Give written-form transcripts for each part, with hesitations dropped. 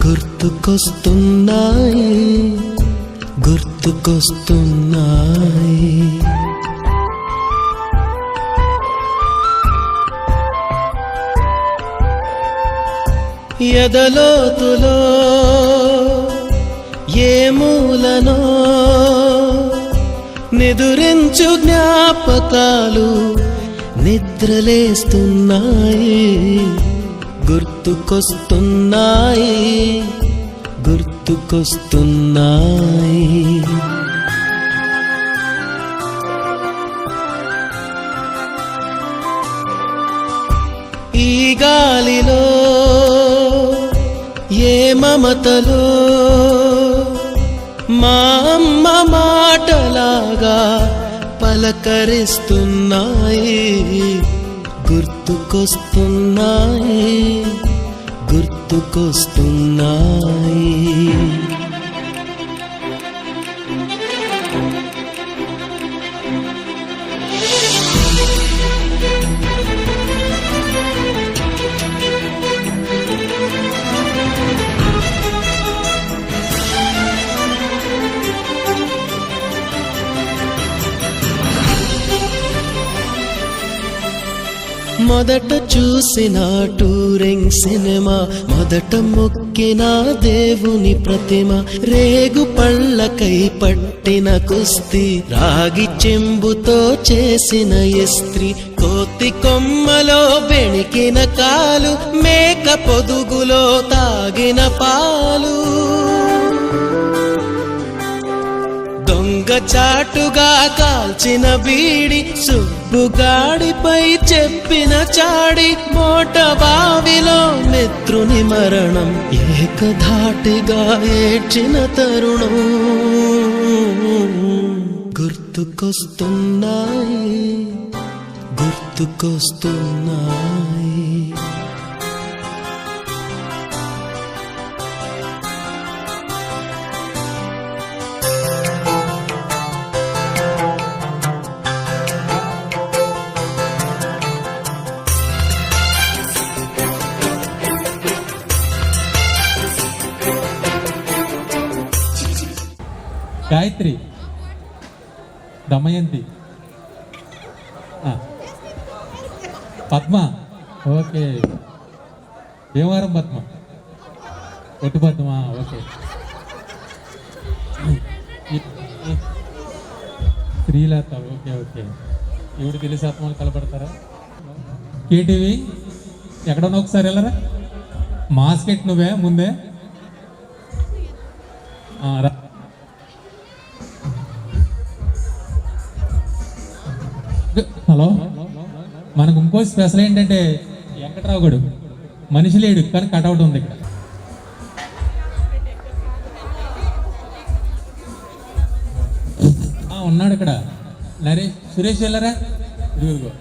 గుర్తుకొస్తున్నాయి గుర్తుకొస్తున్నాయి. ఎదలోతులో ఏ మూలనో నిదురించు జ్ఞాపకాలు నిద్రలేస్తున్నాయి గుర్తుకొస్తున్నాయి గుర్తుకొస్తున్నాయి. ఈ గాలిలో ఏ మమతలో మా అమ్మ మాటలాగా పలకరిస్తున్నాయి గుర్తుకొస్తున్నాయి గుర్తుకొస్తున్నాయి. మొదట చూసిన టూరింగ్ సినిమా, మొదట మొక్కిన దేవుని ప్రతిమ, రేగు పళ్ళకై పట్టిన కుస్తీ, రాగి చెంబుతో చేసిన ఇస్త్రీ, కోతి కొమ్మలో బెణికిన కాలు, మేక పొదుగులో తాగిన పాలు, దొంగ చాటుగా కాల్చిన బీడి, సుబ్బుగాడిపై చెప్పిన చాడి, మోట బావిలో మిత్రుని మరణం, ఏకధాటిగా ఏడ్చిన తరుణం గుర్తుకొస్తున్నాయి గుర్తుకొస్తున్నాయి. గాయత్రి, దమయంతి, పద్మ, ఓకే. భీమవరం పద్మ, ఒట్టు Padma, okay. Srilatha, okay okay. ఇవిడు తెలిసి ఆత్మలు కలపడతారా? కేటీవీ ఎక్కడన్నా ఒకసారి వెళ్ళరా? మాస్కెట్ నువ్వే ముందే రా. హలో, మనకు ఇంకో స్పెషల్ ఏంటంటే వెంకట్రావు గడు మనిషి లేడు కానీ కటౌట్ ఉంది ఇక్కడ. ఉన్నాడు ఇక్కడ. నరేష్, సురేష్ వెళ్ళరా? ఇదిగో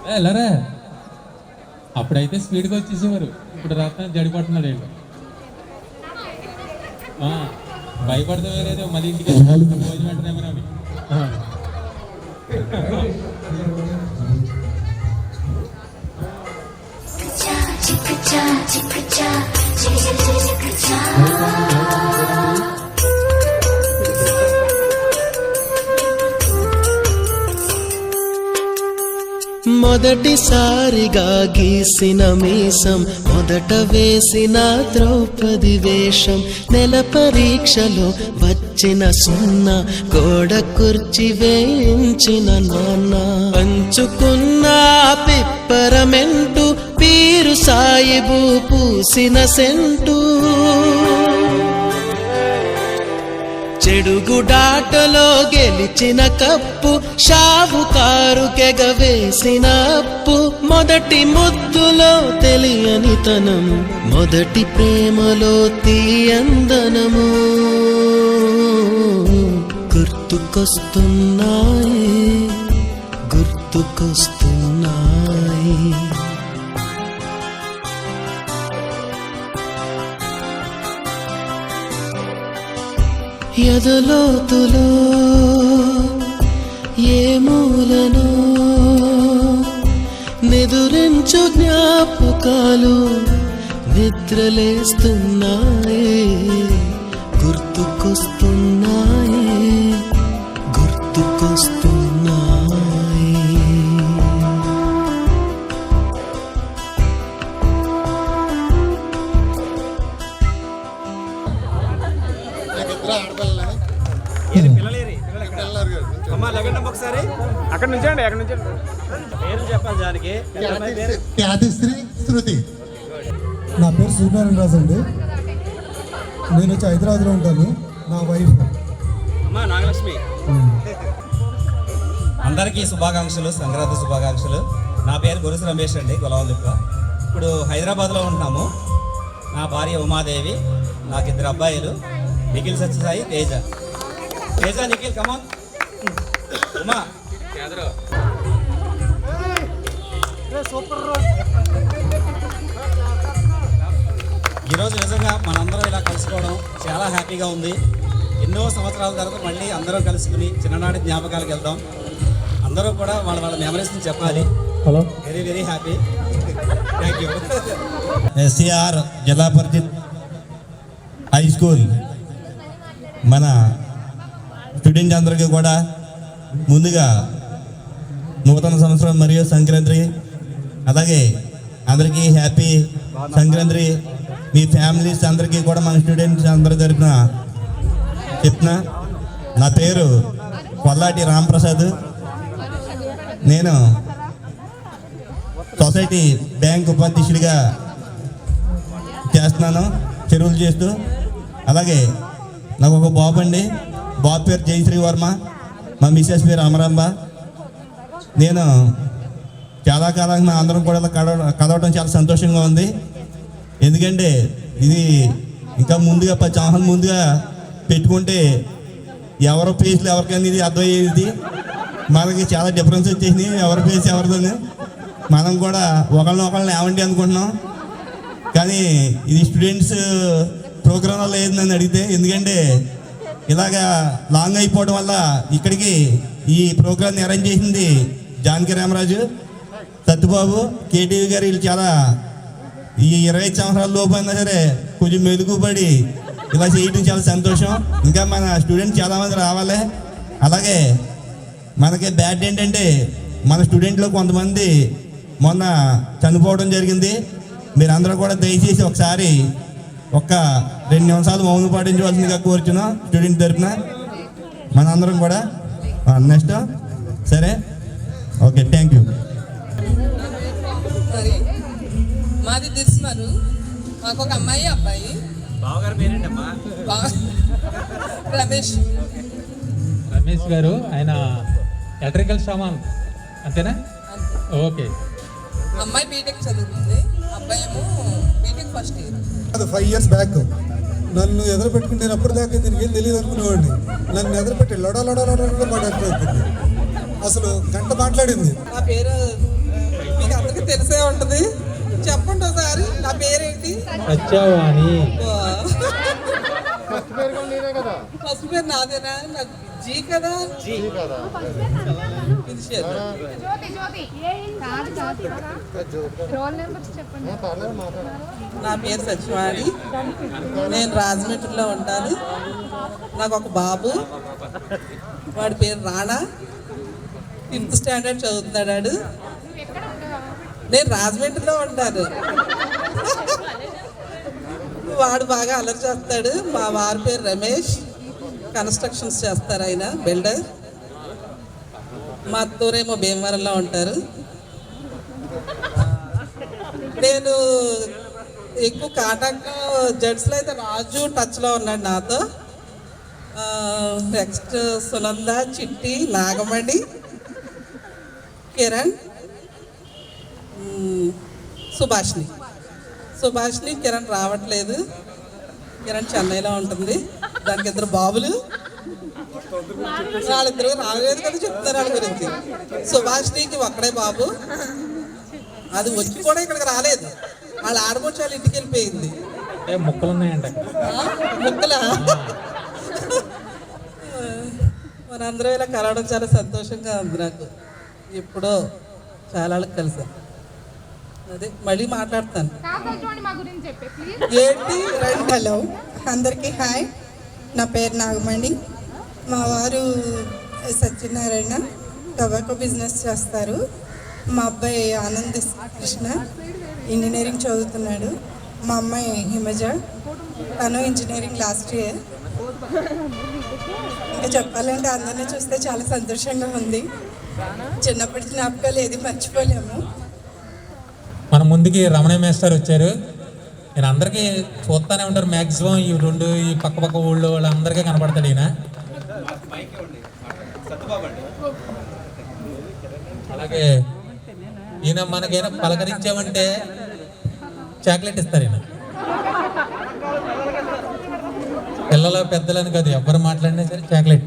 వెళ్ళరా. అప్పుడైతే స్పీడ్గా వచ్చేసేవారు, ఇప్పుడు రాత్రి జడిపడుతున్నాడు ఏంటో. భయపడతామే లేదో మళ్ళీ ఇంటికి భోజనం వెంటనేమో. మొదటిసారిగా గీసిన మీసం, మొదట వేసిన ద్రౌపది వేషం, నెల పరీక్షలో వచ్చిన సున్నా, గోడ కుర్చీ వేయించిన నాన్న, పంచుకున్న పిప్పరమెంటు, పీరు సాయిబు పూసిన సెంటు, చెడుగుడాటలో గెలిచిన కప్పు, షావుకారు కెగవేసిన అప్పు, మొదటి ముద్దులో తెలియని తనము, మొదటి ప్రేమలో తీయందనము గుర్తుకొస్తున్నాయి గుర్తుకొస్తున్నాయి. ఎదలోతులో ఏ మూలనో నిదురించు మంచు జ్ఞాపకాలు నిద్రలేస్తున్నాయి, గుర్తుకొస్తున్నాయి, గుర్తుకొస్తున్నాయి. ఒకసారి అక్కడ నుంచండి పేరు చెప్పాలి దానికి. ఖ్యాతిశ్రీ శృతి. నా పేరు సూర్యనారాయణ రాజు అండి. నేను వచ్చి హైదరాబాద్లో ఉంటాను. నా వైఫ్ అమ్మా నాగలక్ష్మి. అందరికీ శుభాకాంక్షలు, సంక్రాంతి శుభాకాంక్షలు. నా పేరు గురుసు రమేష్ అండి, గొలవలిప్ప. ఇప్పుడు హైదరాబాద్లో ఉంటున్నాము. నా భార్య ఉమాదేవి, నాకు 2 అబ్బాయిలు, నిఖిల్ సత్యసాయి, తేజ. నిఖిల్ కమాన్. ఉమా ఈరోజు నిజంగా మనందరం ఇలా కలుసుకోవడం చాలా హ్యాపీగా ఉంది. ఎన్నో సంవత్సరాల తర్వాత మళ్ళీ అందరం కలుసుకుని చిన్ననాటి జ్ఞాపకాలకు వెళ్దాం. అందరూ కూడా వాళ్ళ మెమరీస్ని చెప్పాలి. Hello, very very happy. Thank you. SCR జిల్లా పరిషత్ హై స్కూల్ మన స్టూడెంట్స్ అందరికీ కూడా ముందుగా నూతన సంవత్సరం మరియు సంక్రాంతి, అలాగే అందరికీ హ్యాపీ సంక్రాంతి. మీ ఫ్యామిలీస్ అందరికీ కూడా మన స్టూడెంట్స్ అందరి తరఫున చెప్తున్నా. నా పేరు కొల్లాటి రాంప్రసాద్. నేను సొసైటీ బ్యాంక్ ఉపాధ్యక్షుడిగా చేస్తున్నాను, చెరువులు చేస్తూ. అలాగే నాకు ఒక బాబు అండి. బాబు పేరు జయశ్రీ వర్మ, మా మిసెస్ పేరు అమరాంబ. నేను చాలా కాలంగా మా అందరం కూడా కలవడం చాలా సంతోషంగా ఉంది. ఎందుకంటే ఇది ఇంకా ముందుగా 10 సంవత్సరాల ముందుగా పెట్టుకుంటే ఎవరి ఫేస్లు ఎవరికైనా ఇది అర్థమయ్యేది. మనకి చాలా డిఫరెన్స్ వచ్చేసినాయి, ఎవరి ఫేస్ ఎవరితోనే. మనం కూడా ఒకళ్ళని ఏమండి అనుకుంటున్నాం, కానీ ఇది స్టూడెంట్స్ ప్రోగ్రాంలో లేదు నన్ను అడిగితే. ఎందుకంటే ఇలాగా లాంగ్ అయిపోవడం వల్ల ఇక్కడికి ఈ ప్రోగ్రాన్ని అరేంజ్ చేసింది జానకి రామరాజు, సత్యబాబు, కేటీవీ గారు. వీళ్ళు చాలా ఈ 25 సంవత్సరాల లోపు అయినా సరే కొంచెం మెలుగుపడి ఇలా చేయడం చాలా సంతోషం. ఇంకా మన స్టూడెంట్స్ చాలామంది రావాలి. అలాగే మనకి బ్యాడ్ ఏంటంటే మన స్టూడెంట్లో కొంతమంది మొన్న చనిపోవడం జరిగింది. మీరందరూ కూడా దయచేసి ఒకసారి 2 నిమిషాలు మౌనం పాటించవలసిందిగా కోరుచున్నాం స్టూడెంట్ తరఫున మనందరం కూడా. నెక్స్ట్ సరే, ఓకే, థ్యాంక్ యూ. మాది దిస్మరు. మాకు ఒక అమ్మాయి అబ్బాయి. బావగారు పేరేంటమ్మా? రమేష్ గారు, ఆయన ఎలక్ట్రికల్ సామాన్ అంతేనా? ఓకే. అమ్మాయి బీటెక్ చదువుతుంది, అబ్బాయి ఏమో బీటెక్ ఫస్ట్ ఇయర్. అది 5 years బ్యాక్ నన్ను ఎదురుపెట్టుకుని నేను అప్పుడు దాకా దీనికి ఏం తెలియదు అనుకునేవాడిని. నన్ను ఎదురుపెట్టి లొడ మాట్లాడుతుంది. అసలు గంట మాట్లాడింది. నా పేరు మీకు అందరికీ తెలిసే ఉంటుంది, చెప్పండి ఒకసారి. నా పేరేంటి? సత్యవాణి. ఫస్ట్ పేరు నాదేనా? నాకు జీ కదా. నా పేరు సత్యవాణి. నేను రాజమండ్రిలో ఉంటాను. నాకు ఒక బాబు, వాడి పేరు రాణా, 5th స్టాండర్డ్ చదువుతున్నాడు. నేను రాజమండ్రిలో ఉంటాను. వాడు బాగా అల్లరి చేస్తాడు. మా వారి పేరు రమేష్, కన్స్ట్రక్షన్స్ చేస్తారు, ఆయన బిల్డర్. మా అత్తూరేమో భీమవరంలో ఉంటారు. నేను ఎక్కువ కాంటాక్ట్ జడ్స్లో అయితే రాజు టచ్లో ఉన్నాడు నాతో. నెక్స్ట్ సునంద, చిట్టి, నాగమణి, కిరణ్, సుభాష్ని. కిరణ్ రావట్లేదు, కిరణ్ చెన్నైలో ఉంటుంది. దానికి 2 బాబులు, వాళ్ళిద్దరు రాలేదు కదా చెప్తున్నారు వాళ్ళ గురించి. సుభాష్నికి ఒక్కడే బాబు, అది వచ్చి కూడా ఇక్కడికి రాలేదు. వాళ్ళ ఆడబొచ్చి వాళ్ళ ఇంటికి వెళ్ళిపోయింది. ముక్కలు ఉన్నాయంట. ముక్కలా? మనందరం ఇలా కలవడం చాలా సంతోషంగా ఉంది నాకు. ఎప్పుడో చాలా వాళ్ళకి కలిసాం. అదే మళ్ళీ మాట్లాడతాను. మా గురించి చెప్పే ప్లీజ్. ఏంటి రండి. హలో, అందరికీ హాయ్. నా పేరు నాగమణి. మా వారు సత్యనారాయణ టొబాకో బిజినెస్ చేస్తారు. మా అబ్బాయి ఆనంద్ కృష్ణ ఇంజనీరింగ్ చదువుతున్నాడు. మా అమ్మాయి హిమజ, తను ఇంజనీరింగ్ లాస్ట్ ఇయర్. ఇంకా చెప్పాలంటే అందరినీ చూస్తే చాలా సంతోషంగా ఉంది. చిన్నప్పటి జ్ఞాపకాలు ఏది మర్చిపోలేము. మన ముందుకి రమణ మేస్టర్ వచ్చారు. నేను అందరికీ చూస్తూనే ఉంటారు, మ్యాక్సిమం ఈ పక్క ఊళ్ళో వాళ్ళందరికీ కనపడతాడు ఈయన. అలాగే ఈయన మనకైనా పలకరించామంటే చాక్లెట్ ఇస్తారు. ఈయన పిల్లలు పెద్దలని కాదు, ఎవరు మాట్లాడినా సరే చాక్లెట్.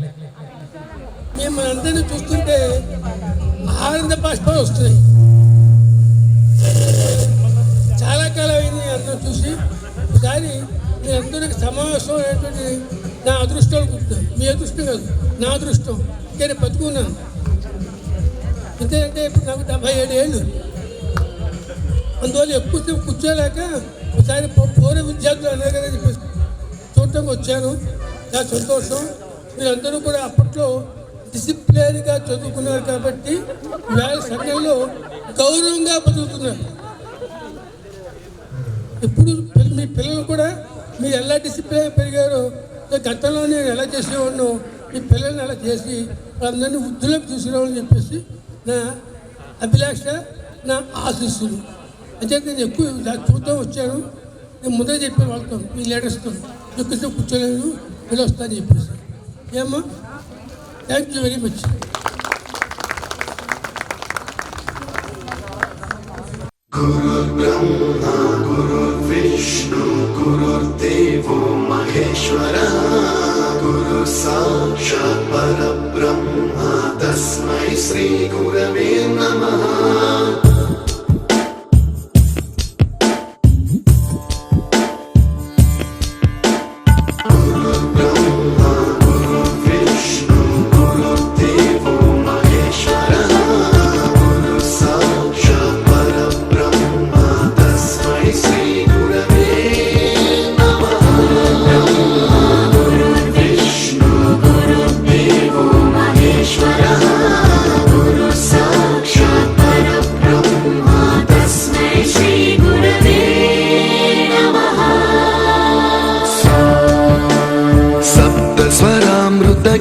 మిమ్మల్ని అందరినీ చూస్తుంటే ఆనంద బాష్పాలు వస్తున్నాయి. చాలా కాలం అయింది అందరూ చూసి. ఒకసారి మీ అందరికి సమావేశం అనేటువంటి నా అదృష్టం అనుకుంటున్నాను. మీ అదృష్టం కాదు, నా అదృష్టం. నేను బతుకున్నాను. ఎందుకంటే ఇప్పుడు నాకు 77 ఏళ్ళు. అందువల్ల ఎక్కువ కూర్చోలేక ఒకసారి పూర్వ విద్యార్థులు అనే కదా చెప్పేసి చూడటానికి వచ్చాను. చాలా సంతోషం. మీరందరూ కూడా అప్పట్లో డిసిప్లిన్గా చదువుకున్నారు కాబట్టి వేళ సంఘంలో గౌరవంగా బతుకుతున్నారు. ఇప్పుడు మీ పిల్లలు కూడా మీరు ఎలా డిసిప్లిన్ పెరిగారో, గతంలో నేను ఎలా చేసేవాడినో మీ పిల్లల్ని అలా చేసి వాళ్ళందరినీ వృద్ధులకు తీసుకురావాలని చెప్పేసి నా అభిలాష, నా ఆశీస్సులు. అంటే నేను ఎక్కువ చూద్దాం వచ్చాను. నేను ముందే చెప్పాను వాళ్ళతో, మీ లీడర్స్తో ఎక్కువసేపు కూర్చోలేను, వెళ్ళి వస్తానని చెప్పేసి. ఏమ్మా, థ్యాంక్ యూ వెరీ మచ్. गुरुर्ब्रह्मा गुरुर्विष्णु गुरुर्देवो महेश्वरः गुरु साक्षात् परब्रह्मा तस्मै श्री गुरवे नमः.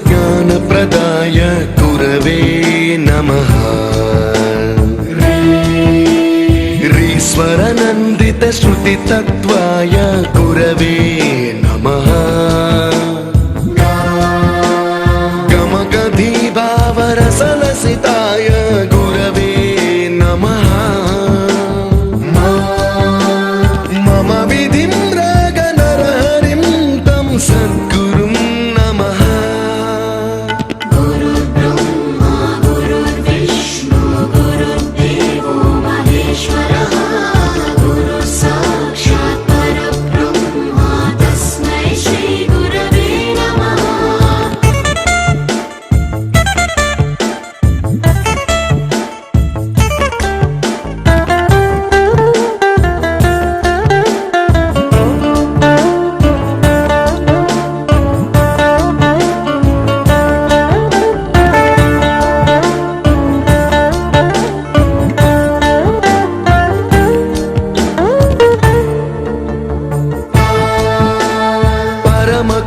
ज्ञानप्रदाय गुरवे नमः. रीश्वरनन्दित श्रुतितत्त्वाय गुरवे नमः. गमगधीभावरसलसिताय गुरवे नमः. मम विधिं रागनरहरिं तं सद्गुरुं नमः.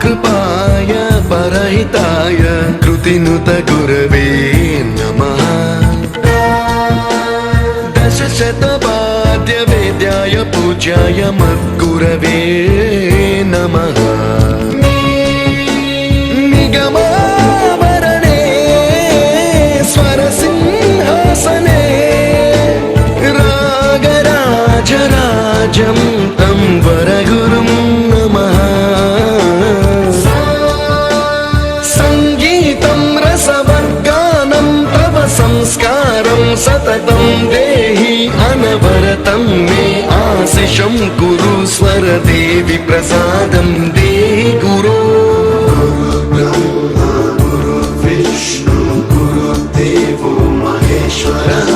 कृपाय परहिताय कृतिनुत गुरवे नमः. दशशतवाद्य वेद्याय पूज्याय मद्गुरवे नमः. निगमावरणे स्वरसिंहासने रागराजराजं तं वरगुरुं नमः. संस्कारं सततं देहि अनवरतं मे आशिषं कुरु स्वरदेवि प्रसादं देहि गुरो. गुरुर्ब्रह्मा गुरुर्विष्णु गुरुर्देवो महेश्वरः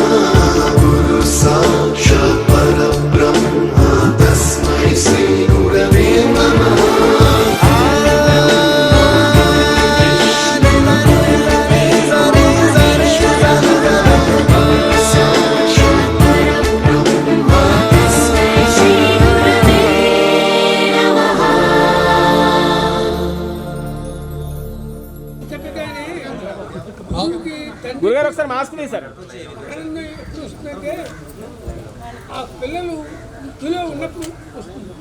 गुरु साक्षात् గురుగారు ఒకసారి మాస్క్ తీశారు. ఆనందం ఎప్పుడు వస్తుందంటే ఆ పిల్లలు వృత్తిలో ఉన్నప్పుడు వస్తుంది.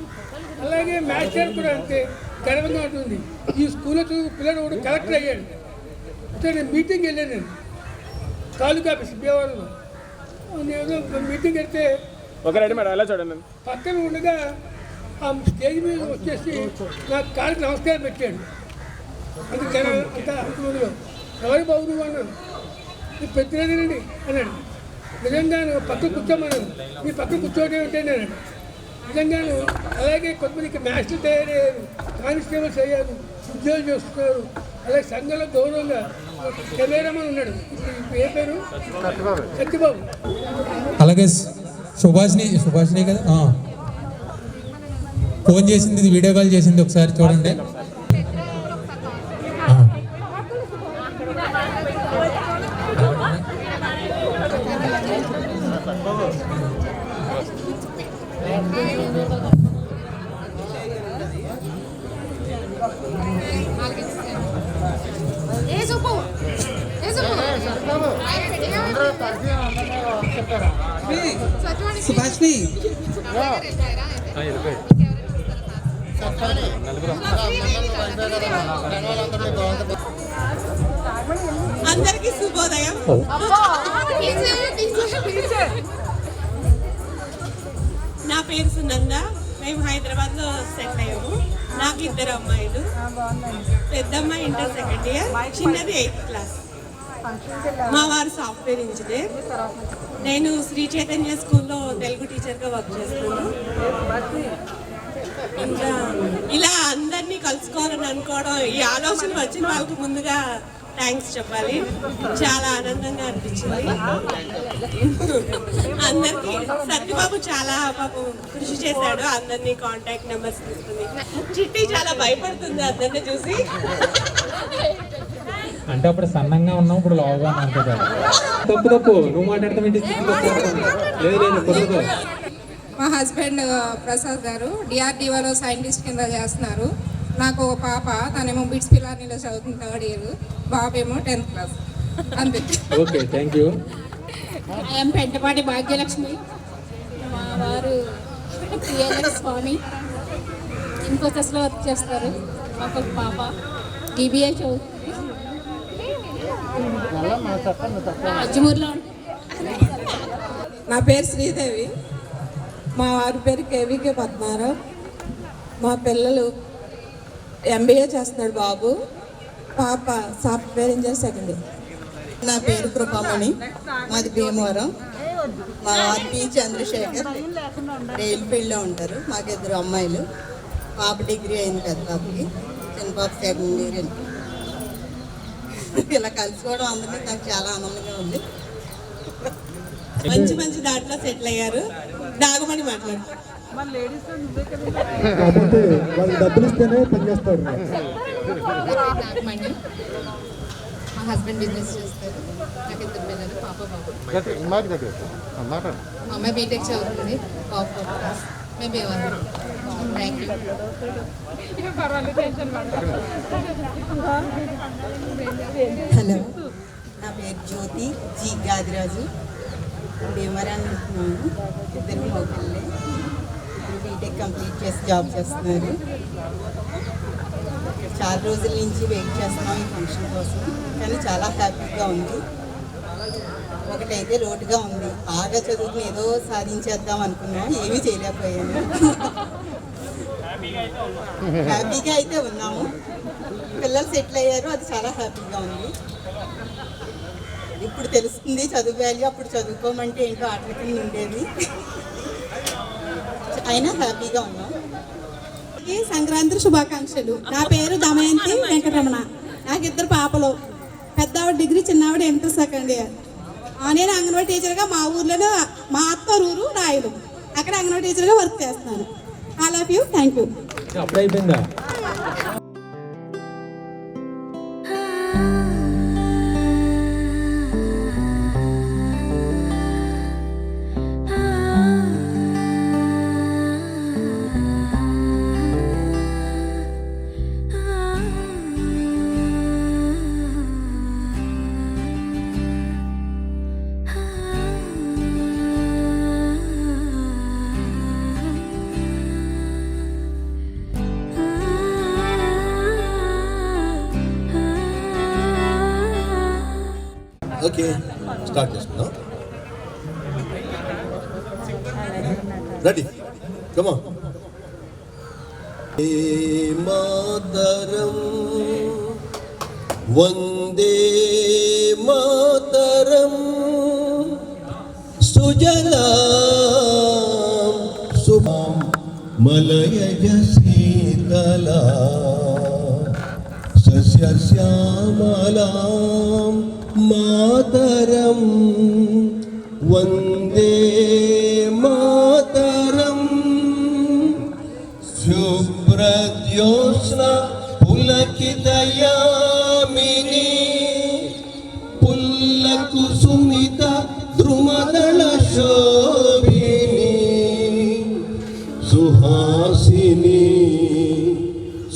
అలాగే మాస్టర్ కూడా అంతే గర్వంగా ఉంటుంది. ఈ స్కూల్లో పిల్లలు కూడా కలెక్టర్ అయ్యాడు. అంటే నేను మీటింగ్ వెళ్ళాను, తాలూకా ఆఫీస్ భీమవరంలో. నేను మీటింగ్ వెళ్తే ఒక రెడీ మేడం ఎలా చూడండి. పక్కన ఉండగా ఆ స్టేజ్ మీద వచ్చేసి నాకు కాళ్ళకి నమస్కారం పెట్టాడు. అది జనం అంతా అంతమందిలో ఎవరి బాబు నువ్వు అన్నాను. నీ పెట్టినదేనండి అన్నాడు. నిజంగాను పక్కన కూర్చోమన్నాను. నీ పక్కన కూర్చోవడం ఏంటండి అన్నాడు. నిజంగాను అలాగే కొంతమందికి మ్యాచ్లు తయారయ్యారు, కానిస్టేబుల్స్ అయ్యారు, ఉద్యోగాలు చేస్తున్నారు. అలాగే సంఘంలో గౌరవంగా కెమెరామన్ ఉన్నాడు. ఇప్పుడు ఏ పేరు? సత్యబాబు. అలాగే సుభాష్ని కదా ఫోన్ చేసింది, ఇది వీడియో కాల్ చేసింది, ఒకసారి చూడండి. సుభాష్ని అందరికీ శుభోదయం. నా పేరు సునంద. మేము హైదరాబాద్లో సెటిల్ అయ్యాము. నాకు 2 అమ్మాయిలు. పెద్ద అమ్మాయి ఇంటర్ సెకండ్ ఇయర్, చిన్నది 8th క్లాస్. మా వారు సాఫ్ట్వేర్ ఇంజనీర్. నేను శ్రీ చైతన్య స్కూల్లో తెలుగు టీచర్గా వర్క్ చేస్తున్నాను. ఇంకా ఇలా అందరినీ కలుసుకోవాలని అనుకోవడం, ఈ ఆలోచన వచ్చిన వాళ్ళకి ముందుగా థ్యాంక్స్ చెప్పాలి. చాలా ఆనందంగా అనిపించింది అందరికీ. సత్యబాబు చాలా పాపం కృషి చేశాడు, అందరినీ కాంటాక్ట్ నెంబర్స్ తీసుకుని. చిట్టి చాలా భయపడుతుంది అందరినీ చూసి. అంటే అప్పుడు సన్నంగా ఉన్నావు, ఇప్పుడు లోగా ఉన్నావు. తప్పు నువ్వు మాట్లాడతావు. మా హస్బెండ్ ప్రసాద్ గారు డిఆర్డిఓలో సైంటిస్ట్ కింద చేస్తున్నారు. నాకు ఒక పాప, తనేమో బిట్స్ పిలానీలో చదువుతుంది 3rd ఇయర్, బాబేమో 10th క్లాస్. అంతే. Okay, thank you. I'm Pentapati Bhagyalakshmi. మా వారు పిఎల్ఎస్ స్వామి, ఇన్ఫోసిస్లో వర్క్ చేస్తారు. మాకు ఒక పాప డిబిఐ చదువుతుంది, అజ్మూర్లో. నా పేరు శ్రీదేవి. మా వారి పేరు కేవీకే పద్మారావు. మా పిల్లలు ఎంబీఏ చేస్తున్నాడు బాబు, పాప సాఫ్ట్వేర్ ఇంజనీర్ సెకండ్ ఇయర్. నా పేరు కృపామణి, మాది భీమవరం. మా వారి పి చంద్రశేఖర్ రైల్ ఫీల్డ్లో ఉంటారు. మాకు 2 అమ్మాయిలు. పాప డిగ్రీ అయింది, పెద్ద పాపకి, చిన్న పాప సెకండ్ ఇయర్. ఇలా కలుసుకోవడం అందరికీ నాకు చాలా ఆనందంగా ఉంది. మంచి మంచి దాంట్లో సెటిల్ అయ్యారు. దాగమని మాట్లాడుతారు. కాబట్టి వాళ్ళు డబ్బులు ఇస్తేనే పనిచేస్తారు. మా హస్బెండ్ బిజినెస్ చేస్తారు. నాకు 2 పిల్లలు, పాప బాబు. మా అమ్మాయి బీటెక్ చదువుతుంది, పాప క్లాస్. మేము ఏమన్నా. Thank you. హలో, నా పేరు జ్యోతి జి గాదిరాజు. భీమవరాన్ని ఉంటున్నాను. 2 మగపిల్లలే. బీటెక్ కంప్లీట్ చేసి జాబ్ చేస్తున్నారు. చాలా రోజుల నుంచి వెయిట్ చేస్తున్నాం ఈ ఫంక్షన్ కోసం, కానీ చాలా హ్యాపీగా ఉంది. ఒకటైతే లోటుగా ఉంది. బాగా చదువుకుని ఏదో సాధించేద్దాం అనుకున్నాం, ఏమీ చేయలేకపోయాను. హ్యాపీగా అయితే ఉన్నాము. పిల్లలు సెటిల్ అయ్యారు, అది చాలా హ్యాపీగా ఉంది. ఇప్పుడు తెలుస్తుంది చదువు వాల్యూ. అప్పుడు చదువుకోమంటే ఏంటో ఆటల కింద ఉండేది. అయినా హ్యాపీగా ఉన్నాం. సంక్రాంతి శుభాకాంక్షలు. నా పేరు దమయంతి వెంకటరమణ. నాకు 2 పాపలు. పెద్దవాడు డిగ్రీ, చిన్నవాడు ఇంటర్ సెకండ్ ఇయర్. నేను అంగన్వాడీ టీచర్గా మా ఊర్లోనే, మా అత్త ఊరు రాయలు, అక్కడ అంగన్వాడీ టీచర్గా వర్క్ చేస్తున్నాను. I love you. Thank you. అప్పుడు అయిపోయిందా? ఓకే స్టార్ట్ చేసుకుందాం. రెడీ కమా. ఏ మాతరం వందే మాతరం సుజలాం సుభాం మలయజ శీతలా సస్యశ్యామలాం మాతరం వందే మాతరం శుభ్రజ్యోత్స్న పులకితయామిని పుల్లకుసుమిత ద్రుమదళ శోభిని సుహాసిని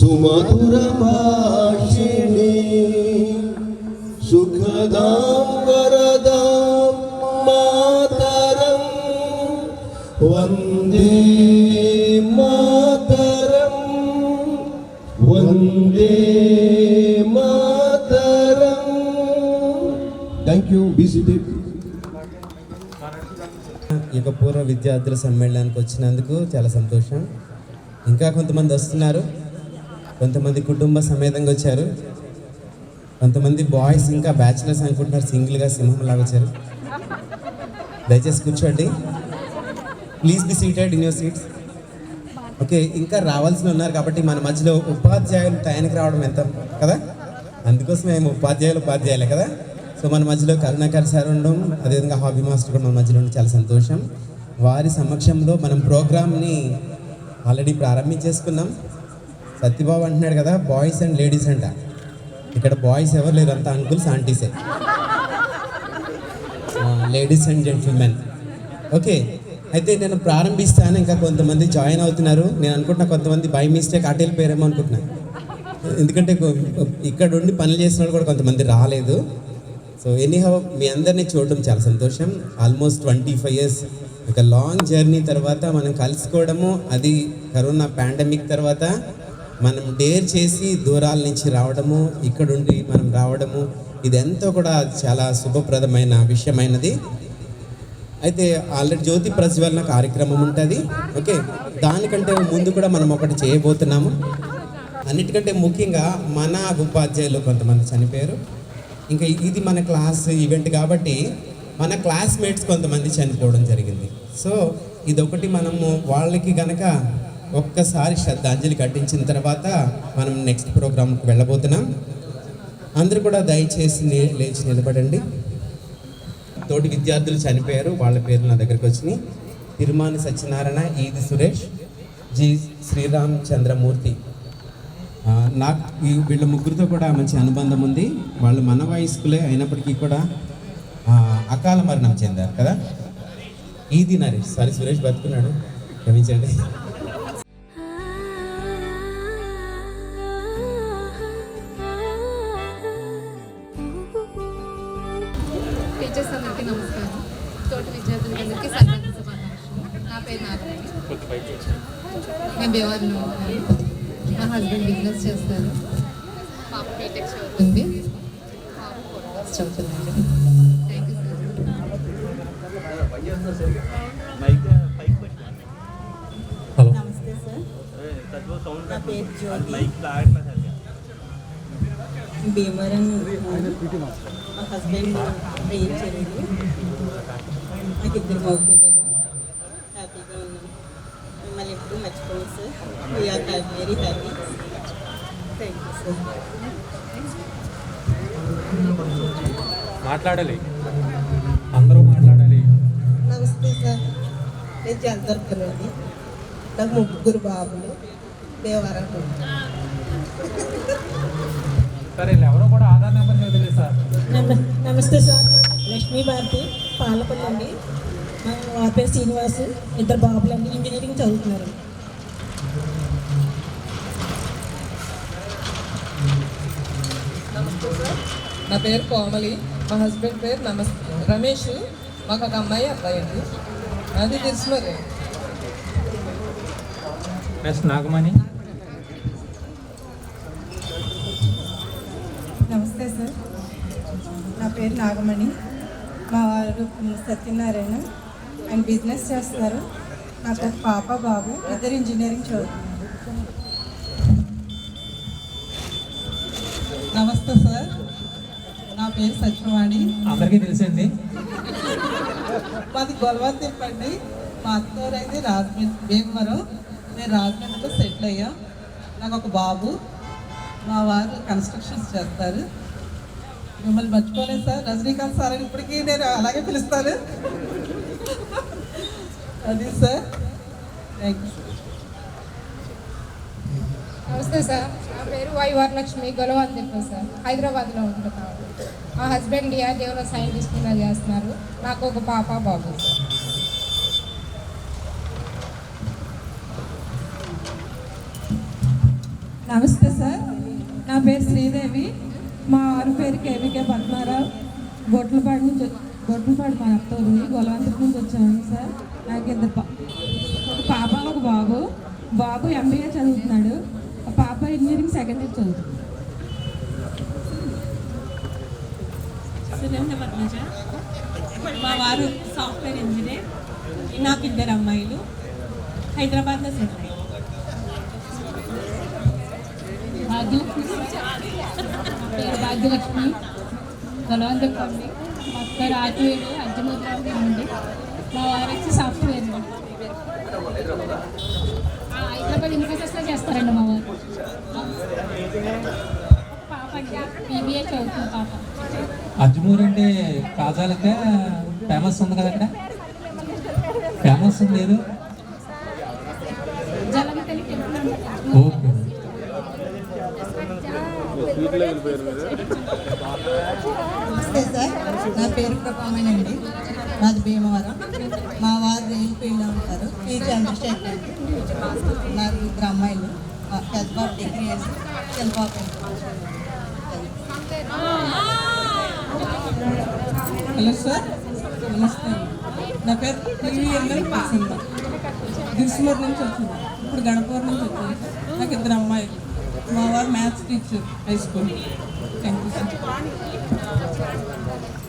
సుమధుర భాషిణి సుఖదాం వరదాం మాతరం వందే మాతరం వందే మాతరం. Thank you. Be seated. ఇక పూర్వ విద్యార్థుల సమ్మేళనానికి వచ్చినందుకు చాలా సంతోషం. ఇంకా కొంతమంది వస్తున్నారు, కొంతమంది కుటుంబ సమేతంగా వచ్చారు, కొంతమంది బాయ్స్ ఇంకా బ్యాచిలర్స్ అనుకుంటున్నారు, సింగిల్గా సింహంలాగా వచ్చారు. దయచేసి కూర్చోండి. Please be seated in your seats. Okay, ఇంకా రావాల్సిన ఉన్నారు కాబట్టి మన మధ్యలో ఉపాధ్యాయులు టైంకి రావడం ఎంత కదా, అందుకోసం మేము ఉపాధ్యాయులే కదా. సో మన మధ్యలో కరుణాకర్ సార్ ఉండడం, అదేవిధంగా హాబీ మాస్టర్ కూడా మన మధ్యలో ఉండడం చాలా సంతోషం. వారి సమక్షంలో మనం ప్రోగ్రామ్ని ఆల్రెడీ ప్రారంభించేసుకున్నాం. సత్యబాబు అంటున్నాడు కదా బాయ్స్ అండ్ లేడీస్ అంట. ఇక్కడ బాయ్స్ ఎవరు లేరు, అంతా అంకుల్స్ ఆంటీసే, లేడీస్ అండ్ జెంటిల్మెన్. ఓకే, అయితే నేను ప్రారంభిస్తాను. ఇంకా కొంతమంది జాయిన్ అవుతున్నారు. నేను అనుకుంటున్నా కొంతమంది బై మిస్టేక్ అటు వెళ్ళిపోయారేమో అనుకుంటున్నాను, ఎందుకంటే ఇక్కడ ఉండి పనులు చేసిన వాళ్ళు కూడా కొంతమంది రాలేదు. సో ఎనీహౌ మీ అందరినీ చూడడం చాలా సంతోషం. ఆల్మోస్ట్ 25 years ఒక లాంగ్ జర్నీ తర్వాత మనం కలుసుకోవడము, అది కరోనా పాండమిక్ తర్వాత మనం డేర్ చేసి దూరాల నుంచి రావడము, ఇక్కడుండి మనం రావడము, ఇదంతా కూడా చాలా శుభప్రదమైన విషయమైనది. అయితే ఆల్రెడీ జ్యోతి ప్రజ్వలన కార్యక్రమం ఉంటుంది. ఓకే, దానికంటే ముందు కూడా మనం ఒకటి చేయబోతున్నాము. అన్నిటికంటే ముఖ్యంగా మన ఉపాధ్యాయులు కొంతమంది చనిపోయారు. ఇంకా ఇది మన క్లాస్ ఈవెంట్ కాబట్టి మన క్లాస్మేట్స్ కొంతమంది చనిపోవడం జరిగింది. సో ఇదొకటి మనము వాళ్ళకి గనక ఒక్కసారి శ్రద్ధాంజలి ఘటించిన తర్వాత మనం నెక్స్ట్ ప్రోగ్రామ్కి వెళ్ళబోతున్నాం. అందరూ కూడా దయచేసి లేచి నిలబడండి. తోటి విద్యార్థులు చనిపోయారు, వాళ్ళ పేర్లు నా దగ్గరికి వచ్చినాయి. తిరుమాని సత్యనారాయణ, ఈది సురేష్, జి శ్రీరామ్ చంద్రమూర్తి. నాకు వీళ్ళ ముగ్గురితో కూడా మంచి అనుబంధం ఉంది. వాళ్ళు మన వయస్కులే అయినప్పటికీ కూడా అకాల మరణం చెందారు కదా. ఈది నరేష్, సారీ సురేష్ బతుకున్నాడు, క్షమించండి. టీచర్స్ అందరికీ నమస్కారం. తోటి విద్యార్థులందరికీ సంక్రాంతి శుభాకాంక్షలు. నా పేరు నారాయణ, నేను భీమవరంలో ఉంటాను. మా హస్బెండ్ బిజినెస్ చేస్తారు. పాప బీటెక్ చదువుతుంది, పాప ఫోర్త్ చదువుతుందండి. Thank you sir. హలో, నమస్తే సార్. నా పేరు జ్యోతి, భీమవరం. మా హస్బెండ్ ఏం చేయలేదు. నాకు 2 మగ పిల్లలు. హ్యాపీగా ఉన్నాం. మిమ్మల్ని ఎప్పుడు మర్చిపోము sir. We are very happy. Thank you sir. మాట్లాడాలి, అందరూ మాట్లాడాలి. నమస్తే సార్. నేను జంతర్పురండి. నాకు 3 బాబులు. దేవరం. సరే, ఎవరో కూడా ఆధార్ నెంబర్ వదిలేదు సార్. నమస్తే సార్. లక్ష్మీ భారతి, పాలపల్లి అండి. మా పేరు శ్రీనివాసు. 2 బాబులండి, ఇంజనీరింగ్ చదువుతున్నారు. నమస్తే సార్. నా పేరు కోమలి, మా హస్బెండ్ పేరు రమేష్. మాకు ఒక అమ్మాయి అబ్బాయి అండి. అది తెలుసు మరి. నెక్స్ట్ నాగమణి. నమస్తే సార్. నా పేరు నాగమణి. మా వారు సత్యనారాయణ. ఆయన బిజినెస్ చేస్తారు. నాకు ఒక పాప బాబు, ఇద్దరు ఇంజనీరింగ్ చదువుతున్నారు. నమస్తే సార్, నా పేరు సత్యవాణి. అందరికీ తెలుసండి. మాది గొలవంతిప్పండి. మా అత్తగారు అయితే రాజమండ్రి భీమవరం. నేను రాజమండ్రిలో సెటిల్ అయ్యా. నాకు ఒక బాబు. మా వారు కన్స్ట్రక్షన్స్ చేస్తారు. మిమ్మల్ని మర్చిపోలేదు సార్, రజనీకాంత్ సార్ అని ఇప్పటికీ నేను అలాగే పిలుస్తాను. అది సార్, థ్యాంక్ యూ సార్. నమస్తే సార్, నా పేరు వై వరలక్ష్మి, గొలవంతిప్ప సార్, హైదరాబాద్లో ఉంటున్నాను. మా హస్బెండ్ డిఆర్డీఓలో సైంటిస్ట్గా చేస్తున్నారు. నాకు ఒక పాప బాబు సార్. నమస్తే సార్, నా పేరు శ్రీదేవి. మా వారి పేరు కేవీకే పద్మారావు. గొడ్లపాడు మా అత్తూరు గొలవంతికి నుంచి వచ్చాను సార్. నాకు ఇద్దరు ఒక పాప ఒక బాబు. బాబు ఎంబీఏ చదువుతున్నాడు. ఆ పాప ఇంజనీరింగ్ సెకండ్ ఇయర్ చదువుతుంది. మా వారు సాఫ్ట్వేర్ ఇంజనీర్. నాకు ఇద్దరు అమ్మాయిలు, హైదరాబాద్లో సెటిల్ అయ్యారు. భాగ్యలక్ష్మి, గొలవంతిప్పండి. మా అత్త రాజువేడి అజ్జముద్రాండి అండి. మా వారు వచ్చి సాఫ్ట్వేర్ హైదరాబాద్ ఇన్ఫోసిస్లో చేస్తారండి మా వారు. పాప బీబీఏ చదువుతుంది పాప. అజ్మూర్ అంటే కాజాలకే ఫేమస్ ఉంది కదా, అక్కడ ఫేమస్ ఉంది లేదు. జలంతలి టెంపుల్. ఓకే. నమస్తే సార్, నా పేరు ప్రభామణి అండి. మాది భీమవరం. మా వారు రైల్వేలో ఉంటారు. ఈ చంద్రశేఖర్. నాకు ఇద్దరు అమ్మాయిలు. పెద్ద బాబు డిగ్రీ చేసి, చిన్న బాబు. హలో సార్, నమస్తే. నా పేరు టీవీఎల్ఎల్ ప్రసన్న. దిల్సుమూర్ నుంచి వచ్చింది. ఇప్పుడు గణపూర్ నుంచి వచ్చాను. నాకు ఇద్దరు అమ్మాయిలు. మా వారు maths teacher, high school. Thank you sir.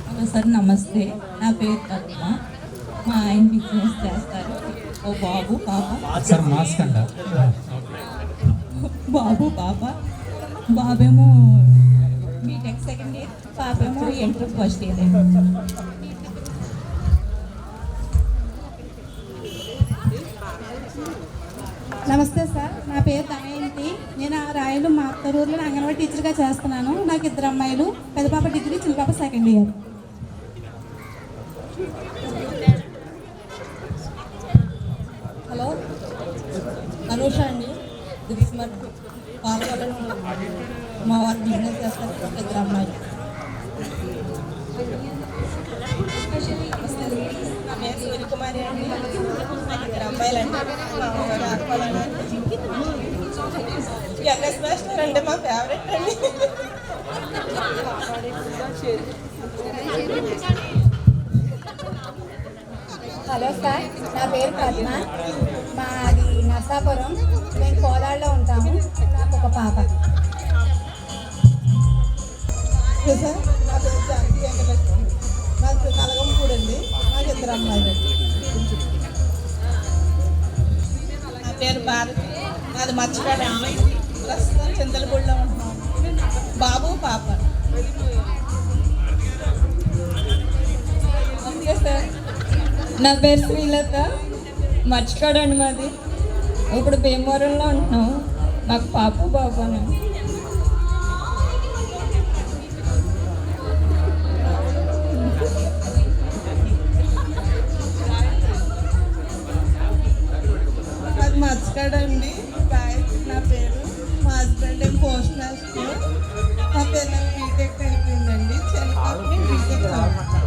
Hello sir, నమస్తే. నా పేరు పద్మ. మా ఆయన బిజినెస్ చేస్తారు. ఓ బాబు పాప. సార్ మాస్క్ అంట. బాబు పాప. బాబేమో బీటెక్ సెకండ్ ఇయర్, పాపేమో ఇంటర్ ఫస్ట్ ఇయర్. నమస్తే సార్, నా పేరు దమయంతి. నేను రాయలు మా అత్తూరులో అంగన్వాడీ టీచర్గా చేస్తున్నాను. నాకు ఇద్దరు అమ్మాయిలు. పెద్ద పాప డిగ్రీ, చిన్న పాప సెకండ్ ఇయర్. హలో, అనూష అండి. దిల్సుమూర్ పాలకొల్లు. మా వారు బిజినెస్ చేస్తారు. ఇద్దరు అమ్మాయిలు. నా పేరు సూర్యకుమారి అండి. నాకు ఇద్దరు అమ్మాయిలు అండి. మా వారు ఆత్మలంగా ఎన్ఎస్ మాస్టర్ అంటే మా ఫేవరెట్ అండి. హలో సార్, నా పేరు పద్మ. మాది నర్సాపురం. మేము కోదాడలో ఉంటాము. నాకు ఒక పాప. సార్, నా పేరు శాంతి వెంకటలక్ష్మి. నాకు కలగంపూడి అండి. నాకు ఇద్దరు అమ్మాయిలు. నా పేరు భారతి. నాది మర్చిపోయాడు అండి. ప్రస్తుతం చింతలపూడిలో ఉంటున్నాం. బాబు పాప. Okay sir. నా పేరు శ్రీలత. మర్చిపోడండి మాది. ఇప్పుడు భీమవరంలో ఉంటున్నాము. మాకు పాప బాబాను. అది మర్చిపోయాడండి. గాయత్రి నా పేరు. మా హస్బెండ్ ఏం పోస్ట్ మాస్టర్. మా పిల్లలు బీటెక్ అయిపోయిందండి. చిన్న పాపని బీటెక్ చదువుతాను.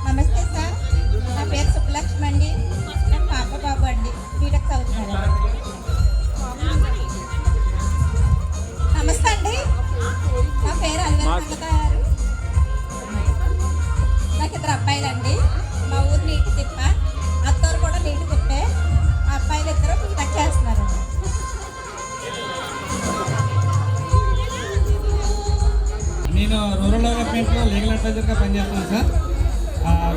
నమస్తే సార్, నా పేరు సుబ్బలక్ష్మి అండి. నాకు పాప బాబు అండి. బీటెక్ చదువుతున్నాను. నమస్తే అండి, నా పేరు అల్వెల్ గారు. నాకు ఇద్దరు అబ్బాయిలండి. మా ఊరు నీటి తిప్ప. అత్తూరు కూడా నీటి తిప్పే. మా అబ్బాయిలు ఇద్దరు బీటెక్ చేస్తున్నారండి. నేను రూరల్ డెవలప్మెంట్లో లీగల్ అడ్వైజర్గా పనిచేస్తున్నాను సార్.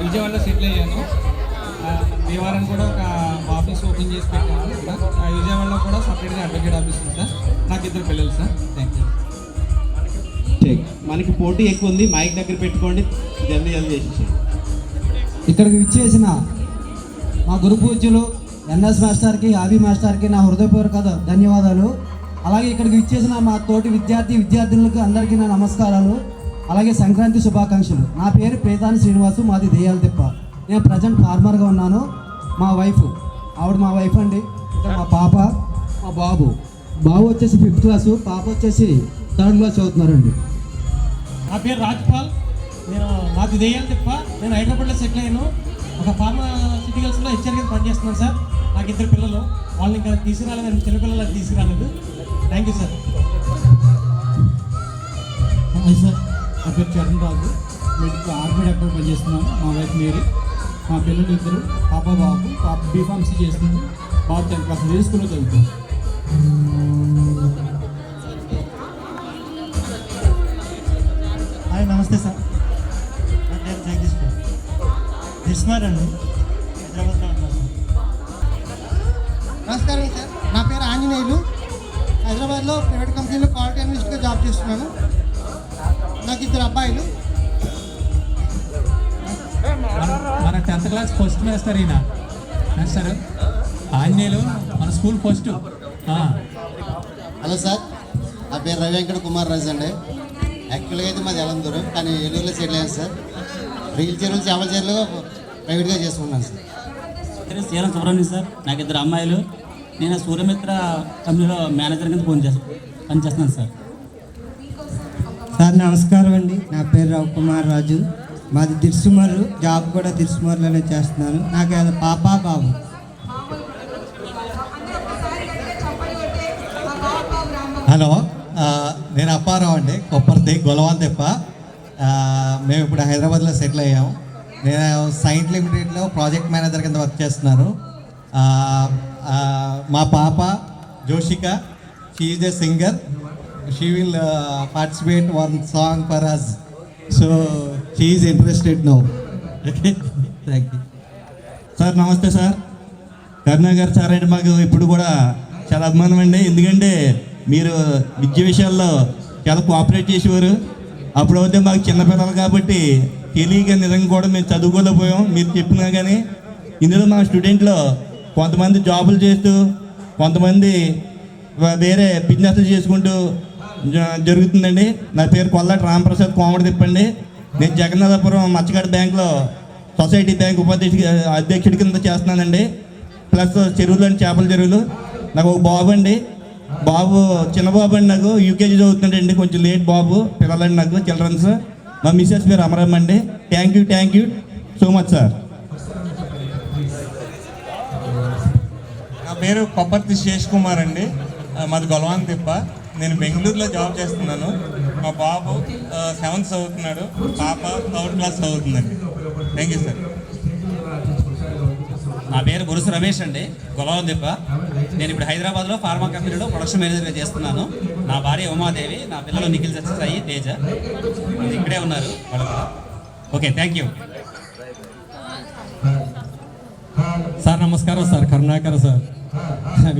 విజయవాడలో సెటిల్ అయ్యాను. భీమవరం కూడా ఒక ఆఫీస్ ఓపెన్ చేసి పెట్టాను సార్. విజయవాడలో కూడా సపరేట్గా అడ్వకేట్ ఆఫీస్ ఉంది సార్. నాకు 2 పిల్లలు సార్. Thank you. మనకి పోటీ ఎక్కువ ఉంది, మైక్ దగ్గర పెట్టుకోండి, జల్దీ చేసేసి. ఇక్కడికి విచ్చేసిన మా గురు పూజ్యులు ఎన్ఎస్ మాస్టర్కి, ఆబి మాస్టర్కి నా హృదయపూర్వక ధన్యవాదాలు. అలాగే ఇక్కడికి విచ్చేసిన మా తోటి విద్యార్థులకు అందరికీ నా నమస్కారాలు. అలాగే సంక్రాంతి శుభాకాంక్షలు. నా పేరు పేతాని శ్రీనివాసు, మాది దెయ్యాల తిప్ప. నేను ప్రజెంట్ ఫార్మర్గా ఉన్నాను. మా వైఫ్ మా వైఫ్ అండి. ఇక్కడ మా పాప, మా బాబు వచ్చేసి 5th క్లాసు, పాప వచ్చేసి 3rd క్లాస్ చదువుతున్నారండి. నా పేరు రాజ్పాల్. నేను మాది దెయ్యాల తిప్ప. నేను హైదరాబాద్లో సెటిల్ అయ్యాను. ఒక ఫార్మాసిటికల్స్లో హెచ్ఆర్ కింద పనిచేస్తున్నాను సార్. నాకు 2 పిల్లలు. వాళ్ళని ఇంకా తీసుకురాలేదు, నేను చిన్న పిల్లలు తీసుకురాలేదు. Thank you sir. Hi sir, నా పేరు చరణ్ రాజు. ఆర్మీ డాక్టర్ పనిచేస్తున్నాను. మా వైఫ్ మేరీ, మా పిల్లలు 2, పాప బాబు. పాప బీఫార్మసీ చేస్తుంది, బాబు 10th క్లాస్ వేరే స్కూల్లో చదువుతాను. హాయ్, నమస్తే సార్. నా పేరు జగదీష్ దిస్మార్ అండి, హైదరాబాద్లో ఉంటాను. నమస్కారం సార్, నా పేరు ఆంజనేయులు. హైదరాబాద్లో ప్రైవేట్ కంపెనీలో క్వాలిటీ అనలిస్ట్గా జాబ్ చేస్తున్నాను. నాకు 2 అబ్బాయిలు. మన 10th క్లాస్ ఫస్ట్ మాస్టర్ ఈయన మాస్టర్ ఆంజనేయులు, మన స్కూల్ ఫస్ట్. హలో సార్, నా పేరు రవి వెంకట కుమార్ రాజు అండి. యాక్చువల్గా అయితే మాది ఎలందూరం, కానీ ఏలూరులో సెటిల్ అయ్యాను సార్. రీల్ చెరువులు, చేపల చెరువులు ప్రైవేట్గా చేసుకున్నాను సార్. CM Subrahmanyam sir. నాకు 2 అమ్మాయిలు. నేను సూర్యమిత్ర కంపెనీలో మేనేజర్ కింద పనిచేస్తున్నాను సార్. సార్ నమస్కారం అండి, నా పేరు రవికుమార్ రాజు. మాది దిర్సుమర్రు, జాబ్ కూడా దిర్సుమర్రులోనే చేస్తున్నాను. నాకు పాప బాబు. హలో, నేను అప్పారావు అండి, కొప్పర్తి గొలవాంతెప్ప. మేము ఇప్పుడు హైదరాబాద్లో సెటిల్ అయ్యాము. నేను సైంట్ లిమిటెడ్లో ప్రాజెక్ట్ మేనేజర్ కింద వర్క్ చేస్తున్నాను. మా పాప Joshika, she is a singer. She will participate 1 song for us. So she is interested now. Okay, thank you sir. నమస్తే సార్. కరుణా గారు సార్ అంటే మాకు ఇప్పుడు కూడా చాలా అభిమానం అండి. ఎందుకంటే మీరు విద్య విషయాల్లో చాలా కోఆపరేట్ చేసేవారు. అప్పుడైతే మాకు చిన్నపిల్లలు కాబట్టి తెలియక నిజంగా కూడా మేము చదువుకోలేకపోయాం. మీరు చెప్పినా కానీ ఇందులో మా స్టూడెంట్లో కొంతమంది జాబులు చేస్తూ, కొంతమంది వేరే బిజినెస్లు చేసుకుంటూ జరుగుతుందండి. నా పేరు కొల్లాటి రామప్రసాద్ కోమడి తిప్పండి. నేను జగన్నాథపురం మచ్చగడ్డ బ్యాంక్లో సొసైటీ బ్యాంక్ అధ్యక్షుడి కింద చేస్తున్నానండి. ప్లస్ చెరువులు, చేపల చెరువులు. నాకు ఒక బాబు అండి. బాబు చిన్న బాబు అండి, నాకు యూకేజీ చదువుతుందండి. కొంచెం లేట్ బాబు పిల్లలండి నాకు, చిల్డ్రన్స్. మా మిస్సెస్ పేరు అమరమ్మ అండి. Thank you so much sir. నా పేరు కొప్పర్తి శేష్ కుమార్ అండి. మాది గొలవాంతిప్ప. నేను బెంగళూరులో జాబ్ చేస్తున్నాను. మా బాబు 7th చదువుతున్నాడు, పాప 3rd క్లాస్ చదువుతుందండి. Thank you sir. నా పేరు గురుసు రమేష్ అండి, గొలవందిప్ప. నేను ఇప్పుడు హైదరాబాద్లో ఫార్మా కంపెనీలో ప్రొడక్షన్ మేనేజర్గా చేస్తున్నాను. నా భార్య ఉమాదేవి, నా పిల్లలు నిఖిల్ సత్యసాయి, తేజ. ఇక్కడే ఉన్నారు వాళ్ళు. Okay, thank you sir. నమస్కారం సార్, కరుణాకర్ సార్.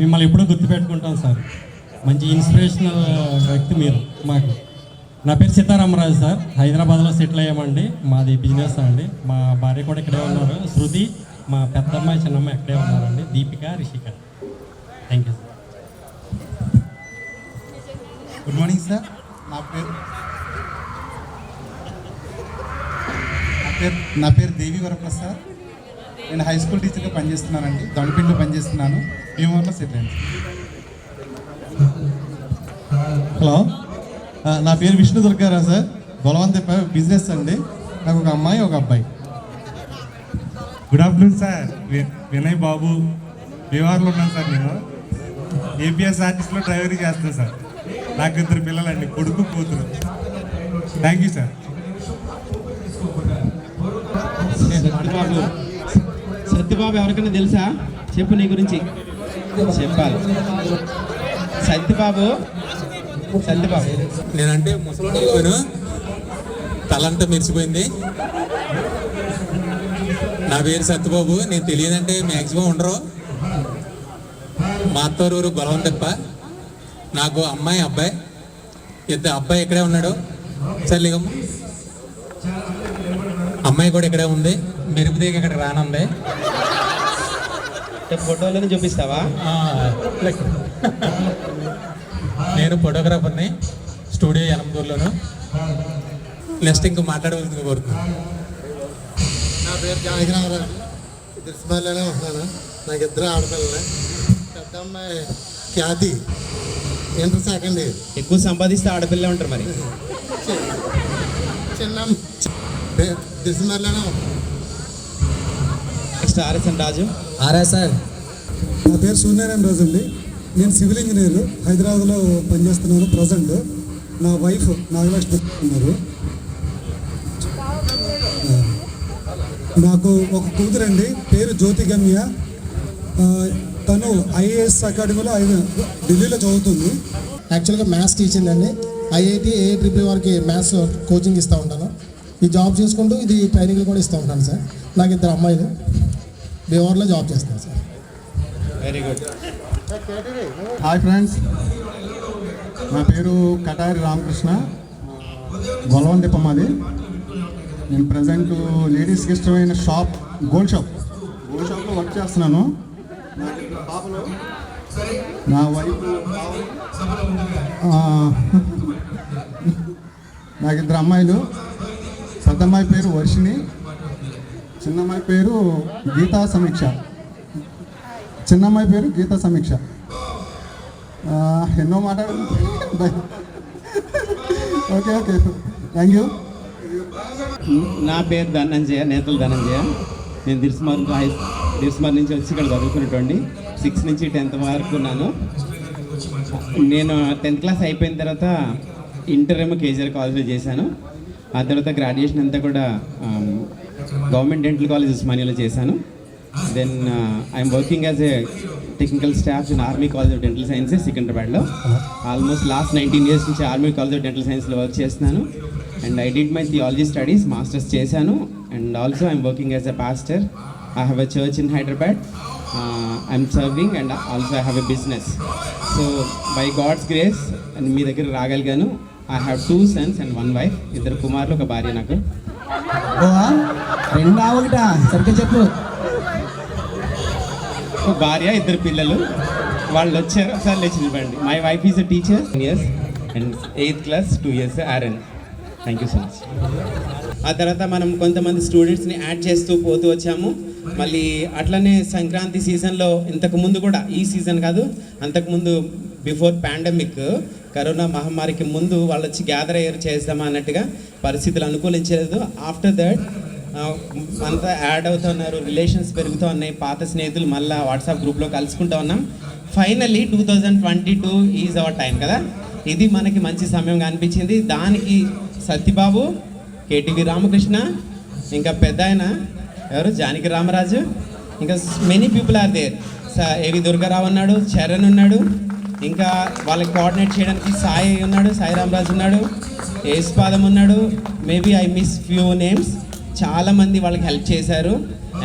మిమ్మల్ని ఎప్పుడూ గుర్తుపెట్టుకుంటాం సార్. మంచి ఇన్స్పిరేషనల్ వ్యక్తి మీరు మాకు. నా పేరు సీతారామరాజు సార్. హైదరాబాద్లో సెటిల్ అయ్యామండి. మాది బిజినెస్ అండి. మా భార్య కూడా ఇక్కడే ఉన్నారు, శృతి. మా పెద్దమ్మాయి, చిన్నమ్మాయి ఇక్కడే ఉన్నారండి, Deepika, Rishika. Thank you sir. Good morning sir. నా పేరు దేవి వరప్రసాద్. నేను హై స్కూల్ టీచర్గా పనిచేస్తున్నానండి. దొండపిండిలో పనిచేస్తున్నాను. భీమవరంలో సెటిల్ అయ్యాను. హలో, నా పేరు విష్ణు దుర్గారావు సార్. గొలవంతెప్ప బిజినెస్ అండి. నాకు ఒక అమ్మాయి, ఒక అబ్బాయి. Good afternoon sir. Vinay Babu, బీహార్లో ఉన్నాను సార్. నేను ఏపీఎస్ఆర్టీసీలో డ్రైవరీ చేస్తాను సార్. నాకు 2 పిల్లలండి, కొడుకు, కూతురు. Thank you sir. సత్యబాబు ఎవరికైనా తెలుసా? చెప్పు, నీ గురించి చెప్పాలి. సత్యబాబు సత్యబాబు. నేనంటే ముసలోడు అయిపోయాను, తలంతా మెరిసిపోయింది. నా పేరు సత్యబాబు. నేను తెలియదంటే మ్యాక్సిమం ఉండరు. మా అత్తూరు బలవంతప్ప. నాకు అమ్మాయి అబ్బాయి, ఇద్దరు. అబ్బాయి ఇక్కడే ఉన్నాడు. సరే, అమ్మాయి కూడా ఇక్కడే ఉంది. మెరుపు దిగి ఇక్కడ రానుంది. ఫోటోలను చూపిస్తావా? నేను ఫోటోగ్రాఫర్ని, స్టూడియో ఎనందూరులోను. నెక్స్ట్ ఇంకా మాట్లాడవలసింది కోరుతున్నాను. నా పేరు జానకిరామరాజు. దిల్సుమర్లోనే ఉంటున్నాను. నాకు ఇద్దరు ఆడపిల్లలే. పెద్ద అమ్మాయి ఖ్యాతి, ఇంటర్ సెకండ్ ఇయర్. ఎక్కువ సంపాదిస్తే ఆడపిల్లే ఉంటారు మరి. చిన్న దిల్సుమర్లోనే ఉంటున్నాను. నెక్స్ట్ ఆర్ఎస్ఎన్ రాజు. సార్, నా పేరు సూర్యనారాయణ రాజు అండి. నేను సివిల్ ఇంజనీర్ హైదరాబాద్లో పనిచేస్తున్నాను ప్రజెంట్. నా వైఫ్ నాగలక్ష్మి ఉన్నారు. నాకు ఒక కూతురండి, పేరు జ్యోతి గమ్య. తను ఐఏఎస్ అకాడమీలో ఢిల్లీలో చదువుతుంది. యాక్చువల్గా మ్యాథ్స్ టీచింగ్ అండి. ఐఐటి AAAA వారికి మ్యాథ్స్ కోచింగ్ ఇస్తూ ఉంటాను. ఈ జాబ్ చేసుకుంటూ ఇది ట్రైనింగ్లు కూడా ఇస్తూ ఉంటాను సార్. నాకు ఇద్దరు అమ్మాయిలు బీహార్లో జాబ్ చేస్తాను sir. Very good. Hi friends, నా పేరు కటారి రామకృష్ణ. గొలవందిప్ప మాది. నేను ప్రజెంట్ లేడీస్కి ఇష్టమైన షాప్ గోల్డ్ షాప్లో వర్క్ చేస్తున్నాను. పాపలో నా వైఫ్, నాకు ఇద్దరు అమ్మాయిలు. పెద్దమ్మాయి పేరు వర్షిణి, చిన్నమ్మాయి పేరు గీతా సమీక్ష. ఎన్నో మాట్లాడారు. Okay, thank you. నా పేరు ధనంజయ, నేతలు ధనంజయ. నేను దిల్సుమార్ నుంచి వచ్చి ఇక్కడ చదువుకున్నటువంటి 6 నుంచి 10th వరకు ఉన్నాను. నేను 10th క్లాస్ అయిపోయిన తర్వాత ఇంటర్ ఏమో కేజీఆర్ కాలేజ్లో చేశాను. ఆ తర్వాత గ్రాడ్యుయేషన్ అంతా కూడా గవర్నమెంట్ డెంటల్ కాలేజ్ ఉస్మానియాలో చేశాను. Then I'm working as a technical staff in army college of dental sciences సికింద్రాబాద్లో. ఆల్మోస్ట్ లాస్ట్ 19 years నుంచి ఆర్మీ కాలేజ్ ఆఫ్ డెంటల్ సైన్స్లో వర్క్ చేస్తున్నాను. And I did my theology studies, masters చేశాను. And also I'm working as a pastor. I have a church in Hyderabad. I'm serving and also I have a business. So by God's grace and మీ దగ్గర రాగలిగాను. I have 2 sons and 1 wife. ఇద్దరు కుమారులు, ఒక భార్య. నాకు 2 సరిగ్గా చెప్పు. ఒక భార్య, 2 పిల్లలు. వాళ్ళు వచ్చారు, ఒకసారి లేచి నిలబండి. My wife is a teacher, years and 8th class, 2 years RN. Thank you so much. ఆ తర్వాత మనం కొంతమంది స్టూడెంట్స్ని యాడ్ చేస్తూ పోతూ వచ్చాము. మళ్ళీ అట్లనే సంక్రాంతి సీజన్లో, ఇంతకుముందు కూడా, ఈ సీజన్ కాదు, అంతకుముందు బిఫోర్ పాండమిక్, కరోనా మహమ్మారికి ముందు వాళ్ళు వచ్చి గ్యాదర్ అయ్యారు, చేద్దామా అన్నట్టుగా పరిస్థితులు అనుకూలించలేదు. ఆఫ్టర్ దట్ అంతా యాడ్ అవుతున్నారు, రిలేషన్స్ పెరుగుతూ ఉన్నాయి. పాత స్నేహితులు మళ్ళీ వాట్సాప్ గ్రూప్లో కలుసుకుంటూ ఉన్నాం. ఫైనల్లీ 2022 ఈజ్ అవర్ టైం కదా. ఇది మనకి మంచి సమయంగా అనిపించింది. దానికి సత్యబాబు, కేటీవీ రామకృష్ణ, ఇంకా పెద్ద ఆయన ఎవరు జానకి రామరాజు, ఇంకా మెనీ పీపుల్ ఆర్ దేర్. ఏవి దుర్గారావు ఉన్నాడు, చరణ్ ఉన్నాడు, ఇంకా వాళ్ళకి కోఆర్డినేట్ చేయడానికి సాయి ఉన్నాడు, సాయి రామరాజు ఉన్నాడు, ఏసుపాదం ఉన్నాడు. Maybe I miss few names. చాలామంది వాళ్ళకి హెల్ప్ చేశారు.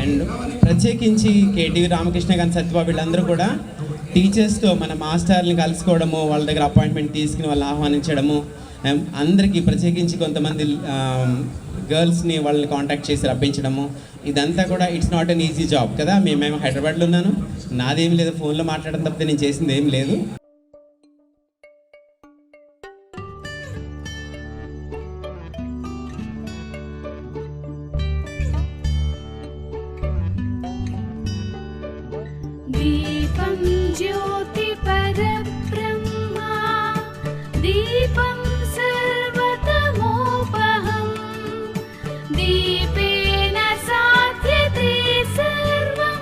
అండ్ ప్రత్యేకించి కేటీవీ రామకృష్ణ కానీ సత్యబాబు వీళ్ళందరూ కూడా టీచర్స్తో, మన మాస్టర్ని కలుసుకోవడము, వాళ్ళ దగ్గర అపాయింట్మెంట్ తీసుకుని వాళ్ళని ఆహ్వానించడము, అందరికీ ప్రత్యేకించి కొంతమంది గర్ల్స్ని వాళ్ళని కాంటాక్ట్ చేసి రప్పించడము, ఇదంతా కూడా it's not an easy job కదా. మేమేమో హైదరాబాద్లో ఉన్నాను, నాదేం లేదు, ఫోన్లో మాట్లాడడం తప్పితే నేను చేసింది ఏం లేదు. దీపం జ్యోతి పరబ్రహ్మా, దీపం సర్వతమోపహం, దీపేన సాధ్యతే సర్వం,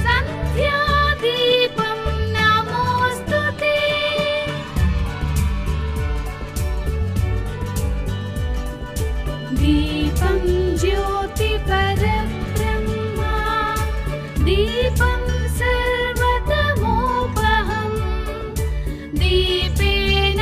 సంధ్యాదీపం నమోస్తుతే. దీపం జ్యోతి పరబ్రహ్మా, దీపం సర్వతమోపహం, దీపేన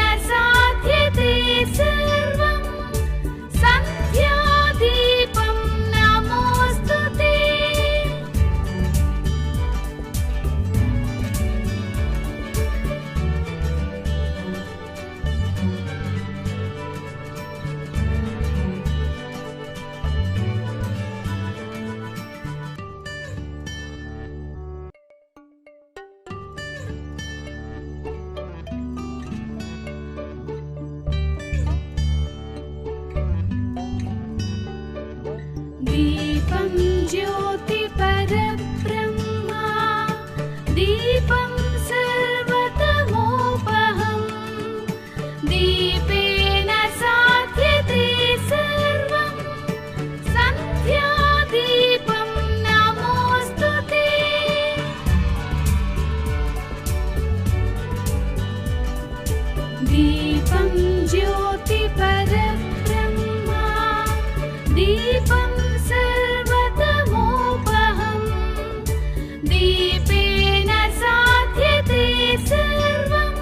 दीपं ज्योति परब्रह्मा दीपं सर्वतमोपहं दीपेन साध्यते सर्वं सन्ध्यादीपं नमोऽस्तुते दीपं ज्योति परब्रह्मा दीपं सर्वतमोपहं दीपेन साध्यते सर्वं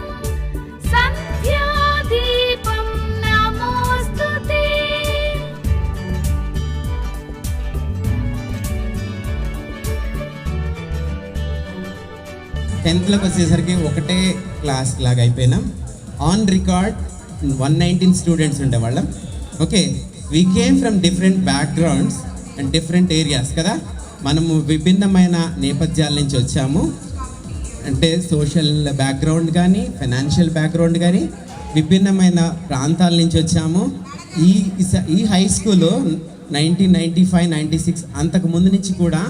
सन्ध्यादीपं नमोऽस्तुते 10th వచ్చేసరికి ఒకటే క్లాస్ లాగా అయిపోయినాం. ఆన్ రికార్డ్ 119 స్టూడెంట్స్ ఉండేవాళ్ళం. Okay, we came from different backgrounds and different areas కదా. మనము విభిన్నమైన నేపథ్యాల నుంచి వచ్చాము. అంటే సోషల్ బ్యాక్గ్రౌండ్ కానీ, ఫైనాన్షియల్ బ్యాక్గ్రౌండ్ కానీ, విభిన్నమైన ప్రాంతాల నుంచి వచ్చాము. ఈ హై స్కూలు 1995, 96 అంతకు ముందు నుంచి కూడా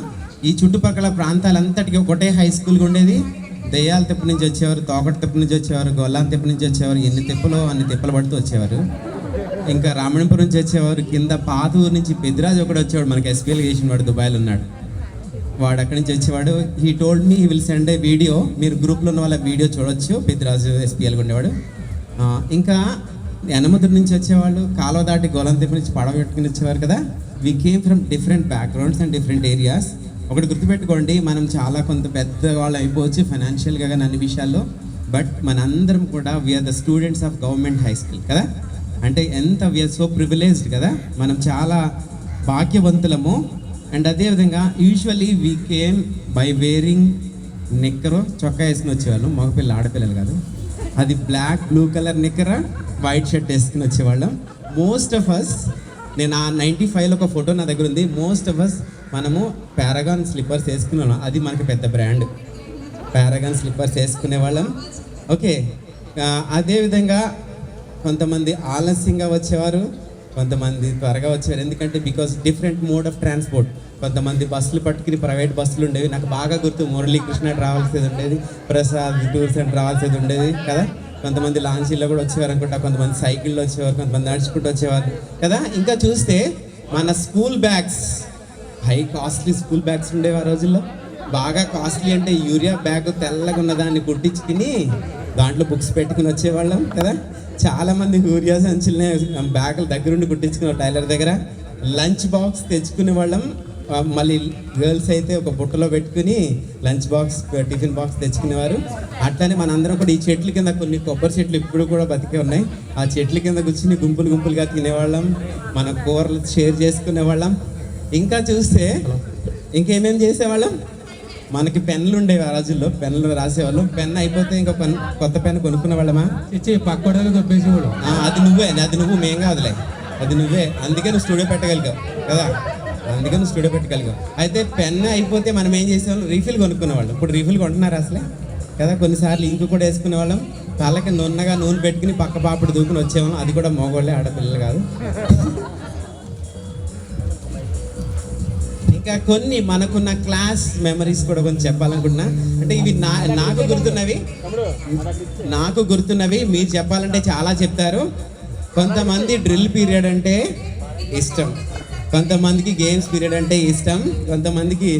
ఈ చుట్టుపక్కల ప్రాంతాలంతటికీ ఒకటే హై స్కూల్గా ఉండేది. దెయ్యాల తిప్ప నుంచి వచ్చేవారు, తోకటి తిప్ప నుంచి వచ్చేవారు, గొల్లాల తిప్ప నుంచి వచ్చేవారు. ఎన్ని తిప్పలో అన్ని తిప్పలు పడుతూ వచ్చేవారు. ఇంకా రామణిపురం నుంచి వచ్చేవారు. కింద పాతూరు నుంచి పెద్దిరాజు ఒకటి వచ్చేవాడు, మనకి ఎస్పీఎల్ చేసిన వాడు, దుబాయ్లో ఉన్నాడు. వాడు అక్కడి నుంచి వచ్చేవాడు. He told me he will send A video. మీరు గ్రూప్లో ఉన్న వాళ్ళ వీడియో చూడొచ్చు. పెద్దిరాజు ఎస్పీఎల్గా ఉండేవాడు. ఇంకా యనమదురు నుంచి వచ్చేవాళ్ళు, కాలువ దాటి గోలంతిప్ప నుంచి పడవ పెట్టుకుని వచ్చేవారు కదా. We came from different backgrounds and different areas. ఒకటి గుర్తుపెట్టుకోండి, మనం చాలా కొంత పెద్దవాళ్ళు అయిపోవచ్చు ఫైనాన్షియల్గా కానీ అన్ని విషయాల్లో. బట్ మనందరం కూడా we are the students of government high school కదా. అంటే ఎంత వీఆర్ సో ప్రివిలేజ్డ్ కదా, మనం చాలా భాగ్యవంతులము. అండ్ అదేవిధంగా usually we came by wearing నిక్కరు, చొక్కా వేసుకుని వచ్చేవాళ్ళం. మగపిల్లలు, ఆడపిల్లలు కాదు. అది బ్లాక్ బ్లూ కలర్ నిక్కర, వైట్ షర్ట్ వేసుకుని వచ్చేవాళ్ళం. మోస్ట్ ఆఫ్ అస్, నేను ఆ 95లో ఒక ఫోటో నా దగ్గర ఉంది. మోస్ట్ ఆఫ్ అస్ మనము పారాగాన్ స్లిప్పర్స్ వేసుకునే వాళ్ళం. అది మనకి పెద్ద బ్రాండ్, పారాగాన్ స్లిప్పర్స్ వేసుకునే వాళ్ళం. ఓకే, అదేవిధంగా కొంతమంది ఆలస్యంగా వచ్చేవారు, కొంతమంది త్వరగా వచ్చేవారు. ఎందుకంటే because different mode of transport. కొంతమంది బస్సులు పట్టుకుని, ప్రైవేట్ బస్సులు ఉండేవి. నాకు బాగా గుర్తు, మురళీకృష్ణ రావాల్సేది ఉండేది, ప్రసాద్ టూర్స్ అండ్ రావాల్సేది ఉండేది కదా. కొంతమంది లాంచీల్లో కూడా వచ్చేవారు అనుకుంటా, కొంతమంది సైకిల్లో వచ్చేవారు, కొంతమంది నడుచుకుంటూ వచ్చేవారు కదా. ఇంకా చూస్తే మన school bags, high costly school bags ఉండేవి ఆ రోజుల్లో. బాగా కాస్ట్లీ అంటే యూరియా బ్యాగ్ తెల్లగా ఉన్నదాన్ని కుట్టించుకుని దాంట్లో బుక్స్ పెట్టుకుని వచ్చేవాళ్ళం కదా. చాలామంది యూరియా సంచులనే బ్యాగులు దగ్గరుండి కుట్టించుకునే టైలర్ దగ్గర. లంచ్ బాక్స్ తెచ్చుకునే వాళ్ళం. మళ్ళీ గర్ల్స్ అయితే ఒక బుట్టలో పెట్టుకుని లంచ్ బాక్స్, టిఫిన్ బాక్స్ తెచ్చుకునేవారు. అట్లానే మనందరం కూడా ఈ చెట్ల కింద, కొన్ని కొబ్బరి చెట్లు ఇప్పుడు కూడా బతికే ఉన్నాయి, ఆ చెట్ల కింద కూర్చుని గుంపులు గుంపులుగా తినేవాళ్ళం. మన కూరలు షేర్ చేసుకునేవాళ్ళం. ఇంకా చూస్తే ఇంకేమేమి చేసేవాళ్ళం, మనకి పెన్నులు ఉండేవి ఆ రోజుల్లో. పెన్నులు రాసేవాళ్ళం. పెన్ అయిపోతే ఇంకా కొత్త పెన్ కొనుక్కునే వాళ్ళమా, పక్కడలు దొబ్బేసేవాడు. అది నువ్వే, అది నువ్వు, మేం కాదులే, అది నువ్వే. అందుకే నువ్వు స్టూడియో పెట్టగలిగావు కదా, అందుకే నువ్వు స్టూడియో పెట్టగలిగావు. అయితే పెన్ అయిపోతే మనం ఏం చేసేవాళ్ళం, రీఫిల్ కొనుక్కునేవాళ్ళం. ఇప్పుడు రీఫిల్ కొంటున్నారు అసలే కదా. కొన్నిసార్లు ఇంకు కూడా వేసుకునేవాళ్ళం. తలకి నున్నగా నూనె పెట్టుకుని పక్క పాపడు దూకుని వచ్చేవాళ్ళం. అది కూడా మగవాళ్ళే, ఆడపిల్లలు కాదు. ఇంకా కొన్ని మనకున్న క్లాస్ మెమరీస్ కూడా కొంచెం చెప్పాలనుకుంటున్నా. అంటే ఇవి నాకు గుర్తున్నవి మీరు చెప్పాలంటే చాలా చెప్తారు. కొంతమంది డ్రిల్ పీరియడ్ అంటే ఇష్టం, కొంతమందికి గేమ్స్ పీరియడ్ అంటే ఇష్టం, కొంతమందికి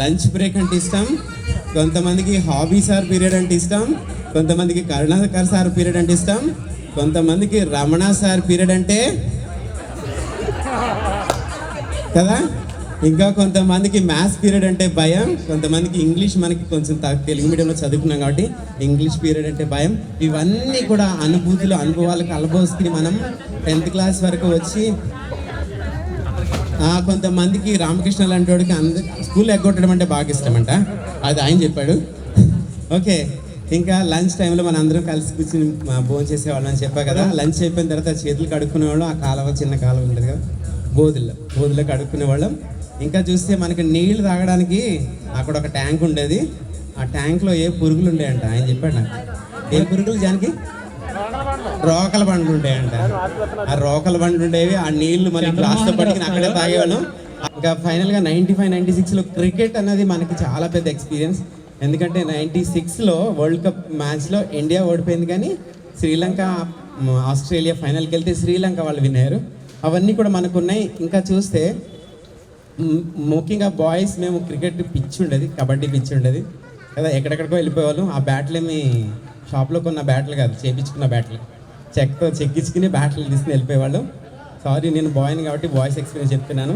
లంచ్ బ్రేక్ అంటే ఇష్టం, కొంతమందికి హాబీ సార్ పీరియడ్ అంటే ఇష్టం, కొంతమందికి కరుణాకర్ సార్ పీరియడ్ అంటే ఇష్టం, కొంతమందికి రమణ సార్ పీరియడ్ అంటే కదా. ఇంకా కొంతమందికి మ్యాథ్స్ పీరియడ్ అంటే భయం, కొంతమందికి ఇంగ్లీష్, మనకి కొంచెం తెలుగు మీడియంలో చదువుకున్నాం కాబట్టి ఇంగ్లీష్ పీరియడ్ అంటే భయం. ఇవన్నీ కూడా అనుభవాలకు అనుభవిస్తుని మనం 10th క్లాస్ వరకు వచ్చి, కొంతమందికి రామకృష్ణ లాంటి వాడికి స్కూల్ ఎగ్గొట్టడం అంటే బాగా ఇష్టమంట, అది ఆయన చెప్పాడు. ఓకే, ఇంకా లంచ్ టైంలో మన అందరం కలిసి కూర్చుని భోజనం చేసేవాళ్ళం అని చెప్పా కదా. లంచ్ అయిపోయిన తర్వాత చేతులు కడుక్కునేవాళ్ళం. ఆ కాలువ, చిన్న కాలువ ఉంటుంది కదా, బోధుల్లో కడుక్కునేవాళ్ళం. ఇంకా చూస్తే మనకి నీళ్లు తాగడానికి అక్కడ ఒక ట్యాంక్ ఉండేది. ఆ ట్యాంక్లో ఏ పురుగులు ఉండేయంట, ఆయన చెప్పాడు నాకు. ఏ పురుగులు జానికి? రోకల బండ్లు ఉంటాయంట. ఆ రోకల బండ్లు ఉండేవి. ఆ నీళ్లు మళ్ళీ గ్లాస్తో పట్టుకుని అక్కడే తాగేవాళ్ళం. ఇంకా ఫైనల్గా 95-96లో క్రికెట్ అనేది మనకి చాలా పెద్ద ఎక్స్పీరియన్స్. ఎందుకంటే 96లో వరల్డ్ కప్ మ్యాచ్లో ఇండియా ఓడిపోయింది, కానీ శ్రీలంక ఆస్ట్రేలియా ఫైనల్కి వెళ్తే శ్రీలంక వాళ్ళు విన్ అయ్యారు. అవన్నీ కూడా మనకు ఉన్నాయి. ఇంకా చూస్తే ముఖ్యంగా బాయ్స్ మేము క్రికెట్ పిచ్చి ఉండేది, కబడ్డీ పిచ్చి ఉండేది కదా, ఎక్కడెక్కడికో వెళ్ళిపోయేవాళ్ళం. ఆ బ్యాట్లేమి షాప్లో కొన్న బ్యాట్లు కాదు, చేపించుకున్న బ్యాట్లు, చెక్కించుకుని బ్యాట్లు తీసుకుని వెళ్ళిపోయేవాళ్ళం. సారీ, నేను బాయ్ని కాబట్టి బాయ్స్ ఎక్స్పీరియన్స్ చెప్తున్నాను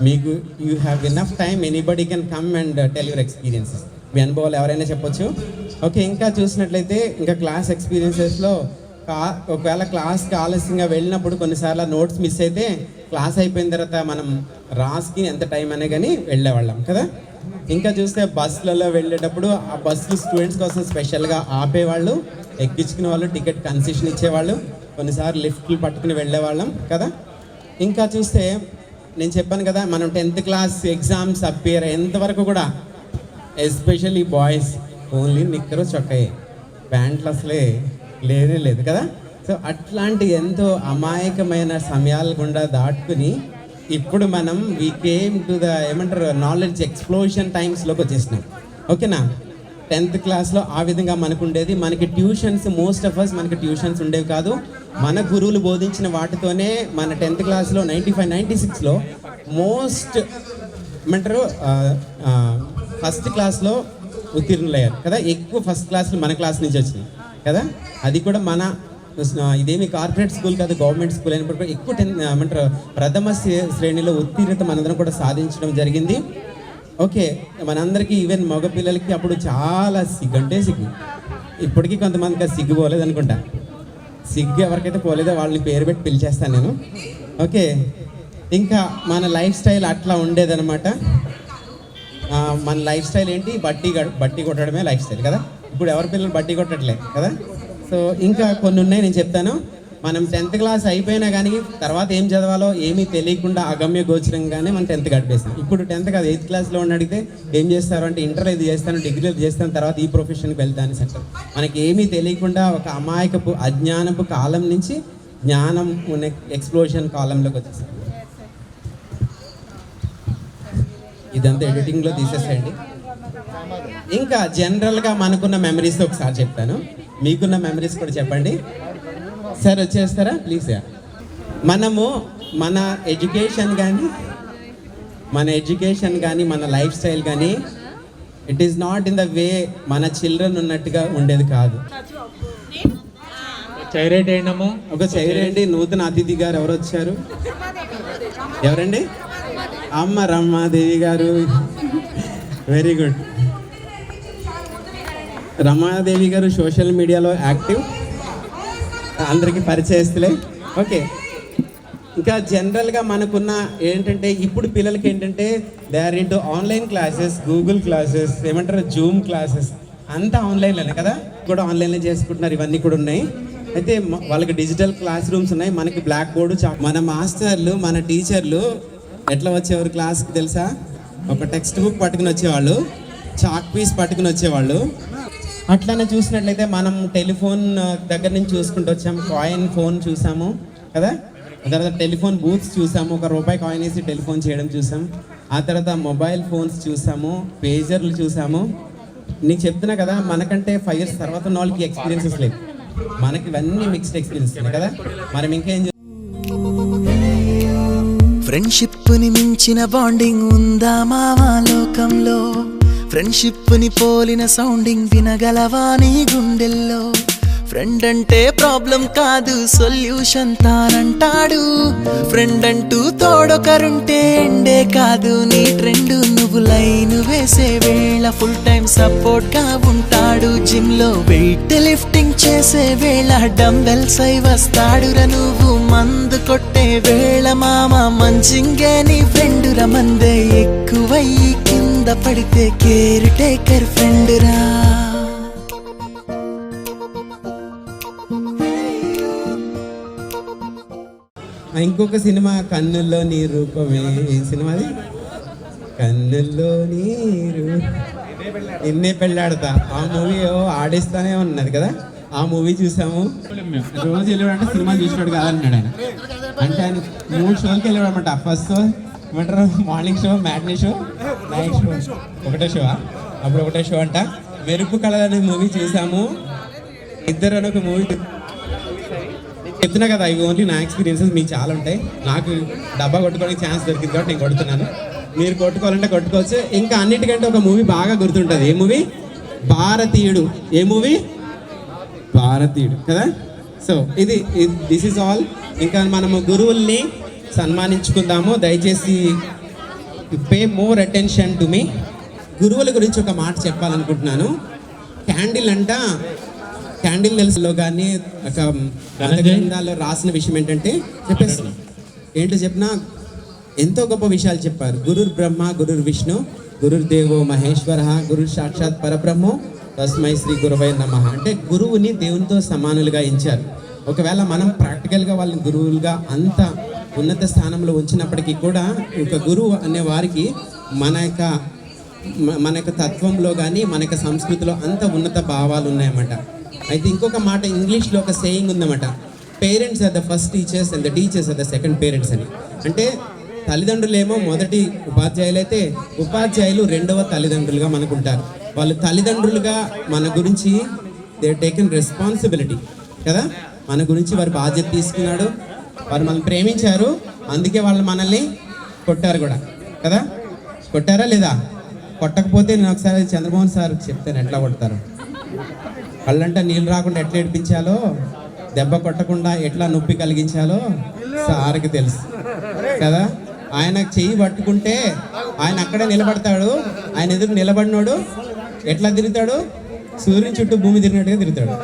మీకు. You have enough time, anybody can come and tell your experiences. మీ అనుభవాలు ఎవరైనా చెప్పొచ్చు. ఓకే, ఇంకా చూసినట్లయితే ఇంకా క్లాస్ ఎక్స్పీరియన్సెస్లో ఒకవేళ క్లాస్కి ఆలస్యంగా వెళ్ళినప్పుడు కొన్నిసార్లు నోట్స్ మిస్ అయితే క్లాస్ అయిపోయిన తర్వాత మనం రాసుకి ఎంత టైం అనే కానీ వెళ్ళేవాళ్ళం కదా. ఇంకా చూస్తే బస్సులలో వెళ్ళేటప్పుడు ఆ బస్సులు స్టూడెంట్స్ కోసం స్పెషల్గా ఆపేవాళ్ళు, ఎక్కించుకునే వాళ్ళు, టికెట్ కన్సెషన్ ఇచ్చేవాళ్ళు, కొన్నిసార్లు లిఫ్ట్లు పట్టుకుని వెళ్ళేవాళ్ళం కదా. ఇంకా చూస్తే నేను చెప్పాను కదా, మనం 10th క్లాస్ ఎగ్జామ్స్ అప్పేర్ ఎంతవరకు కూడా ఎస్పెషల్లీ బాయ్స్ ఓన్లీ నిక్కరు చొక్కాయి, ప్యాంట్లు అసలే లేనే లేదు కదా. సో అట్లాంటి ఎంతో అమాయకమైన సమయాలు గుండా దాటుకుని ఇప్పుడు మనం వీ కేమ్ టు ద ఏమంటారు నాలెడ్జ్ ఎక్స్ప్లోషన్ టైమ్స్లోకి వచ్చేసినాం. ఓకేనా, 10th క్లాస్లో ఆ విధంగా మనకు ఉండేది. మనకి ట్యూషన్స్, మోస్ట్ ఆఫ్ అస్ మనకి ట్యూషన్స్ ఉండేవి కాదు. మన గురువులు బోధించిన వాటితోనే మన 10th క్లాస్లో 95-96లో మోస్ట్ ఏమంటారు ఫస్ట్ క్లాస్లో ఉత్తీర్ణులయ్యారు కదా. ఎక్కువ ఫస్ట్ క్లాసులు మన క్లాస్ నుంచి వచ్చినాయి కదా. అది కూడా మన ఇదేమి కార్పొరేట్ స్కూల్ కాదు, గవర్నమెంట్ స్కూల్ అయినప్పుడు ఎక్కువ ఏమంటారు ప్రథమ శ్రేణిలో ఉత్తీర్ణత మనందరం కూడా సాధించడం జరిగింది. ఓకే, మనందరికీ ఈవెన్ మగపిల్లలకి అప్పుడు చాలా సిగ్గు. ఇప్పటికీ కొంతమందికి సిగ్గు పోలేదు అనుకుంటా. సిగ్గు ఎవరికైతే పోలేదో వాళ్ళని పేరు పెట్టి పిలిచేస్తాను నేను. ఓకే, ఇంకా మన లైఫ్ స్టైల్ అట్లా ఉండేదన్నమాట. మన లైఫ్ స్టైల్ ఏంటి, బట్టి కొట్టడమే లైఫ్ స్టైల్ కదా. ఇప్పుడు ఎవరి పిల్లలు బట్టి కొట్టట్లే కదా. సో ఇంకా కొన్ని ఉన్నాయి, నేను చెప్తాను. మనం 10th క్లాస్ అయిపోయినా కానీ తర్వాత ఏం చదవాలో ఏమీ తెలియకుండా అగమ్య గోచరంగానే మనం 10th గడిపేస్తాం. ఇప్పుడు 10th కాదు, 8th క్లాస్లో ఉన్న అడిగితే ఏం చేస్తారు అంటే ఇంటర్ ఇది చేస్తాను, డిగ్రీ చేస్తాను, తర్వాత ఈ ప్రొఫెషన్కి వెళ్తాను సెక్టర్. మనకి ఏమీ తెలియకుండా ఒక అమాయకపు అజ్ఞానపు కాలం నుంచి జ్ఞానం ఎక్స్ప్లోషన్ కాలంలోకి వచ్చేసాం. ఇదంతా ఎడిటింగ్లో తీసేసేయండి. ఇంకా జనరల్గా మనకున్న మెమరీస్ ఒకసారి చెప్తాను, మీకున్న మెమరీస్ కూడా చెప్పండి. సార్ వచ్చేస్తారా ప్లీజ్. మనము మన ఎడ్యుకేషన్ కానీ మన లైఫ్ స్టైల్ కానీ it is not in the way మన చిల్డ్రన్ ఉన్నట్టుగా ఉండేది కాదు. ఒక చైరేండి. నూతన అతిథి గారు ఎవరు వచ్చారు? ఎవరండి? అమ్మ రమాదేవి గారు. Very good. రమాదేవి గారు సోషల్ మీడియాలో యాక్టివ్, అందరికీ పరిచయస్తులే. ఓకే, ఇంకా జనరల్గా మనకున్న ఏంటంటే ఇప్పుడు పిల్లలకి ఏంటంటే they are into online classes, Google classes, ఏమంటారు జూమ్ క్లాసెస్, అంతా ఆన్లైన్లోనే కదా. కూడా ఆన్లైన్లో చేసుకుంటున్నారు, ఇవన్నీ కూడా ఉన్నాయి. అయితే వాళ్ళకి డిజిటల్ క్లాస్ రూమ్స్ ఉన్నాయి, మనకి బ్లాక్ బోర్డు. మన మాస్టర్లు, మన టీచర్లు ఎట్లా వచ్చేవారు క్లాస్కి తెలుసా? ఒక టెక్స్ట్ బుక్ పట్టుకుని వచ్చేవాళ్ళు, చాక్ పీస్ పట్టుకుని వచ్చేవాళ్ళు. అట్లానే చూసినట్లయితే మనం టెలిఫోన్ దగ్గర నుంచి చూసుకుంటూ వచ్చాము. కాయిన్ ఫోన్ చూసాము కదా. ఆ తర్వాత టెలిఫోన్ బూత్స్ చూసాము, ₹1 కాయిన్ వేసి టెలిఫోన్ చేయడం చూసాం. ఆ తర్వాత మొబైల్ ఫోన్స్ చూసాము, పేజర్లు చూసాము. నీకు చెప్తున్నా కదా, మనకంటే 5 years తర్వాత ఉన్న వాళ్ళకి ఎక్స్పీరియన్సెస్ లేదు, మనకి ఇవన్నీ మిక్స్డ్ ఎక్స్పీరియన్స్ కదా. మనం ఇంకేం ఫ్రెండ్షిప్ని మించిన బాండింగ్ ఉందా మావా లోకంలో? ఫ్రెండ్షిప్ని పోలిన సౌండింగ్ వినగలవా నీ గుండెల్లో? ఫ్రెండ్ అంటే ప్రాబ్లం కాదు సొల్యూషన్ తానంటాడు. ఫ్రెండ్ అంటూ తోడొకరుంటే ఎండే కాదు నీ ట్రెండ్. నువ్వు లైన్ వేసే వేళ ఫుల్ టైం సపోర్ట్ గా ఉంటాడు. జిమ్ లో వెయిట్ లిఫ్టింగ్ చేసే వేళ డంబెల్స్ అయి వస్తాడురా. నువ్వు మందు కొట్టే వేళ మామ మంచింగే నీ ఫ్రెండ్ రా. మందే ఎక్కువయ్యి కింద పడితే కేర్ టేకర్ ఫ్రెండ్ రా. ఇంకొక సినిమా కన్నుల్లో నీ రూపమే, ఏ సినిమాది? కన్నుల్లో నీరు నిన్నే పెళ్ళాడతా. ఆ మూవీ ఆడిస్తానే ఉన్నది కదా. ఆ మూవీ చూసాము. రోజు వెళ్ళాడంటే సినిమా చూసినాడు కాదన్నాడు ఆయన. అంటే ఆయన 3 షోలకి వెళ్ళాడు అనమాట. ఫస్ట్ షో ఏమంటారు morning show, matinee show, night show, ఒకటే షో. అప్పుడు ఒకటే షో అంట. మెరుపు కళ అనే మూవీ చూసాము ఇద్దరు అని ఒక మూవీ చెప్తున్నా కదా. ఇవి ఓన్లీ నా ఎక్స్పీరియన్సెస్, మీకు చాలా ఉంటాయి. నాకు డబ్బా కొట్టుకోవడానికి ఛాన్స్ దొరికింది కాబట్టి నేను కొడుతున్నాను. మీరు కొట్టుకోవాలంటే కొట్టుకోవచ్చు. ఇంకా అన్నిటికంటే ఒక మూవీ బాగా గుర్తుంటుంది. ఏ మూవీ? భారతీయుడు. ఏ మూవీ? భారతీయుడు కదా. So this is all. ఇంకా మనము గురువుల్ని సన్మానించుకుందాము. దయచేసి pay more attention to me. గురువుల గురించి ఒక మాట చెప్పాలనుకుంటున్నాను. క్యాండిల్ తెలుసులో కానీ ఒక గ్రంథాల్లో రాసిన విషయం ఏంటంటే చెప్పేసి ఏంటో చెప్పినా ఎంతో గొప్ప విషయాలు చెప్పారు. గురుర్ బ్రహ్మ గురుర్ విష్ణు గురుర్దేవో మహేశ్వర గురు సాక్షాత్ పరబ్రహ్మో తస్మై శ్రీ గురవై నమః. అంటే గురువుని దేవునితో సమానులుగా ఎంచారు. ఒకవేళ మనం ప్రాక్టికల్గా వాళ్ళని గురువులుగా అంత ఉన్నత స్థానంలో ఉంచినప్పటికీ కూడా ఒక గురువు అనే వారికి మన యొక్క తత్వంలో కానీ మన యొక్క సంస్కృతిలో అంత ఉన్నత భావాలు ఉన్నాయన్నమాట. అయితే ఇంకొక మాట ఇంగ్లీష్లో ఒక సేయింగ్ ఉందన్నమాట. Parents are the first teachers and the teachers are the second parents అని. అంటే తల్లిదండ్రులేమో మొదటి ఉపాధ్యాయులు అయితే ఉపాధ్యాయులు రెండవ తల్లిదండ్రులుగా మనకుంటారు. వాళ్ళు తల్లిదండ్రులుగా మన గురించి దే టేకెన్ రెస్పాన్సిబిలిటీ కదా. మన గురించి వారి బాధ్యత తీసుకున్నాడు. వారు మనల్ని ప్రేమించారు. అందుకే వాళ్ళు మనల్ని కొట్టారు కూడా కదా. కొట్టారా లేదా? కొట్టకపోతే నేను ఒకసారి చంద్రమోహన్ సార్ చెప్తాను ఎట్లా కొడతారు. వాళ్ళంటే నీళ్ళు రాకుండా ఎట్లా ఏడిపించాలో, దెబ్బ కొట్టకుండా ఎట్లా నొప్పి కలిగించాలో సార్కి తెలుసు కదా. ఆయన చెయ్యి పట్టుకుంటే ఆయన అక్కడే నిలబడతాడు. ఆయన ఎదురు నిలబడినోడు ఎట్లా తిరుగుతాడు? సూర్యుని చుట్టూ భూమి తిరిగినట్టుగా తిరుగుతాడు.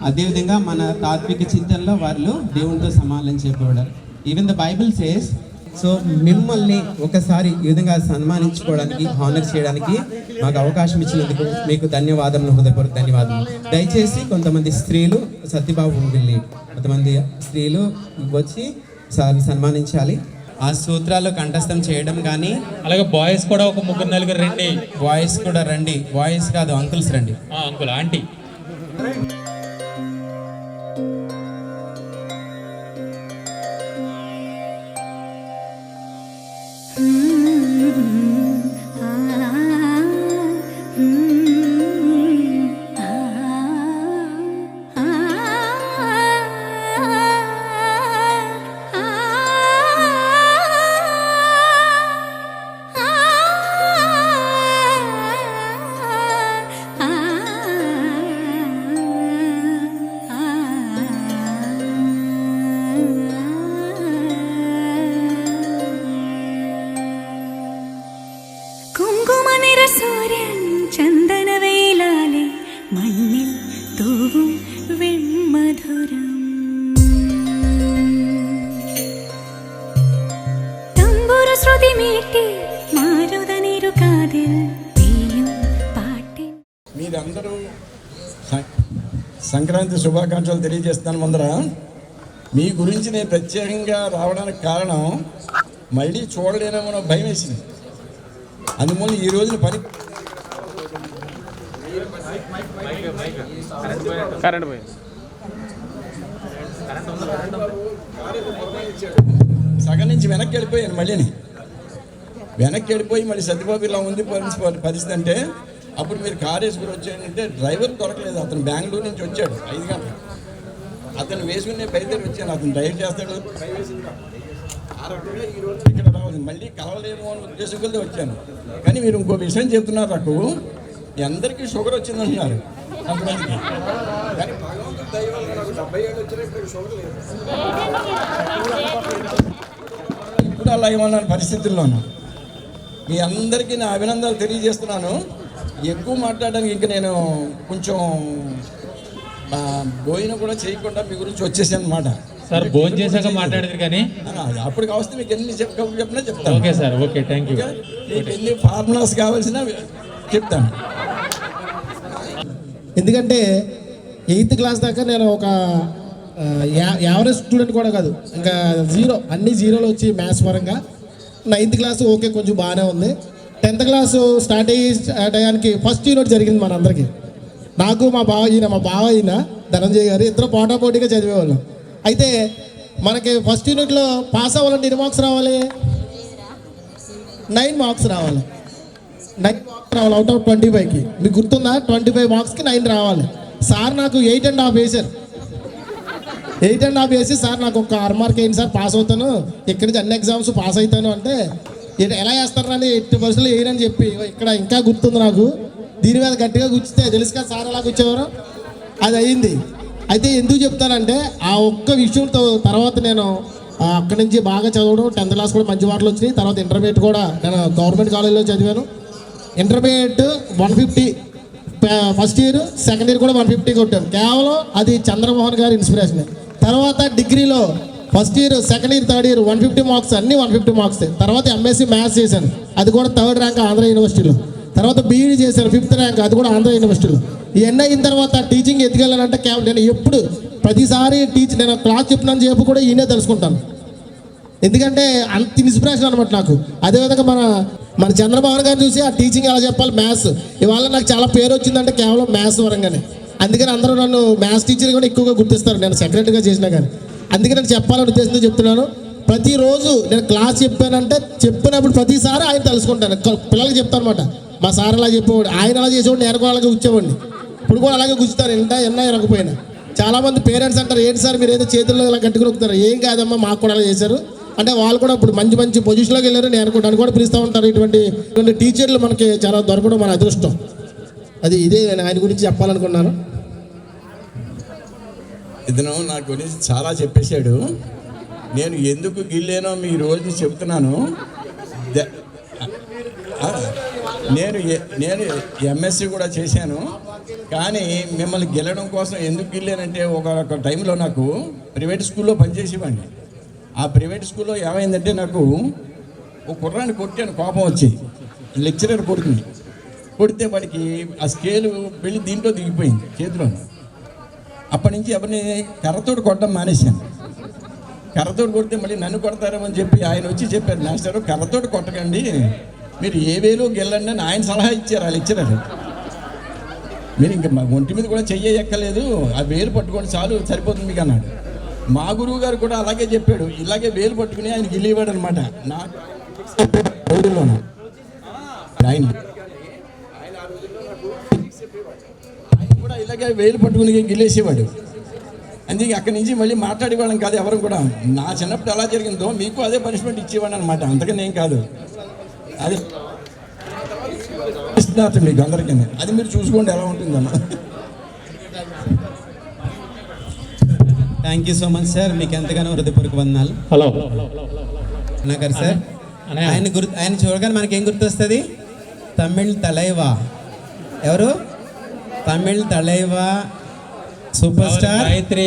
అదేవిధంగా మన తాత్విక చింతనలో వాళ్ళు దేవునితో సమానం చెప్పబడ్డారు. Even the Bible says. So మిమ్మల్ని ఒకసారి ఈ విధంగా సన్మానించుకోవడానికి, హానర్ చేయడానికి మాకు అవకాశం ఇచ్చినందుకు మీకు ధన్యవాదములు, హృదయపూర్వక ధన్యవాదాలు. దయచేసి కొంతమంది స్త్రీలు, సత్యబాబు వెళ్ళి కొంతమంది స్త్రీలు వచ్చి సన్మానించాలి. ఆ సూత్రాలు కంఠస్థం చేయడం కానీ, అలాగే బాయ్స్ కూడా ఒక 3-4 రండి. బాయ్స్ కూడా రండి. బాయ్స్ కాదు, అంకుల్స్ రండి. Uncle, aunty. మీరందరూ సంక్రాంతి శుభాకాంక్షలు తెలియజేస్తాను. ముందర మీ గురించి నేను ప్రత్యేకంగా రావడానికి కారణం మళ్ళీ చూడలేనేమో భయం వేసింది. అందువల్ల ఈ రోజున సగం నుంచి వెనక్కి వెళ్ళిపోయాను. వెనక్కి వెళ్ళిపోయి మళ్ళీ సత్యబాబు ఇలా ఉంది పరిస్థితి అంటే అప్పుడు మీరు కారు వేసుకుని వచ్చాడంటే డ్రైవర్ దొరకలేదు. అతను బెంగళూరు నుంచి వచ్చాడు 5 గంటలు. అతను వేసుకుని నేను బయలుదేరి వచ్చాను. అతను డ్రైవ్ చేస్తాడు. ఆ రకంగా ఈ రోజు ఇక్కడ రావాలి. మళ్ళీ కలవలేము అని ఉద్దేశంతో వచ్చాను. కానీ మీరు ఇంకో విషయం చెప్తున్నారు. నాకు అందరికీ షుగర్ వచ్చిందంటున్నారు కొంతమందికి. కానీ భగవంతుడి దయ వల్ల నాకు 70 ఏళ్ళు వచ్చినా ఇప్పుడు షుగర్ లేదు. ఇప్పుడు అలా ఏమన్నా పరిస్థితుల్లోనూ మీ అందరికీ నా అభినందనలు తెలియజేస్తున్నాను. ఎక్కువ మాట్లాడడానికి ఇంకా నేను కొంచెం భోజనం కూడా చేయకుండా మీ గురించి వచ్చేసాను అనమాట. సార్ భోజనం చేశాక మాట్లాడేది కానీ అప్పుడు కావస్తే మీకు ఎన్ని చెప్పినా చెప్తాను. Okay sir, okay, thank you. మీకు ఎన్ని ఫార్ములాస్ కావాల్సిన చెప్తాను. ఎందుకంటే 8th క్లాస్ దాకా నేను ఒక యావరేజ్ స్టూడెంట్ కూడా కాదు, ఇంకా జీరో, అన్ని జీరోలు వచ్చి మ్యాథ్స్ పరంగా. 9th క్లాస్ ఓకే కొంచెం బాగానే ఉంది. 10th క్లాసు స్టార్ట్ అయ్యానికి ఫస్ట్ యూనిట్ జరిగింది మనందరికీ. నాకు మా బావ అయిన ధనంజయ్ గారు ఇద్దరు పోటాపోటీగా చదివేవాళ్ళం. అయితే మనకి ఫస్ట్ యూనిట్లో పాస్ అవ్వాలంటే ఎన్ని మార్క్స్ రావాలి? 9 మార్క్స్ రావాలి. 9 మార్క్స్ రావాలి అవుట్ ఆఫ్ 25కి. మీకు గుర్తుందా? 25 మార్క్స్కి 9 రావాలి. సార్ నాకు 8.5 వేశారు. 8.5 వేసి సార్ నాకు ఒక 6 మార్క్ అయింది సార్, పాస్ అవుతాను, ఇక్కడి నుంచి అన్ని ఎగ్జామ్స్ పాస్ అవుతాను అంటే ఎలా వేస్తారని 8% వేయనని చెప్పి ఇక్కడ ఇంకా గుర్తుంది నాకు. దీని మీద గట్టిగా గుచ్చితే తెలుసు కదా సార్ ఎలా కూర్చోవారో, అది అయింది. అయితే ఎందుకు చెప్తానంటే ఆ ఒక్క విషయంతో తర్వాత నేను అక్కడి నుంచి బాగా చదవడం, 10th క్లాస్ కూడా మంచి మార్కులు వచ్చినాయి. తర్వాత ఇంటర్మీడియట్ కూడా నేను గవర్నమెంట్ కాలేజీలో చదివాను. Intermediate 150 first year, second year కూడా 150 కొట్టాను. కేవలం అది చంద్రమోహన్ గారి ఇన్స్పిరేషన్. తర్వాత డిగ్రీలో first year, second year, third year 150 marks, అన్నీ 150 మార్క్స్. తర్వాత ఎంఎస్సీ మ్యాథ్స్ చేశాను, అది కూడా 3rd ర్యాంక్ ఆంధ్ర యూనివర్సిటీలో. తర్వాత బీఈడీ చేశాను 5th ర్యాంక్, అది కూడా ఆంధ్ర యూనివర్సిటీలో. ఇవన్నీ అయిన తర్వాత టీచింగ్ ఎత్తుకెళ్ళాలంటే కేవలం నేను ఎప్పుడు ప్రతిసారి నేను క్లాస్ చెప్పినాను చెప్పి కూడా ఈయనే తెలుసుకుంటాను. ఎందుకంటే అంత ఇన్స్పిరేషన్ అనమాట నాకు. అదేవిధంగా మన చంద్రబాబు గారు చూసి ఆ టీచింగ్ ఎలా చెప్పాలి, మ్యాథ్స్ ఇవాళ నాకు చాలా పేరు వచ్చిందంటే కేవలం మ్యాథ్స్ వరంగానే. అందుకని అందరూ నన్ను మ్యాథ్స్ టీచర్ కూడా ఎక్కువగా గుర్తిస్తారు, నేను సెక్రటరీగా చేసినా కానీ. అందుకే నేను చెప్పాలని ఉద్దేశంతో చెప్తున్నాను. ప్రతిరోజు నేను క్లాస్ చెప్పానంటే చెప్పినప్పుడు ప్రతిసారి ఆయన తెలుసుకుంటాను. పిల్లలకి చెప్తాను అనమాట, మా సార్ అలా చెప్పేవాడు, ఆయన అలా చేసేవాడు, నేను కూడా అలాగే కూర్చోవాడిని. ఇప్పుడు కూడా అలాగే కూర్చుతాను, ఎన్నా ఎనకపోయినా. చాలామంది పేరెంట్స్ అంటారు, ఏంటి సార్ మీరు ఏదో చేతుల్లో ఇలా గట్టుకుని నొక్కుతారు. ఏం కాదమ్మా, మాకు కూడా అలా చేశారు అంటే వాళ్ళు కూడా ఇప్పుడు మంచి మంచి పొజిషన్లోకి వెళ్ళారు. నేను కూడా పిలుస్తూ ఉంటారు. ఇటువంటి టీచర్లు మనకి చాలా దొరకడం మన అదృష్టం. ఇదే నేను ఆయన గురించి చెప్పాలనుకున్నాను. ఇతను నా గురించి చాలా చెప్పేశాడు. నేను ఎందుకు గిల్లేనో మీ రోజు చెప్తున్నాను. నేను ఎంఎస్సి కూడా చేశాను, కానీ మిమ్మల్ని గెలడం కోసం ఎందుకు గిల్లానంటే ఒక టైంలో నాకు ప్రైవేట్ స్కూల్లో పనిచేసేవాడిని. ఆ ప్రైవేట్ స్కూల్లో ఏమైందంటే నాకు ఒక కుర్రాన్ని కొట్టాను, కోపం వచ్చి లెక్చరర్ కొడుకుని కొడితే వాడికి ఆ స్కేలు వెళ్ళి దీంట్లో దిగిపోయింది చేతిలో. అప్పటి నుంచి ఎవరిని కర్రతోటి కొట్టడం మానేశాను. కర్రతోటి కొడితే మళ్ళీ నన్ను కొడతారేమని చెప్పి ఆయన వచ్చి చెప్పారు, మాస్టర్ కర్రతోటి కొట్టకండి, మీరు ఏ వేలు గెల్లండి అని ఆయన సలహా ఇచ్చారు ఆ లెక్చరర్. మీరు ఇంకా మా ఒంటి మీద కూడా ఎక్కలేదు, ఆ వేలు పట్టుకోండి చాలు సరిపోతుంది మీకు అన్నాడు. మా గురువు గారు కూడా అలాగే చెప్పాడు, ఇలాగే వేలు పట్టుకుని ఆయన గిల్లేవాడు అనమాట. నాకు రోజుల్లోనూ ఆయన కూడా ఇలాగే వేలు పట్టుకుని గిల్లేసేవాడు. అందుకే అక్కడి నుంచి మళ్ళీ మాట్లాడేవాళ్ళం కాదు ఎవరు కూడా. నా చిన్నప్పుడు ఎలా జరిగిందో మీకు అదే పనిష్మెంట్ ఇచ్చేవాడు అనమాట, అంతకని ఏం కాదు. అది ఇస్తున్నారు మీకు అందరికీ, అది మీరు చూసుకోండి ఎలా ఉంటుందన్న. Thank you so much sir, మీకు ఎంతగానో హృదయపూర్వక వందనాలు. హలో గారు సార్, ఆయన చూడగానే మనకేం గుర్తొస్తుంది? తమిళ్ తలైవా. ఎవరు? Tamil Thalaiva super star Gayathri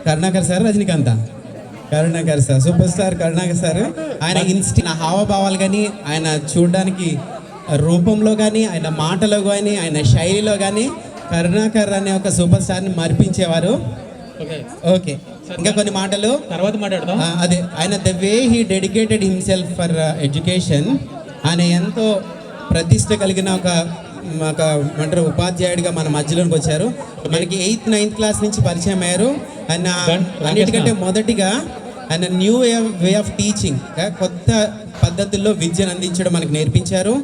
Karunakar sir, Rajinikanth Karunakar sir, super star Karunakar sir. ఆయన హావభావాలు కానీ, ఆయన చూడడానికి రూపంలో కానీ, ఆయన మాటలో కానీ, ఆయన శైలిలో కానీ కరుణాకర్ అనే ఒక సూపర్ స్టార్ని మరిపించేవారు. ఓకే, ఇంకా కొన్ని మాటలు తర్వాత మాట్లాడదాం. అదే ఆయన the way he dedicated himself for education. ఆయన ఎంతో ప్రతిష్ట కలిగిన ఒక ఏమంటారు ఉపాధ్యాయుడిగా మన మధ్యలోకి వచ్చారు. మనకి 8th 9th క్లాస్ నుంచి పరిచయం అయ్యారు. ఆయన అన్నిటికంటే మొదటిగా ఆయన న్యూ వే ఆఫ్ టీచింగ్, కొత్త పద్ధతుల్లో విద్యను అందించడం మనకు నేర్పించారు.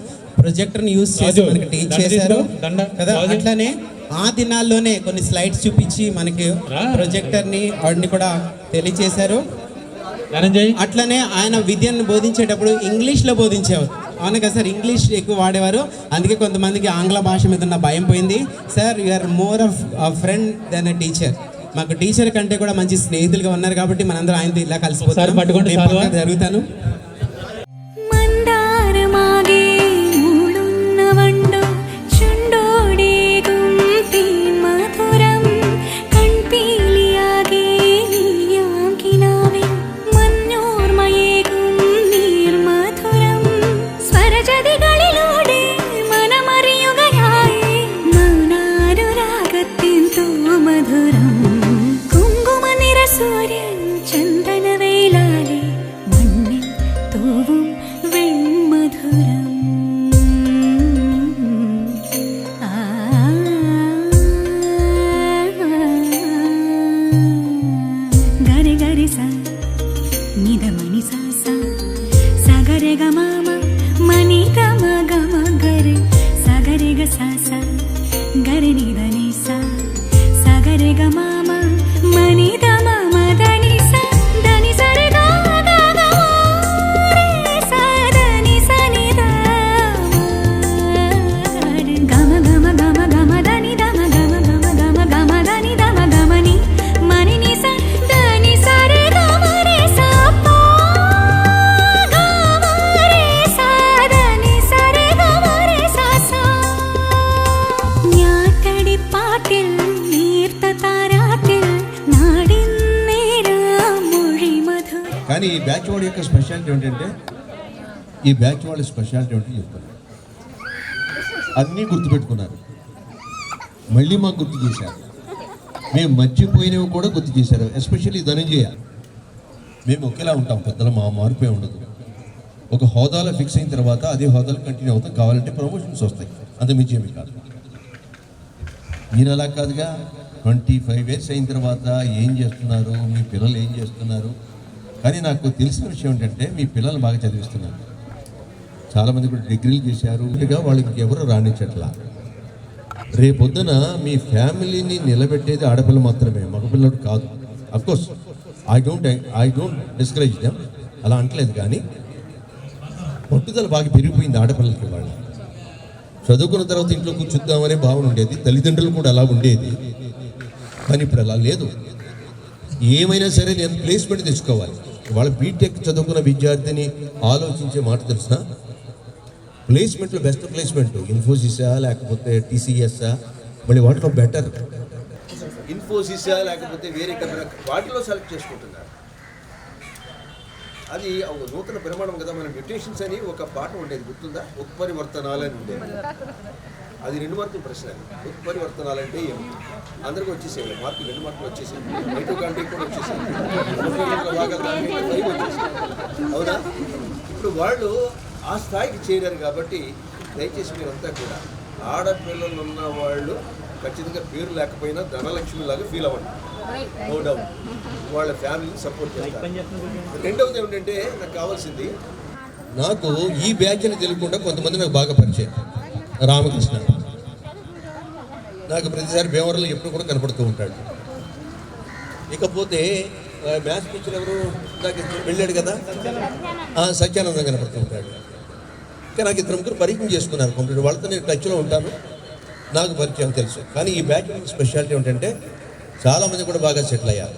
ప్రొజెక్టర్ని యూజ్ చేసి మనకి టీచ్ చేశారు కదా. అట్లానే ఆ దినాల్లోనే కొన్ని స్లైడ్స్ చూపించి మనకి ప్రొజెక్టర్ని వాడిని కూడా తెలియచేశారు. అట్లనే ఆయన విద్యను బోధించేటప్పుడు ఇంగ్లీష్లో బోధించేవారు. అవును కదా సార్, ఇంగ్లీష్ ఎక్కువ వాడేవారు. అందుకే కొంతమందికి ఆంగ్ల భాష మీద ఉన్న భయం పోయింది. Sir you are more of friend then a teacher. మాకు టీచర్ కంటే కూడా మంచి స్నేహితులుగా ఉన్నారు కాబట్టి మనందరం ఆయనతో ఇలా కలిసిపోతారు. జరుగుతాను. കുങ്കുമനിറ സൂര്യൻ ചന്ദന വെയിലാലെ മണ്ണിൽ స్పెషాలిటీ ఏంటంటే ఈ బ్యాచ్ వాళ్ళ స్పెషాలిటీ ఏంటో చెప్తాను. అన్నీ గుర్తుపెట్టుకున్నారు, మళ్ళీ మాకు గుర్తు చేశారు, మేము మర్చిపోయినవి కూడా గుర్తు చేశారు. ఎస్పెషల్లీ ధనంజయ, మేము ఒకేలా ఉంటాం, పెద్దల మా మార్పే ఉండదు. ఒక హోదాలో ఫిక్స్ అయిన తర్వాత అదే హోదాలో కంటిన్యూ అవుతాం, కావాలంటే ప్రమోషన్స్ వస్తాయి, అంత మించేమి కాదు. మీరు అలా కాదుగా, 25 years అయిన తర్వాత ఏం చేస్తున్నారు, మీ పిల్లలు ఏం చేస్తున్నారు. కానీ నాకు తెలిసిన విషయం ఏంటంటే మీ పిల్లలు బాగా చదివిస్తున్నారు. చాలామంది కూడా డిగ్రీలు చేశారు, వాళ్ళకి ఎవరు రాణించట్లా. రేపొద్దున మీ ఫ్యామిలీని నిలబెట్టేది ఆడపిల్ల మాత్రమే, మగపిల్లడు కాదు. Of course I don't discourage them, అలా అంటలేదు. కానీ పట్టుదల బాగా పెరిగిపోయింది ఆడపిల్లలకి. వాళ్ళు చదువుకున్న తర్వాత ఇంట్లో కూర్చుద్దామనే భావన ఉండేది, తల్లిదండ్రులు కూడా అలా ఉండేది. కానీ ఇప్పుడు అలా లేదు. ఏమైనా సరే నేను ప్లేస్మెంట్ తెచ్చుకోవాలి. వాళ్ళ బీటెక్ చదువుకున్న విద్యార్థిని ఆలోచించే మాట తెలిసిన ప్లేస్మెంట్లో బెస్ట్ ప్లేస్మెంట్ ఇన్ఫోసిసా లేకపోతే టీసీఎస్ఆ, మళ్ళీ వాటిలో బెటర్ ఇన్ఫోసిసా లేకపోతే వేరే కంపెనీ, వాటిలో సెలెక్ట్ చేసుకుంటున్నారు. అది ఒక నూతన పరిమాణం కదా. మన మ్యూటేషన్స్ అని ఒక పాట ఉండేది, గుర్తుందా? ఉత్పరివర్తనాలు అని ఉండేది. అది 2 మార్కుల ప్రశ్న. ఉత్పరివర్తనాలు అంటే ఏమి? అందరికీ వచ్చేసేవి మార్కులు, 2 మార్కులు వచ్చేసాయి. నెగిటివ్ కంటెంట్ కూడా వచ్చేసాయి, అవునా? ఇప్పుడు వాళ్ళు ఆ స్థాయికి చేరారు కాబట్టి దయచేసి మీరంతా కూడా ఆడపిల్లలు ఉన్న వాళ్ళు ఖచ్చితంగా పేరు లేకపోయినా ధనలక్ష్మి లాగా ఫీల్ అవ్వండి, నో డౌట్. వాళ్ళ ఫ్యామిలీని సపోర్ట్ చేస్తారు. రెండవది ఏమిటంటే నాకు కావాల్సింది, నాకు ఈ బ్యాచ్ని తెలియకుండా కొంతమంది నాకు బాగా పరిచయం. రామకృష్ణ నాకు ప్రతిసారి భీమవరంలో ఎప్పుడు కూడా కనపడుతూ ఉంటాడు. ఇకపోతే మ్యాథ్స్ టీచర్ ఎవరు నాకు వెళ్ళాడు కదా, సత్యానందం కనపడుతూ ఉంటాడు. ఇంకా నాకు 2 పరిచయం చేసుకున్నారు కంప్లీట్. వాళ్ళతో నేను టచ్లో ఉంటాను, నాకు పరిచయం తెలుసు. కానీ ఈ బ్యాచ్ స్పెషాలిటీ ఏంటంటే చాలామంది కూడా బాగా సెటిల్ అయ్యారు.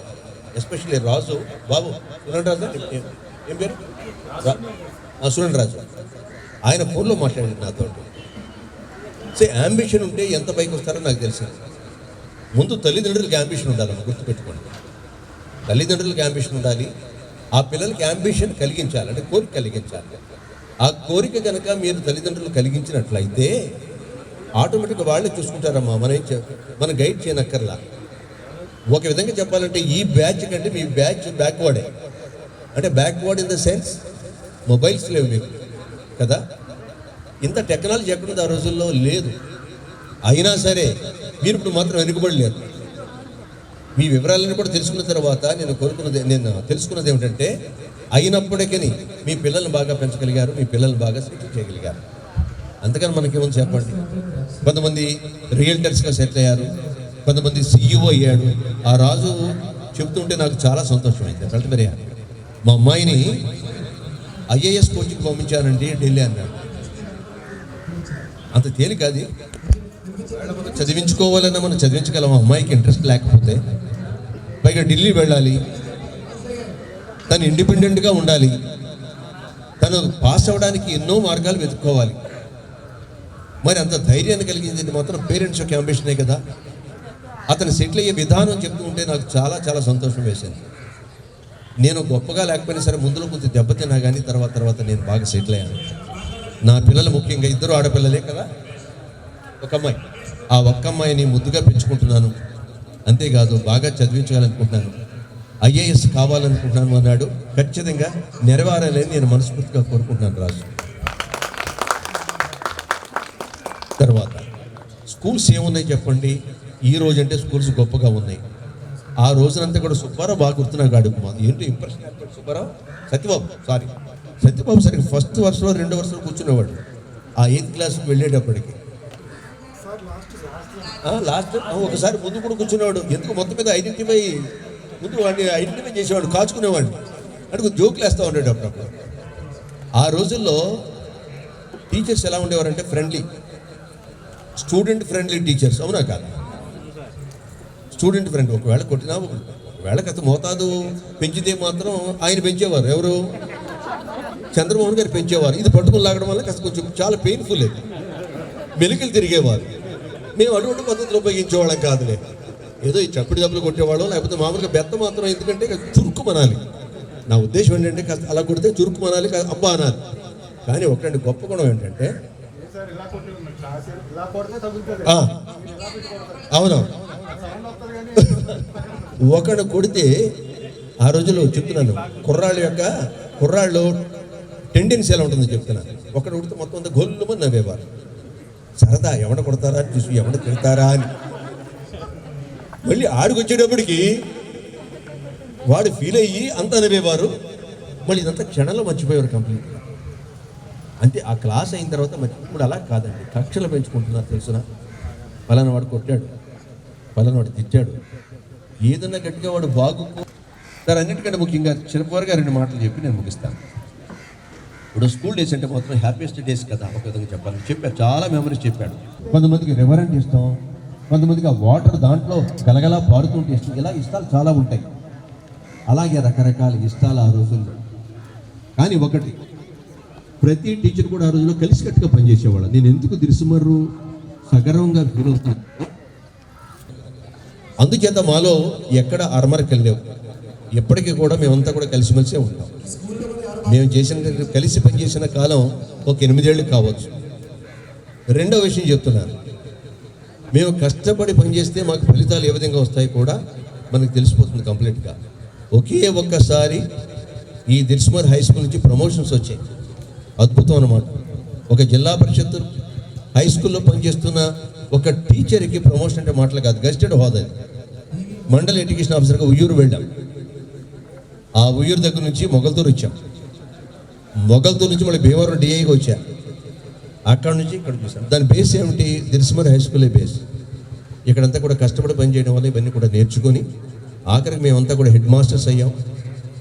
ఎస్పెషల్లీ రాజు బాబు, సురేంద్ర రాజు, ఏం పేరు? సురేంద్ర రాజు. ఆయన ఫోన్లో మాట్లాడాడు నాతో. యాంబిషన్ ఉంటే ఎంత పైకి వస్తారో నాకు తెలిసింది. ముందు తల్లిదండ్రులకి యాంబిషన్ ఉండాలమ్మా, గుర్తుపెట్టుకోండి. తల్లిదండ్రులకి యాంబిషన్ ఉండాలి, ఆ పిల్లలకి యాంబిషన్ కలిగించాలి, అంటే కోరిక కలిగించాలి. ఆ కోరిక కనుక మీరు తల్లిదండ్రులు కలిగించినట్లయితే ఆటోమేటిక్గా వాళ్ళే చూసుకుంటారమ్మా. మనం గైడ్ చేయనక్కర్లా. ఒక విధంగా చెప్పాలంటే ఈ బ్యాచ్ కంటే మీ బ్యాచ్ బ్యాక్వర్డే. అంటే backward in the sense mobiles లేవు మీకు కదా, ఇంత టెక్నాలజీ ఎక్కడుంది ఆ రోజుల్లో లేదు. అయినా సరే మీరు ఇప్పుడు మాత్రం వెనుకబడలేరు. మీ వివరాలను కూడా తెలుసుకున్న తర్వాత నేను తెలుసుకున్నది ఏమిటంటే, అయినప్పటికీ మీ పిల్లల్ని బాగా పెంచగలిగారు, మీ పిల్లల్ని బాగా సెటిల్ చేయగలిగారు. అంతకని మనకేమని చెప్పండి. కొంతమంది రియల్టర్స్గా సెటిల్ అయ్యారు, కొంతమంది CEO అయ్యాడు. ఆ రాజు చెబుతుంటే నాకు చాలా సంతోషమైంది. అంటే మా అమ్మాయిని IAS కోచింగ్ పంపించానండి ఢిల్లీ అన్నాడు. అంత తేలిక అది. చదివించుకోవాలన్నా మనం చదివించగలం, అమ్మాయికి ఇంట్రెస్ట్ లేకపోతే. పైగా ఢిల్లీ వెళ్ళాలి, తను ఇండిపెండెంట్గా ఉండాలి, తను పాస్ అవ్వడానికి ఎన్నో మార్గాలు వెతుక్కోవాలి. మరి అంత ధైర్యాన్ని కలిగింది మాత్రం పేరెంట్స్ యొక్క అంబిషనే కదా. అతను సెటిల్ అయ్యే విధానం చెప్తూ ఉంటే నాకు చాలా చాలా సంతోషం వేసింది. నేను గొప్పగా లేకపోయినా సరే ముందులో కొంచెం దెబ్బతిన్నా కానీ తర్వాత నేను బాగా సెటిల్ అయ్యాను. నా పిల్లలు ముఖ్యంగా 2 ఆడపిల్లలే కదా, ఒక అమ్మాయి. ఆ ఒక్క అమ్మాయిని ముద్దుగా పెంచుకుంటున్నాను. అంతేకాదు బాగా చదివించాలనుకుంటున్నాను, IAS కావాలనుకుంటున్నాను అన్నాడు. ఖచ్చితంగా నెరవేరాలని నేను మనస్ఫూర్తిగా కోరుకుంటున్నాను రాజు. తర్వాత స్కూల్స్ ఏమున్నాయి చెప్పండి. ఈ రోజు అంటే స్కూల్స్ గొప్పగా ఉన్నాయి. ఆ రోజునంతా కూడా సుబ్బారావు బాగా గుర్తున్నాడు. అడుగు ఏంటో ఇంప్రెషన్ ఏర్పడి సుబ్బారావు సత్యబాబు సరిగ్గా ఫస్ట్ వరుసలో 2వ వరుసలో కూర్చునేవాడు. ఆ 8th క్లాస్కి వెళ్ళేటప్పటికి లాస్ట్ ఒకసారి ముందు కూడా కూర్చునేవాడు. ఎందుకు మొత్తం మీద వాడిని ఐడెంటిఫై చేసేవాడు, కాచుకునేవాడిని. అంటే జోకులు వేస్తూ ఉండేడు అప్పుడప్పుడు. ఆ రోజుల్లో టీచర్స్ ఎలా ఉండేవారంటే ఫ్రెండ్లీ, స్టూడెంట్ ఫ్రెండ్లీ టీచర్స్. అవునా కాదు? Student friend. ఒకవేళ కొట్టినా, ఒకవేళ కథ మోతాదు పెంచితే మాత్రం ఆయన పెంచేవారు. ఎవరు? చంద్రబాబు గారు పెంచేవారు. ఇది పట్టుకుని లాగడం వల్ల కాస్త కొంచెం చాలా పెయిన్ఫుల్. మెలికలు తిరిగేవారు. మేము అటువంటి పద్ధతులు ఉపయోగించేవాళ్ళం కాదులే. ఏదో ఈ చప్పుడు దెబ్బలు కొట్టేవాళ్ళం, లేకపోతే మామూలుగా బెత్త మాత్రం. ఎందుకంటే చురుకు మనాలి, నా ఉద్దేశం ఏంటంటే కాస్త అలా కొడితే చురుకు అనాలి, అబ్బా అనాలి. కానీ ఒకటి గొప్ప గుణం ఏంటంటే అవును, ఒకడు కొడితే ఆ రోజుల్లో చెప్తున్నాను, కుర్రాళ్ళు టెండెన్సీ ఎలా ఉంటుందో చెప్తున్నాను. ఒకడు కొడితే మొత్తం అంతా గొల్లుమని నవ్వేవారు. సరదా ఎవడ కొడతారా అని చూసి ఎవడ తిడతారా అని. మళ్ళీ ఆడికి వచ్చేటప్పటికి వాడు ఫీల్ అయ్యి అంతా నవ్వేవారు. మళ్ళీ ఇదంతా క్షణంలో మర్చిపోయేవారు కంప్లీట్గా. అంటే ఆ క్లాస్ అయిన తర్వాత ఇప్పుడు అలా కాదండి, కక్షలు పెంచుకుంటున్నారు తెలుసునా. పలానా వాడు కొట్టాడు, పలానా వాడు తిట్టాడు, ఏదన్నా గట్టిగా వాడు సార్. అన్నిటికంటే ముఖ్యంగా చిన్నపోరగా 2 మాటలు చెప్పి నేను ముగిస్తాను. ఇప్పుడు స్కూల్ డేస్ అంటే మాత్రం హ్యాపీయెస్ట్ డేస్ కదా, ఒక విధంగా చెప్పాలని చెప్పాడు. చాలా మెమరీస్ చెప్పాడు. కొంతమందికి రెవరెంట్ ఇష్టం, కొంతమందికి ఆ వాటర్ దాంట్లో గలగలా పారుతుంటే ఇష్టం. ఇలా ఇష్టాలు చాలా ఉంటాయి. అలాగే రకరకాల ఇష్టాలు ఆ రోజుల్లో. కానీ ఒకటి, ప్రతి టీచర్ కూడా ఆ రోజుల్లో కలిసికట్టుగా పనిచేసేవాళ్ళు. నేను ఎందుకు దిరుసుమర్రు సగర్వంగా ఫీల్ అవుతాను. అందుచేత మాలో ఎక్కడ అరమరకలు లేవు. ఎప్పటికీ కూడా మేమంతా కూడా కలిసిమెలిసే ఉంటాం. మేము కలిసి పనిచేసిన కాలం ఒక 8 ఏళ్ళు కావచ్చు. రెండో విషయం చెప్తున్నాను, మేము కష్టపడి పనిచేస్తే మాకు ఫలితాలు ఏ విధంగా వస్తాయి కూడా మనకు తెలిసిపోతుంది కంప్లీట్గా. ఒకే ఒక్కసారి ఈ దిర్స్మర్ హై స్కూల్ నుంచి ప్రమోషన్స్ వచ్చాయి. అద్భుతం అన్నమాట. ఒక జిల్లా పరిషత్ హై స్కూల్లో పనిచేస్తున్న ఒక టీచర్కి ప్రమోషన్ అంటే మాటలు కాదు, గెస్టెడ్ హోదా. మండల ఎడ్యుకేషన్ ఆఫీసర్గా ఉయ్యూరు వెళ్ళాం. ఆ ఉయ్యూరు దగ్గర నుంచి మొగల్తూరు వచ్చాం. మొగల్తూరు నుంచి మళ్ళీ భీమవరం డిఐగా వచ్చా. అక్కడ నుంచి ఇక్కడ చూసాం. దాని బేస్ ఏమిటి? దిర్స్మర్ హై స్కూలే బేస్. ఇక్కడంతా కూడా కష్టపడి పనిచేయడం వల్ల ఇవన్నీ కూడా నేర్చుకొని ఆఖరికి మేమంతా కూడా హెడ్ మాస్టర్స్ అయ్యాం.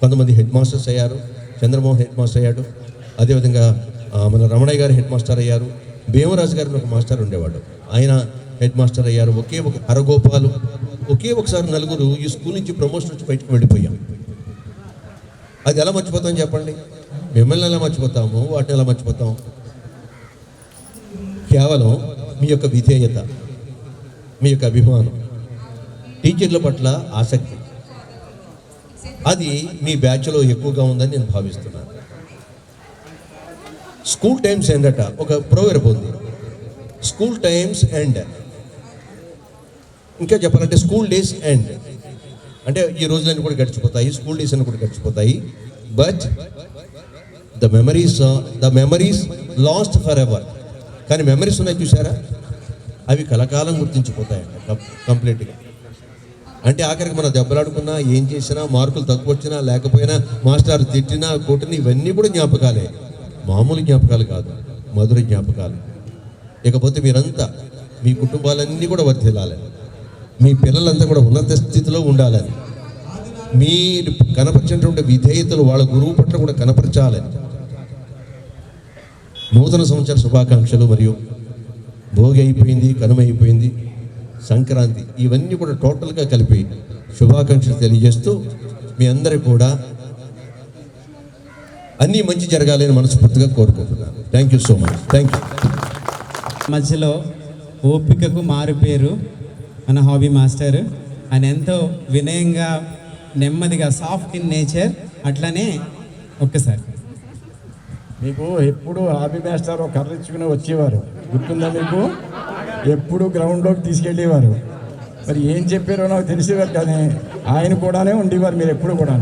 కొంతమంది హెడ్ మాస్టర్స్ అయ్యారు. చంద్రమోహన్ హెడ్ మాస్టర్ అయ్యాడు. అదేవిధంగా మన రమణయ్య గారు హెడ్ మాస్టర్ అయ్యారు. భీమరాజు గారిని ఒక మాస్టర్ ఉండేవాడు, ఆయన హెడ్ మాస్టర్ అయ్యారు. ఒకే ఒక హరగోపాలు, ఒకే ఒకసారి 4 ఈ స్కూల్ నుంచి ప్రమోషన్ వచ్చి బయటకు వెళ్ళిపోయాం. అది ఎలా మర్చిపోతాం చెప్పండి? మిమ్మల్ని ఎలా మర్చిపోతాము, వాటిని ఎలా మర్చిపోతాం? కేవలం మీ యొక్క విధేయత, మీ యొక్క అభిమానం, టీచర్ల పట్ల ఆసక్తి, అది మీ బ్యాచ్లో ఎక్కువగా ఉందని నేను భావిస్తున్నాను. స్కూల్ టైమ్స్ ఎండట ఒక ప్రోవర్బ్ ఉంది, స్కూల్ టైమ్స్ ఎండ్. ఇంకా చెప్పాలంటే స్కూల్ డేస్ ఎండ్. అంటే ఈ రోజులన్నీ కూడా గడిచిపోతాయి, స్కూల్ డేస్ అన్నీ కూడా గడిచిపోతాయి. But the memories last forever. కానీ మెమరీస్ ఉన్నాయి చూసారా, అవి కలకాలం గుర్తించిపోతాయంట కంప్లీట్గా. అంటే ఆఖరికి మనం దెబ్బలాడుకున్నా, ఏం చేసినా, మార్కులు తక్కువ వచ్చినా లేకపోయినా, మాస్టర్ తిట్టినా కొట్టినా, ఇవన్నీ కూడా జ్ఞాపకాలే. మామూలు జ్ఞాపకాలు కాదు, మధుర జ్ఞాపకాలు. ఇకపోతే మీరంతా మీ కుటుంబాలన్నీ కూడా వర్ధిల్లాలని, మీ పిల్లలంతా కూడా ఉన్నత స్థితిలో ఉండాలని, మీరు కనపరిచినటువంటి విధేయతలు వాళ్ళ గురువు పట్ల కూడా కనపరచాలని. నూతన సంవత్సర శుభాకాంక్షలు. మరియు భోగి అయిపోయింది, కనుమ అయిపోయింది, సంక్రాంతి, ఇవన్నీ కూడా టోటల్గా కలిపి శుభాకాంక్షలు తెలియజేస్తూ మీ అందరికీ కూడా అన్నీ మంచి జరగాలని మనస్ఫూర్తిగా కోరుకుంటున్నాను. Thank you so much. Thank you. మధ్యలో ఓపికకు మారు పేరు మన హాబీ మాస్టర్. ఆయన ఎంతో వినయంగా, నెమ్మదిగా, సాఫ్ట్ ఇన్ నేచర్. అట్లనే ఒక్కసారి మీకు ఎప్పుడు హాబీ మాస్టర్ ఒక కర్ర ఇచ్చుకుని వచ్చేవారు, గుర్తుందా మీకు? ఎప్పుడు గ్రౌండ్లోకి తీసుకెళ్ళేవారు. మరి ఏం చెప్పారో నాకు తెలిసేవారు, కానీ ఆయన కూడానే ఉండేవారు. మీరు ఎప్పుడు కూడా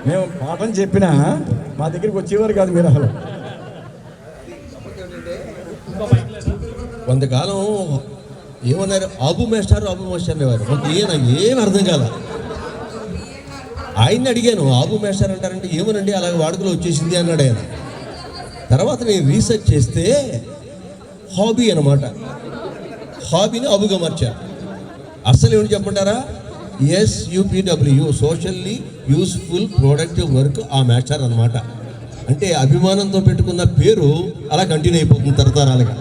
మేము పాఠం చెప్పినా మా దగ్గరికి వచ్చేవారు కాదు మీరు అసలు. కొంతకాలం ఏమన్నారు, ఆబు మాస్టర్ అనేవారు. మాకు ఏం అర్థం కాల. ఆయన్ని అడిగాను, ఆబు మాస్టర్ అంటారంటే ఏమనండి, అలాగే వాడుకలో వచ్చేసింది అన్నాడు ఆయన. తర్వాత నేను రీసెర్చ్ చేస్తే హాబీ అన్నమాట. హాబీని అబుగా మార్చారు. అస్సలు ఏమిటి చెప్పమంటారా? SUPW, socially useful productive work ఆ మాస్టర్ అనమాట. అంటే అభిమానంతో పెట్టుకున్న పేరు అలా కంటిన్యూ అయిపోతుంది తరతరాలుగా.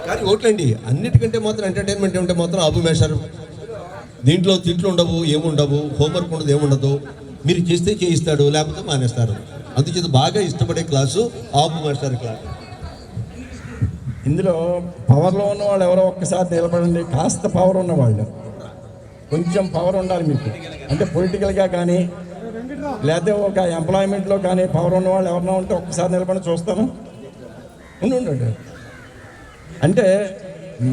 కానీ ఓట్లండి, అన్నిటికంటే మాత్రం ఎంటర్టైన్మెంట్ ఉంటే మాత్రం అబు మాస్టర్. దీంట్లో తిట్లు ఉండవు, ఏముండవు, హోంవర్క్ ఉండదు, ఏముండదు. మీరు చేస్తే చేయిస్తాడు, లేకపోతే మానేస్తారు. అందుచేత బాగా ఇష్టపడే క్లాసు ఆబు మాస్టర్ క్లాస్. ఇందులో పవర్లో ఉన్న వాళ్ళు ఎవరో ఒక్కసారి నిలబడండి, కాస్త పవర్ ఉన్నవాళ్ళు. కొంచెం పవర్ ఉండాలి మీకు. అంటే పొలిటికల్గా కానీ లేకపోతే ఒక ఎంప్లాయ్మెంట్లో కానీ పవర్ ఉన్న వాళ్ళు ఎవరన్నా ఉంటే ఒక్కసారి నిలబడి చూస్తాను. ఉండు. అంటే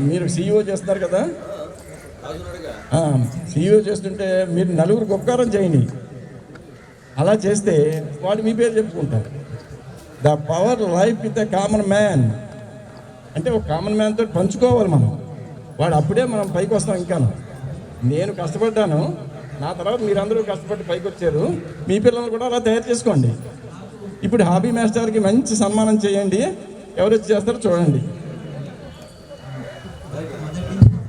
మీరు CEO చేస్తున్నారు కదా, CEO చేస్తుంటే మీరు నలుగురికి ఉపకారం చేయండి. అలా చేస్తే వాడు మీ పేరు చెప్పుకుంటారు. The power life with a common man. అంటే ఒక కామన్ మ్యాన్ తోటి పంచుకోవాలి మనం. వాడు అప్పుడే మనం పైకి వస్తాం. ఇంకా నేను కష్టపడ్డాను, నా తర్వాత మీరందరూ కష్టపడి పైకి వచ్చారు. మీ పిల్లలు కూడా అలా తయారు చేసుకోండి. ఇప్పుడు హాబీ మాస్టర్కి మంచి సన్మానం చేయండి. ఎవరు వచ్చి చేస్తారో చూడండి.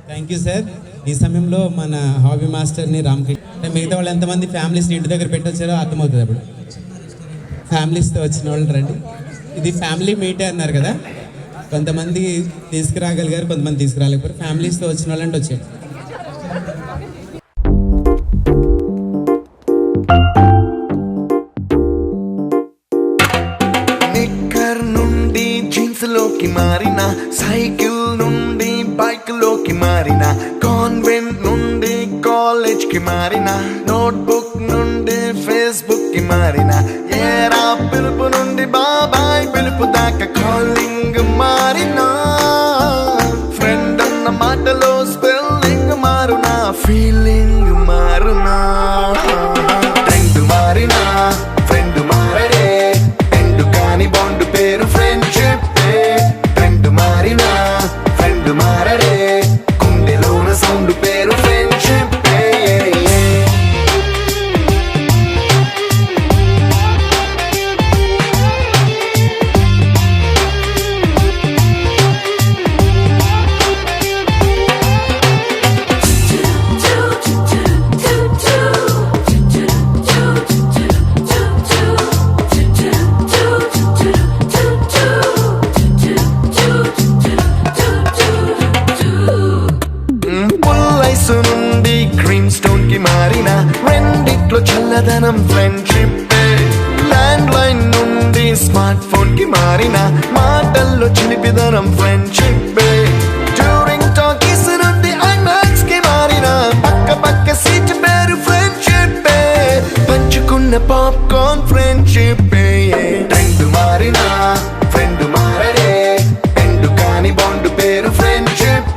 Thank you sir. ఈ సమయంలో మన హాబీ మాస్టర్ని రామకృష్ణ మిగతా వాళ్ళు ఎంతమంది ఫ్యామిలీస్ని ఇంటి దగ్గర పెట్టొచ్చారో అర్థమవుతుంది. అప్పుడు ఫ్యామిలీస్తో వచ్చిన వాళ్ళు రండి. ఇది ఫ్యామిలీ మీటే అన్నారు కదా, కొంతమంది తీసుకురాగలిగారు, కొంతమంది తీసుకురాలేకపోయారు. ఫ్యామిలీస్తో వచ్చిన వాళ్ళంటే వచ్చారు. నిక్కర్ నుండి జీన్స్ లోకి మారిన, సైకిల్ నుండి బైక్ లోకి మారిన, కాన్వెంట్ నుండి కాలేజ్ కి మారిన, నోట్బుక్ నుండి ఫేస్బుక్ కి మారిన, ఏరా పిలుపు నుండి బాబాయ్ పిలుపు దాకా కాలింగ్ మారిన, ఫ్రెండ్ అన్న మాటలో స్పెల్లింగ్ మారునా, ఫీలింగ్ మారునా, ట్రెండ్ మారినా ఫ్రెండ్ మారడే, ఎండు కాని బాండ్ పేరు ఫ్రెండ్షిప్. ట్రెండ్ మారినా ఫ్రెండ్ మారడే, గుండెలోన సౌండ్ పేరు ఫ్రెండ్షిప్. పుల్లైసు నుండి క్రీమ్ స్టోన్ కి మారిన, రెండిట్లో చల్లదనం ఫ్రెండ్షిప్. ల్యాండ్ లైన్ నుండి స్మార్ట్ ఫోన్ కి మారిన, మాటల్లో చిలిపిదనం ఫ్రెండ్షిప్. డ్యూరింగ్ టాకీస్ నుండి ఐమాక్స్ కి మారిన, పక్క సీట్ పేరు ఫ్రెండ్షిప్. పంచుకున్న పాప్కార్న్ ఫ్రెండ్షిప్. ట్రెండ్ మారిన ఫ్రెండ్ మారడే, ఎండు కాని బాండ్ పేరు ఫ్రెండ్షిప్.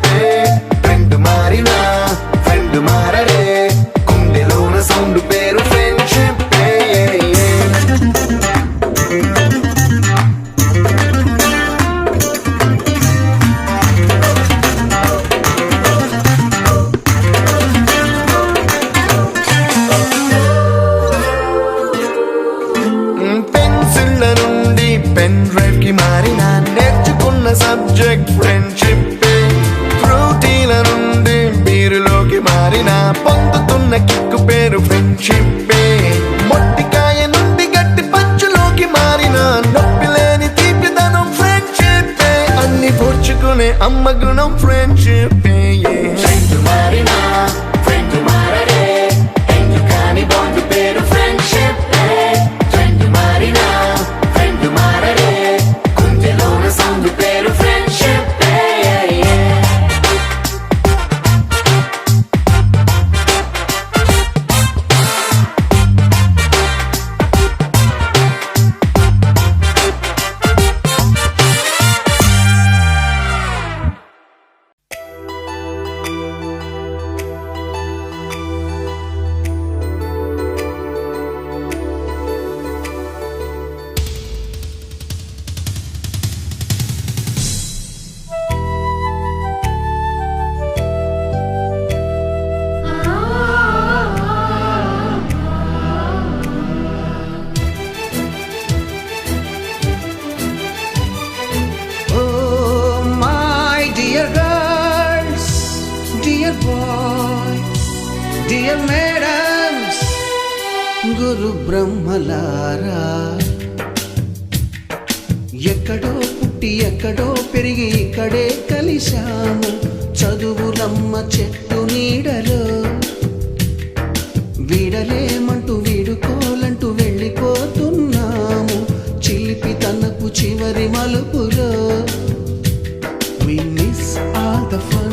ట్రెండ్ మారిన ఫ్రెండ్ మారడే, గుండెలోన సౌండ్ పేరు ఫ్రెండ్షిప్. పెన్సిళ్ళ నుండి పెన్ డ్రైవ్ కి మారిన, నేర్చుకున్న సబ్జెక్ట్ ఫ్రెండ్షిప్. ఫ్రూటీల నుండి బీరులోకి మారిన, పొందుతున్న కిక్కు పేరు ఫ్రెండ్షిప్. మొట్టికాయ నుండి గట్టి పంచులోకి మారిన, నొప్పి లేని తీపిదనం ఫ్రెండ్షిప్. అన్ని పోర్చుకునే అమ్మ గుణం ఫ్రెండ్షిప్. ఫ్రెండ్ మారిన ఫ్రెండ్ మారడే, ఎందు కాని బాండ్ పేరు ఫ్రెండ్షిప్. ఫ్రెండ్ మారిన ఫ్రెండ్ మారడే, గుండెలోన సౌండ్ పేరు ఫ్రెండ్షిప్. డియర్ మేడమ్స్, గురు బ్రహ్మలారా, ఎక్కడో పుట్టి ఎక్కడో పెరిగి ఇక్కడే కలిశాము. చదువులమ్మ చెట్టు నీడలో వీడలేమంటూ వీడుకోలంటూ వెళ్ళిపోతున్నాము. చిలిపి తనకు చివరి మలుపులో we miss all the fun,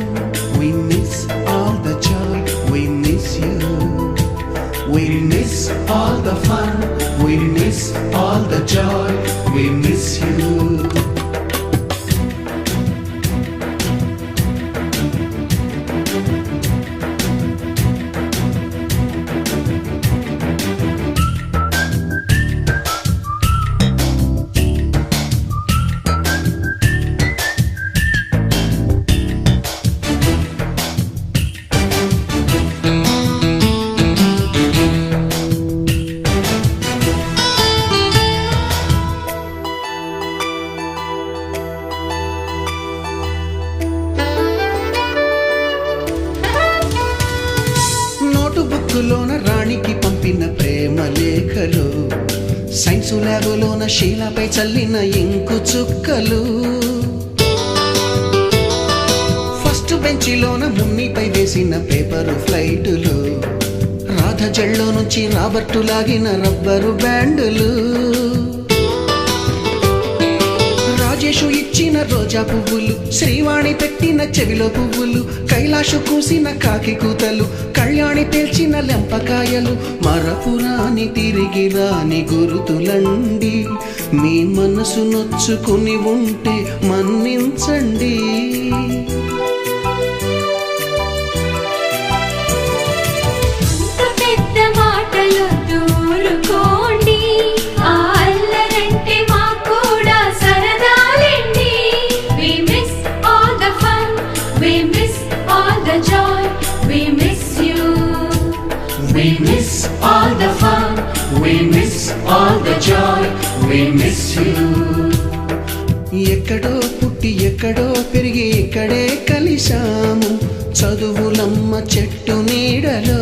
we miss all the joy, we miss all the fun, we miss all the joy, we miss you. నోటుబుక్కులోన రాణికి పంపిన ప్రేమ లేఖలు, సైన్సు ల్యాబులోన శీలపై చల్లిన ఇంకు చుక్కలు, ఫస్ట్ బెంచిలోన మున్నిపై వేసిన పేపరు ఫ్లైటులు, రాధ జల్లో నుంచి రాబర్టు లాగిన రబ్బరు బ్యాండులు, రాజేషు ఇచ్చిన రోజా పువ్వులు, శ్రీవాణి పెట్టిన చెవిలో పువ్వులు, కైలాషు కూసిన కాకి కూతలు, కళ్యాణి పేల్చిన లెంపకాయలు, మరపురాని తిరిగి రాని గురుతులండి, మీ మనసు నొచ్చుకుని ఉంటే మన్నించండి. పెద్ద మాటలు దూరుకోండి, ఆ అల్లరంటే మాకు కూడా సరదాలండి. We miss all the fun, we miss all the joy, we miss you. We miss all the fun, we miss all the joy, we miss you. ఎక్కడో పుట్టి ఎక్కడో పెరిగి ఇక్కడే కలిశాము, చదువులమ్మ చెట్టు నీడలో,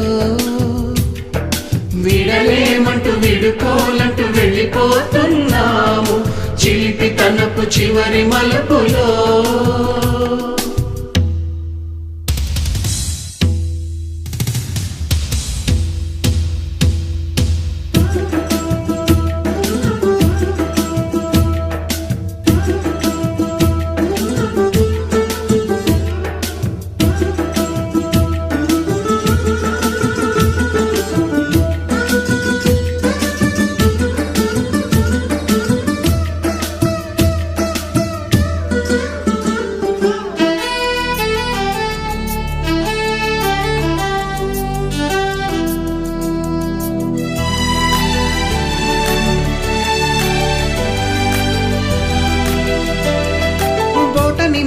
విడలేమంటూ విడుకోలంటూ వెళ్ళిపోతున్నాము, చిలిపి తనపు చివరి మలుపులో.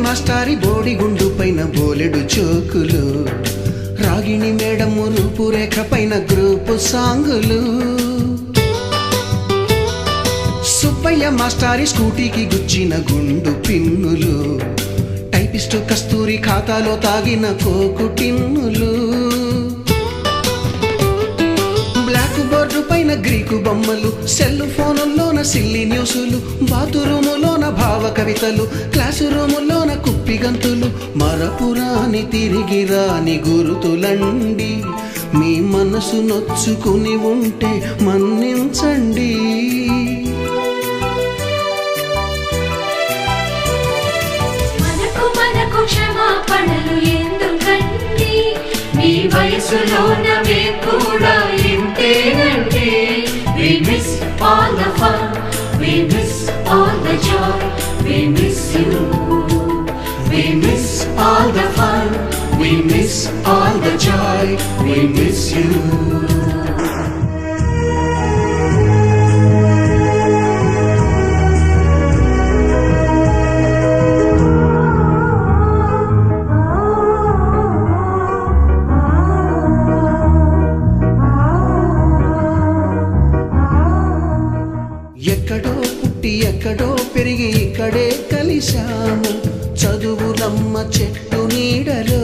మాస్టారి బోడిగుండు పైన బోలెడు చోకులు, రాగిణి మేడము రూపురేఖ పైన గ్రూపు సాంగులు, సుబ్బయ్య మాస్టారి స్కూటీకి గుచ్చిన గుండు పిన్నులు, టైపిస్టు కస్తూరి ఖాతాలో తాగిన కోకు టిన్నులు, బ్లాక్ బోర్డు పైన గ్రీకు బొమ్మలు, సెల్ ఫోనుల్లోన సిల్లి న్యూసులు, బాతురూములోన భావ కవితలు, క్లాసు రూములోన కుప్పి గంతులు, మరపురాని తిరిగి రాని గురుతులండి, మీ మనసు నొచ్చుకుని ఉంటే మన్నించండి. మనకు క్షమాపణలు ఎందుకండి, మీ వయసులోన మేము కూడా ఇంతేనండి. We miss all the fun, we miss all the joy, we miss you. We miss all the fun, we miss all the joy, we miss you. ఎక్కడో పుట్టి ఎక్కడో పెరిగి ఇక్కడే కలిశాము, చదువులమ్మ చెట్టు నీడలో,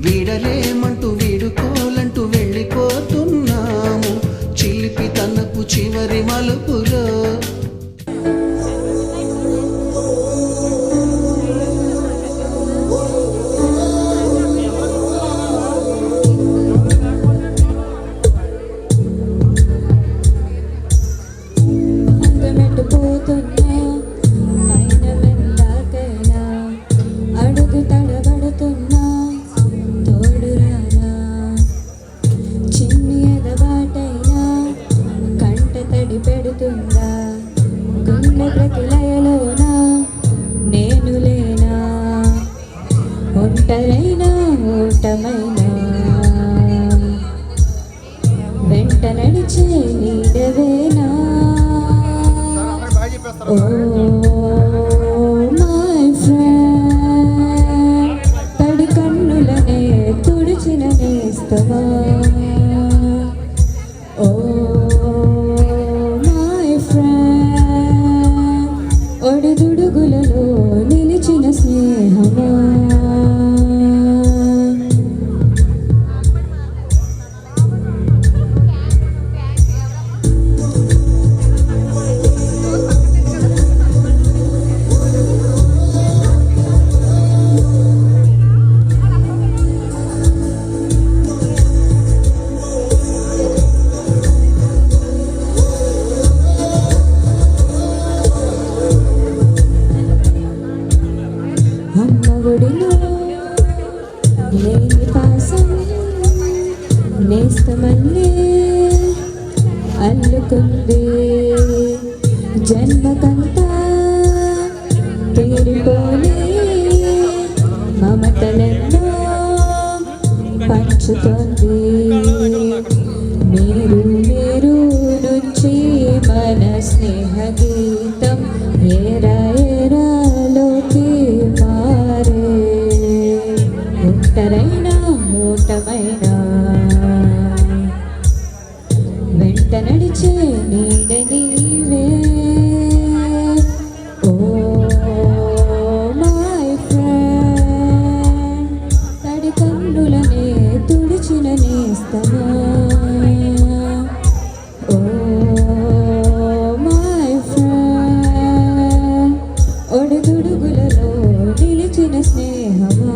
విడలేమంటూ వీడుకోలంటూ వెళ్ళిపోతున్నాము, చిలిపి తనపు చివరి మలుపులో. అడుగు తడబడుతున్నా తోడు రానా. వెంట నడిచే నీడవేనా ఓ మై ఫ్రెండ్ తడి కన్నులనే తుడిచిన నేస్తమా ఓ మై ఫ్రెండ్ ఒడిదుడుగులలో నిలిచిన స్నేహమా అమ్మఒడిలో లేని పాసం నేస్తమల్లే అల్లుకుంది జన్మకంతా తీరిపోలే మమతలెన్నో పంచుతోంది మీరు మీరు నుంచి మన స్నేహ గీతం ఏరా ఏరాలోకి మారే ఒంటరైనా ఓటమైనా వెంట నడిచే నీడ నీవే ఓ మై ఫ్రెండ్ తడి కన్నులనే తుడిచిన నేస్తమా ఓ మై ఫ్రెండ్ ఒడిదుడుగులలో నిలిచిన స్నేహమా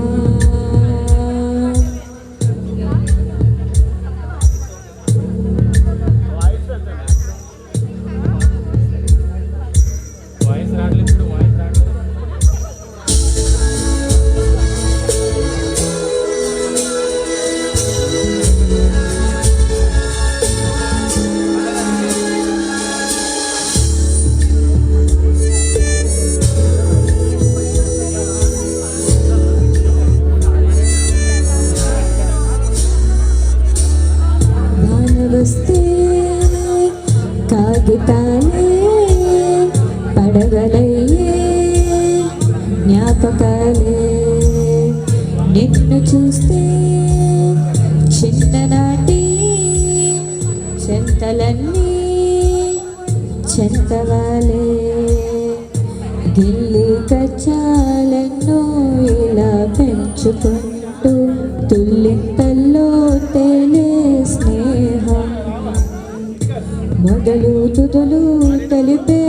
వస్తే కాగితాలే పడగలయ్యే జ్ఞాపకాలే నిన్ను చూస్తే చిన్ననాటి చెంతలన్నీ చెంతవాలే గిల్లి కచ్చాలెన్నో ఇలా పెంచుకుంటూ తుల్లింతల్లో తేలే స్నేహం మొదలు తుదలు కలిపే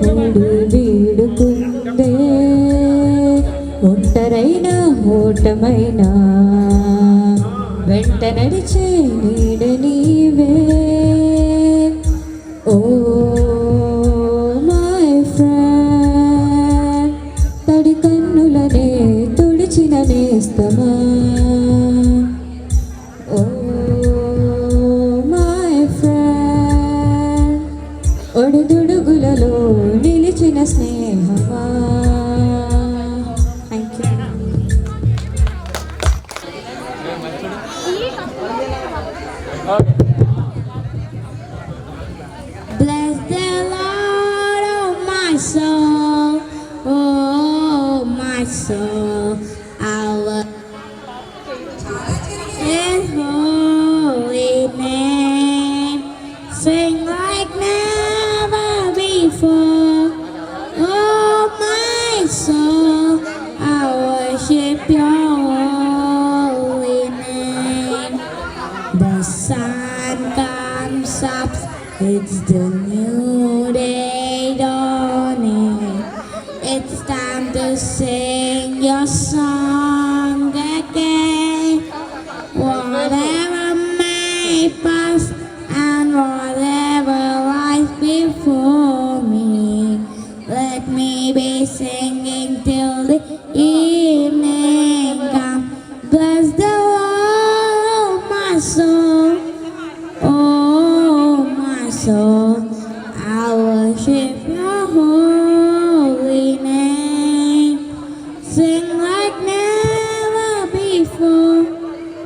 మూడు వీడుకుందే ఒంటరైనా ఓటమైనా వెంట నడిచే నీడ నీవే ఓ మై ఫ్రెండ్ తడి కన్నులనే తుడిచిన నేస్తమా ఓ మై ఫ్రెండ్ ఒడిదుడుగులలో నిలిచిన స్నేహమా thank you Bless the Lord, oh my soul, oh my soul. I will His holy name, sing like never before. Oh my soul, I worship your holy name. The sun comes up, it's the new day dawning. It's time to sing your song again. Whatever may pass and whatever lies before me, let me be singing till the evening come. Bless the Lord, oh my soul, oh my soul. I worship your holy name. Sing like never before.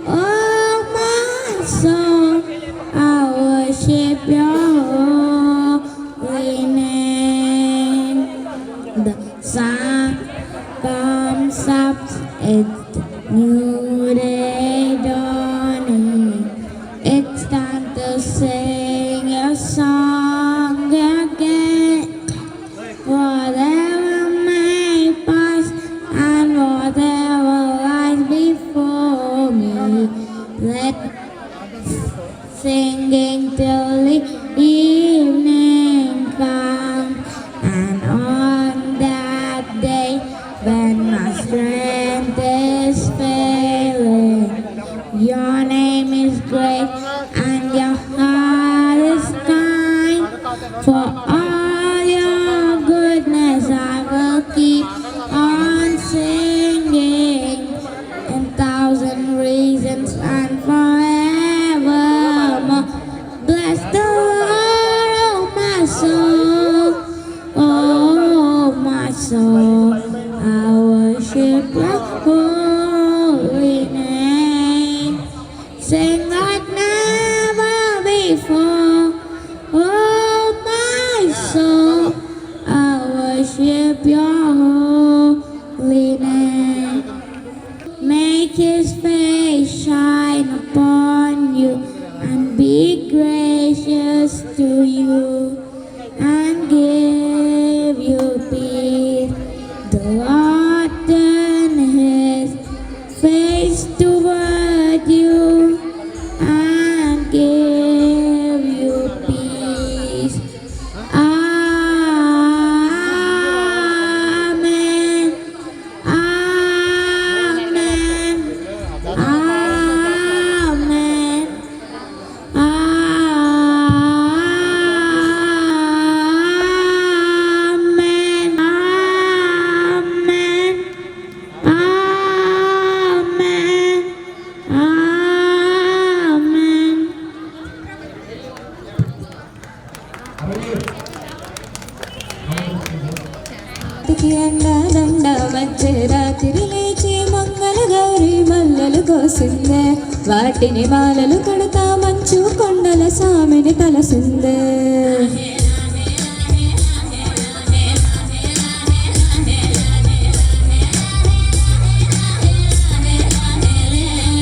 Oh my soul, I worship worship your holy name. The sun comes up, it's the new day dawning. It's time to sing a song again. Whatever may pass and whatever lies before me, let singing till the evening comes. And on that day, when my strength is failing, your name is great and your heart is kind. For all your goodness, I will keep on singing in thousand reasons and forevermore. Bless the Lord, oh my soul, oh my soul. I worship your holy name. Sing like never before, oh my soul. I worship your holy name. Make his face shine upon you and be gracious to you and give you peace. The Lord turn his face toward you and give you peace. Amen. Amen. Amen. Amen. Amen. Amen. Amen. దండ మధ్య రాత్రి లేచి మంగళ గౌరి మల్లెలు కోసిందే, వాటిని మాలలు కడతా మంచు కొండల సామిని తలసిందే.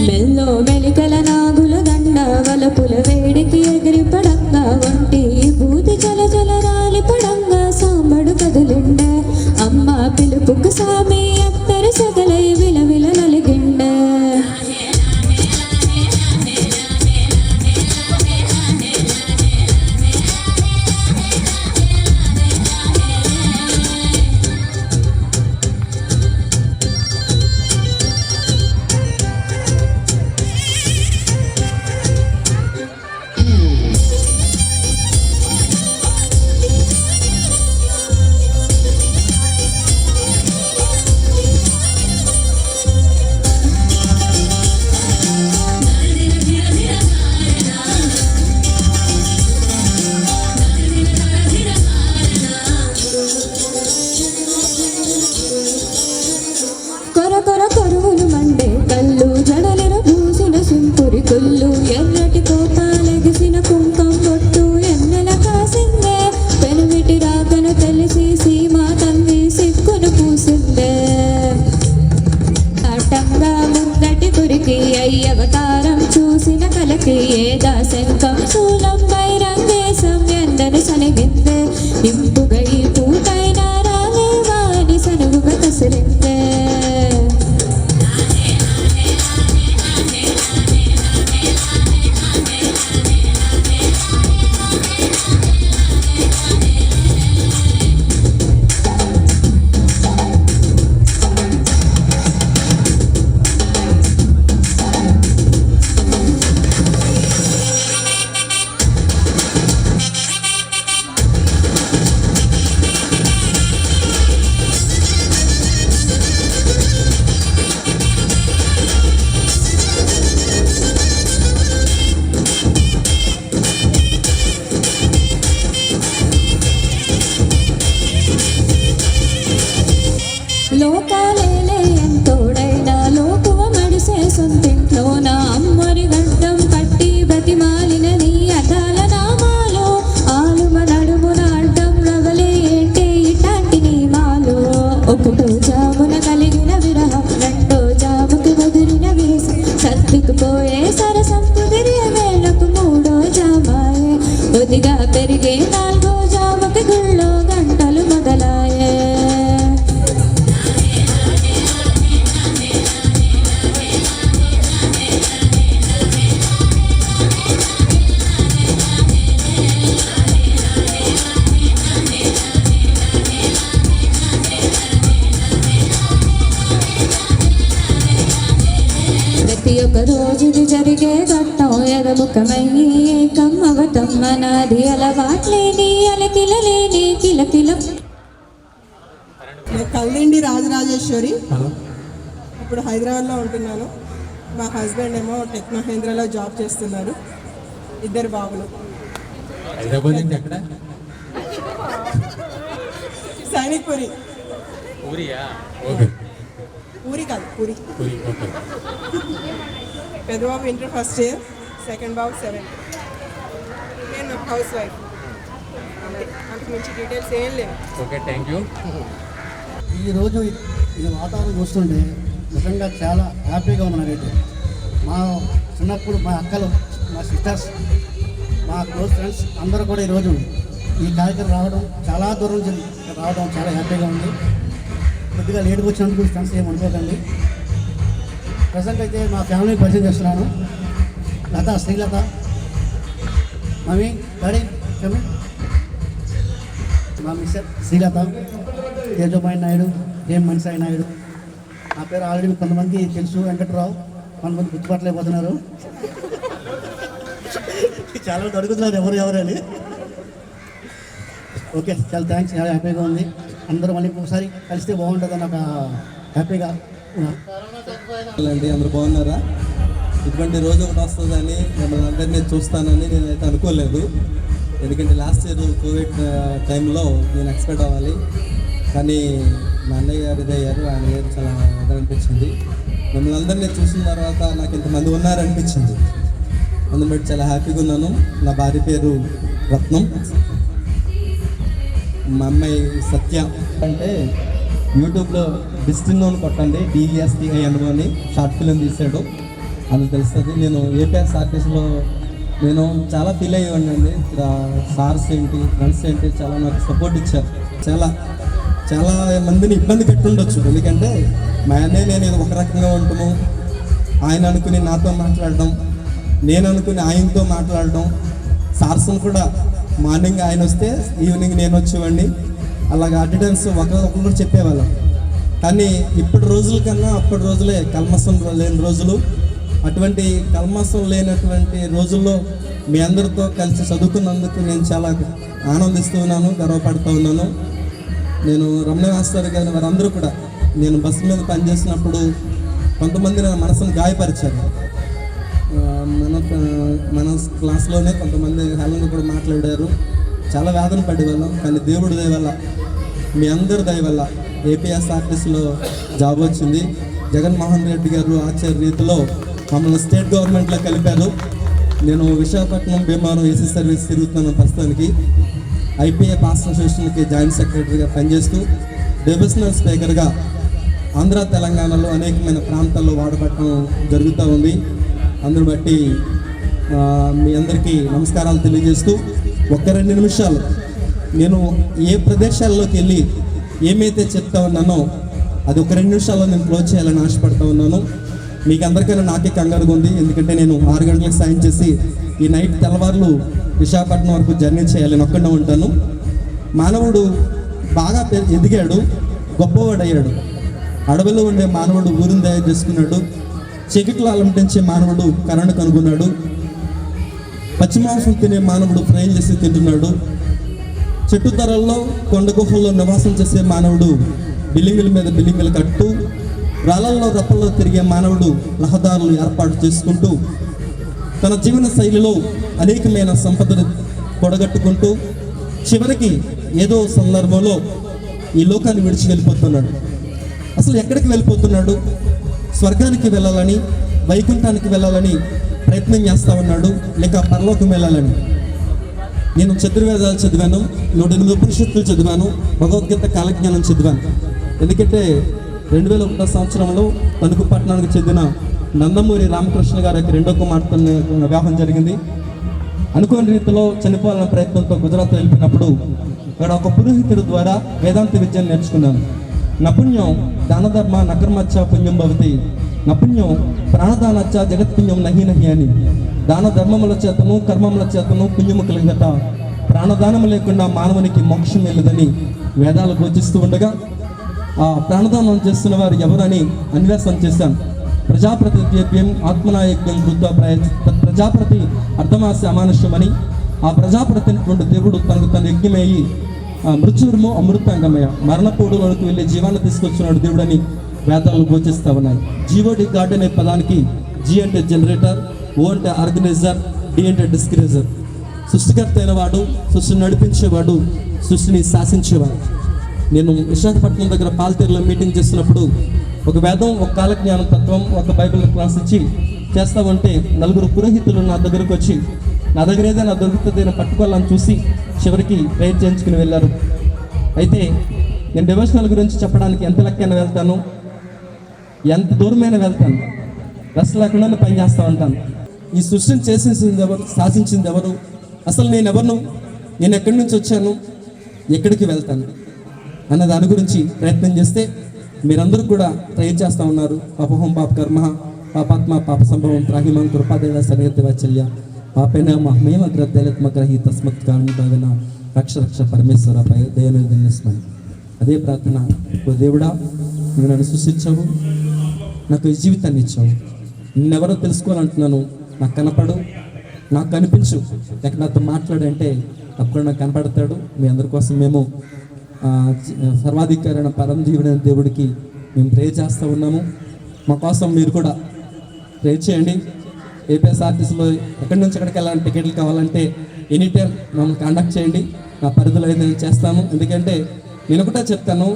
మెల్లో మెలికల నాగుల దండ వలపుల వేడికి ఎగిరి పడంగా ఒంటి బూది జల జల రాలి పడంగా సాంబడు కదిలిండే. అమ్మ పిలుపుకు సామి అత్తరు సగలై విలవిల నలిగిండే. కొద్దిగా పెరిగే 4వ జాముకి గుళ్ళో గంటలు మొదలాయే ప్రతి ఒక్క రోజుది జరిగే ఘట్టం ఎగముఖమై ఏకమవటం మనది అలవాట్లేని అలకిలలేని కిలకిల. నేను కల్లిండి రాజరాజేశ్వరి, ఇప్పుడు హైదరాబాద్లో ఉంటున్నాను. మా హస్బెండ్ ఏమో టెక్ మహేంద్రలో జాబ్ చేస్తున్నారు. 2 బాబులు. హైదరాబాద్ నుంచి ఎక్కడ? సైనిక్పురి. ఓకే. పూరి కాదు, పూరి. ఓకే. పెద్దబాబు ఇంటర్ ఫస్ట్ ఇయర్, సెకండ్ బాబు 7th. నేను హౌస్ వైఫ్. అంతకు మించి డీటెయిల్స్ ఏం లేవు. Okay, thank you. ఈరోజు ఈ వాతావరణం చూస్తుంటే నిజంగా చాలా హ్యాపీగా ఉంది నాకైతే. మా చిన్నప్పుడు మా అక్కలు, మా సిస్టర్స్, మా క్లోజ్ ఫ్రెండ్స్ అందరూ కూడా ఈరోజు ఈ కార్యక్రమం రావడం, చాలా దూరం నుంచి రావడం చాలా హ్యాపీగా ఉంది. కొద్దిగా లేట్గా వచ్చినందుకు ఫ్రెండ్స్ ఏమి అనుకోకండి. ప్రజెంట్ అయితే మా ఫ్యామిలీకి పరిచయం చేస్తున్నాను. లత, శ్రీలత, మమ్మీ, డాడీ, కమి, మా మిస్టర్ శ్రీలత, తేజోబాయి నాయుడు, జేఎం మనిసాయి నాయుడు. నా పేరు ఆల్రెడీ కొంతమంది తెలుసు, వెంకట్రావు. కొంతమంది గుర్తుపట్టలేకపోతున్నారు. చాలా మంది అడుగుతున్నారు ఎవరని. ఓకే, చాలా థ్యాంక్స్. చాలా హ్యాపీగా ఉంది. అందరూ మళ్ళీ ఒకసారి కలిస్తే బాగుంటుంది నాకు హ్యాపీగా. అండి, అందరూ బాగున్నారా? ఇటువంటి రోజు ఒకటి వస్తుందని మిమ్మల్ని అందరినీ చూస్తానని నేనైతే అనుకోలేదు. ఎందుకంటే లాస్ట్ ఇయర్ కోవిడ్ టైంలో నేను ఎక్స్పెక్ట్ అవ్వాలి, కానీ మా అన్నయ్య గారు ఇదయ్యారు. ఆయన గారు చాలా అనిపించింది. మిమ్మల్ని అందరినీ చూసిన తర్వాత నాకు ఇంతమంది ఉన్నారనిపించింది. అందుని బట్టి చాలా హ్యాపీగా ఉన్నాను. నా భార్య పేరు రత్నం, మా అమ్మాయి సత్య. అంటే యూట్యూబ్లో డిస్టిన్నోని కొట్టండి, DESTINO అని షార్ట్ ఫిలిం తీసాడు, అది తెలుస్తుంది. నేను APSRTCలో నేను చాలా ఫీల్ అయ్యానండి. ఇక్కడ సార్స్ ఏంటి, ఫ్రెండ్స్ ఏంటి, చాలా నాకు సపోర్ట్ ఇచ్చారు. చాలా మందిని ఇబ్బంది పెట్టుండొచ్చు, ఎందుకంటే మా అన్నయ్య నేను ఒక రకంగా ఉంటాము, ఆయన అనుకుని నాతో మాట్లాడడం, నేను అనుకుని ఆయనతో మాట్లాడడం, సార్స్ని కూడా మార్నింగ్ ఆయన వస్తే ఈవినింగ్ నేను వచ్చేవాడిని. అలాగే అటెండెన్స్ ఒకరు చెప్పేవాళ్ళం. కానీ ఇప్పటి రోజుల కన్నా అప్పటి రోజులే కల్మసం లేని రోజులు. అటువంటి కల్మసం లేనటువంటి రోజుల్లో మీ అందరితో కలిసి చదువుకున్నందుకు నేను చాలా ఆనందిస్తూ ఉన్నాను, గర్వపడుతూ ఉన్నాను. నేను రమణ మాస్టర్ గారు వారందరూ కూడా, నేను బస్సు మీద పనిచేసినప్పుడు కొంతమంది నా మనసును గాయపరిచారు. మన క్లాస్లోనే కొంతమంది హేళనగా కూడా మాట్లాడారు. చాలా వేదన పడేవాళ్ళం. కానీ దేవుడి దయ వల్ల, మీ అందరి దయ వల్ల APSRTCలో జాబ్ వచ్చింది. జగన్మోహన్ రెడ్డి గారు ఆచార్య రీతిలో మమ్మల్ని స్టేట్ గవర్నమెంట్లో కలిపారు. నేను విశాఖపట్నం భీమవరం AC సర్వీస్ తిరుగుతున్నాను ప్రస్తుతానికి. IPA పాస్ అసోసియేషన్కి జాయింట్ సెక్రటరీగా పనిచేస్తూ డివిజనల్ స్పీకర్గా ఆంధ్ర తెలంగాణలో అనేకమైన ప్రాంతాల్లో వాడబడటం జరుగుతూ ఉంది. అందుని బట్టి మీ అందరికీ నమస్కారాలు తెలియజేస్తూ, 2 నిమిషాలు నేను ఏ ప్రదేశాల్లోకి వెళ్ళి ఏమైతే చెప్తా ఉన్నానో అది 2 నిమిషాల్లో నేను క్లోజ్ చేయాలని ఆశపడుతూ ఉన్నాను. మీకు అందరికైనా నాకే కంగారుగా ఉంది, ఎందుకంటే నేను 6 గంటలకు సాయం చేసి ఈ నైట్ తెల్లవారులు విశాఖపట్నం వరకు జర్నీ చేయాలని ఒక్కడే ఉంటాను. మానవుడు బాగా ఎదిగాడు, గొప్పవాడయ్యాడు. అడవిలో ఉండే మానవుడు ఊరిని తయారు చేసుకున్నాడు. చీకట్లో అలంటించే మానవుడు కరెంటు కనుగొన్నాడు. పచ్చిమాంసం తినే మానవుడు ఫ్రై చేసి తింటున్నాడు. చెట్టు ధరల్లో కొండ గుహల్లో నివాసం చేసే మానవుడు బిల్డింగుల మీద బిల్డింగులు కట్టు, రాళ్ళల్లో రప్పల్లో తిరిగే మానవుడు రహదారులు ఏర్పాటు చేసుకుంటూ తన జీవన శైలిలో అనేకమైన సంపదను కూడగట్టుకుంటూ చివరికి ఏదో సందర్భంలో ఈ లోకాన్ని విడిచి వెళ్ళిపోతున్నాడు. అసలు ఎక్కడికి వెళ్ళిపోతున్నాడు? స్వర్గానికి వెళ్ళాలని, వైకుంఠానికి వెళ్ళాలని ప్రయత్నం చేస్తూ ఉన్నాడు, లేక పరలోకం వెళ్ళాలని. నేను చతుర్వేదాలు చదివాను, 108 ఉపనిషత్తులు చదివాను, భగవద్గీత కాలజ్ఞానం చదివాను. ఎందుకంటే 2001 సంవత్సరంలో తణుకు పట్టణానికి చెందిన నందమూరి రామకృష్ణ గారి 2వ కుమార్తె వివాహం జరిగింది. అనుకోని రీతిలో చనిపోవాలన్న ప్రయత్నంతో గుజరాత్ వెళ్ళిపోయినప్పుడు ఇక్కడ ఒక పురోహితుడి ద్వారా వేదాంత విద్యను నేర్చుకున్నాను. నపుణ్యం దానధర్మ నకర్మచ్చ పుణ్యం భవతి, నపుణ్యం ప్రాణదానచ్చ జగత్ పుణ్యం నహి నహి అని. దాన ధర్మముల చేతను కర్మముల చేతను పుణ్యము కలిగట, ప్రాణదానము లేకుండా మానవునికి మోక్షం వెళ్ళదని వేదాలు ఘోషిస్తూ ఉండగా ఆ ప్రాణదానం చేస్తున్న వారు ఎవరని అన్వేషణ చేశాను. ప్రజాప్రతినిధ్యం ఆత్మనాయజ్ఞం కృత్వ ప్రజాప్రతి అర్ధమాస్య అమానుష్యమని, ఆ ప్రజాప్రతినిధి దేవుడు తనకు తన యజ్ఞమయ్యి మృత్యుర్మో అమృతాంగమయ, మరణపోడులోకి వెళ్ళి జీవాన్ని తీసుకొచ్చినాడు దేవుడని వేదాలు ఘోషిస్తూ ఉన్నాయి. జీఓడి గాడ్ అనే పదానికి జీ అంటే జనరేటర్, ఓ అంటే ఆర్గనైజర్, డి అంటే డిస్క్రేజర్. సృష్టికర్త అయిన వాడు, సృష్టిని నడిపించేవాడు, సృష్టిని శాసించేవాడు. నేను విశాఖపట్నం దగ్గర పాల్తీరులో మీటింగ్ చేస్తున్నప్పుడు ఒక వేదం, ఒక కాలజ్ఞానం తత్వం, ఒక బైబిల్ క్లాస్ ఇచ్చి చేస్తామంటే 4 పురోహితులు నా దగ్గరకు వచ్చి నా దగ్గర ఏదైనా దొరుకుతుంది నేను పట్టుకోవాలని చూసి చివరికి ప్రేయర్ చేయించుకుని వెళ్ళారు. అయితే నేను డివోషనల్ గురించి చెప్పడానికి ఎంత లెక్కైనా వెళ్తాను, ఎంత దూరమైనా వెళ్తాను, రెస్ట్ లేకుండా పని చేస్తూ ఉంటాను. ఈ సృష్టిని చేసింది ఎవరు, శాసించింది ఎవరు, అసలు నేను ఎవరు, నేను ఎక్కడి నుంచి వచ్చాను, ఎక్కడికి వెళ్తాను అన్న దాని గురించి ప్రయత్నం చేస్తే మీరందరూ కూడా ట్రై చేస్తూ ఉన్నారు. పాపహం పాప కర్మ పాపాత్మ పాప సంభవం త్రాహిమం కృపాదేవ సరగతి వాచల్య పాపేన మహమేమ గ్రద్దలత్మగ్రహి తస్మత్ కారణిభాగన రక్ష రక్ష పరమేశ్వర దయనిస్మని. అదే ప్రార్థన. ఓ దేవుడా, నువ్వు నన్ను సృష్టించావు, నాకు ఈ జీవితాన్ని ఇచ్చావు, నిన్నెవరో తెలుసుకోవాలంటున్నాను, నాకు కనపడు, నాకు కనిపించు, లేక నాతో మాట్లాడంటే తప్పకుండా నాకు కనపడతాడు. మీ అందరి కోసం మేము సర్వాధికారైన పరం జీవుడైన దేవుడికి మేము ప్రే చేస్తూ ఉన్నాము. మా కోసం మీరు కూడా ప్రే చేయండి. ఏపీఎస్ఆర్టీసీలో ఎక్కడి నుంచి ఎక్కడికి వెళ్ళాలని టికెట్లు కావాలంటే ఎనీ టైం మమ్మల్ని కాంటాక్ట్ చేయండి. నా పరిధిలో అయితే నేను చేస్తాను. ఎందుకంటే నేను ఒకటే చెప్తాను,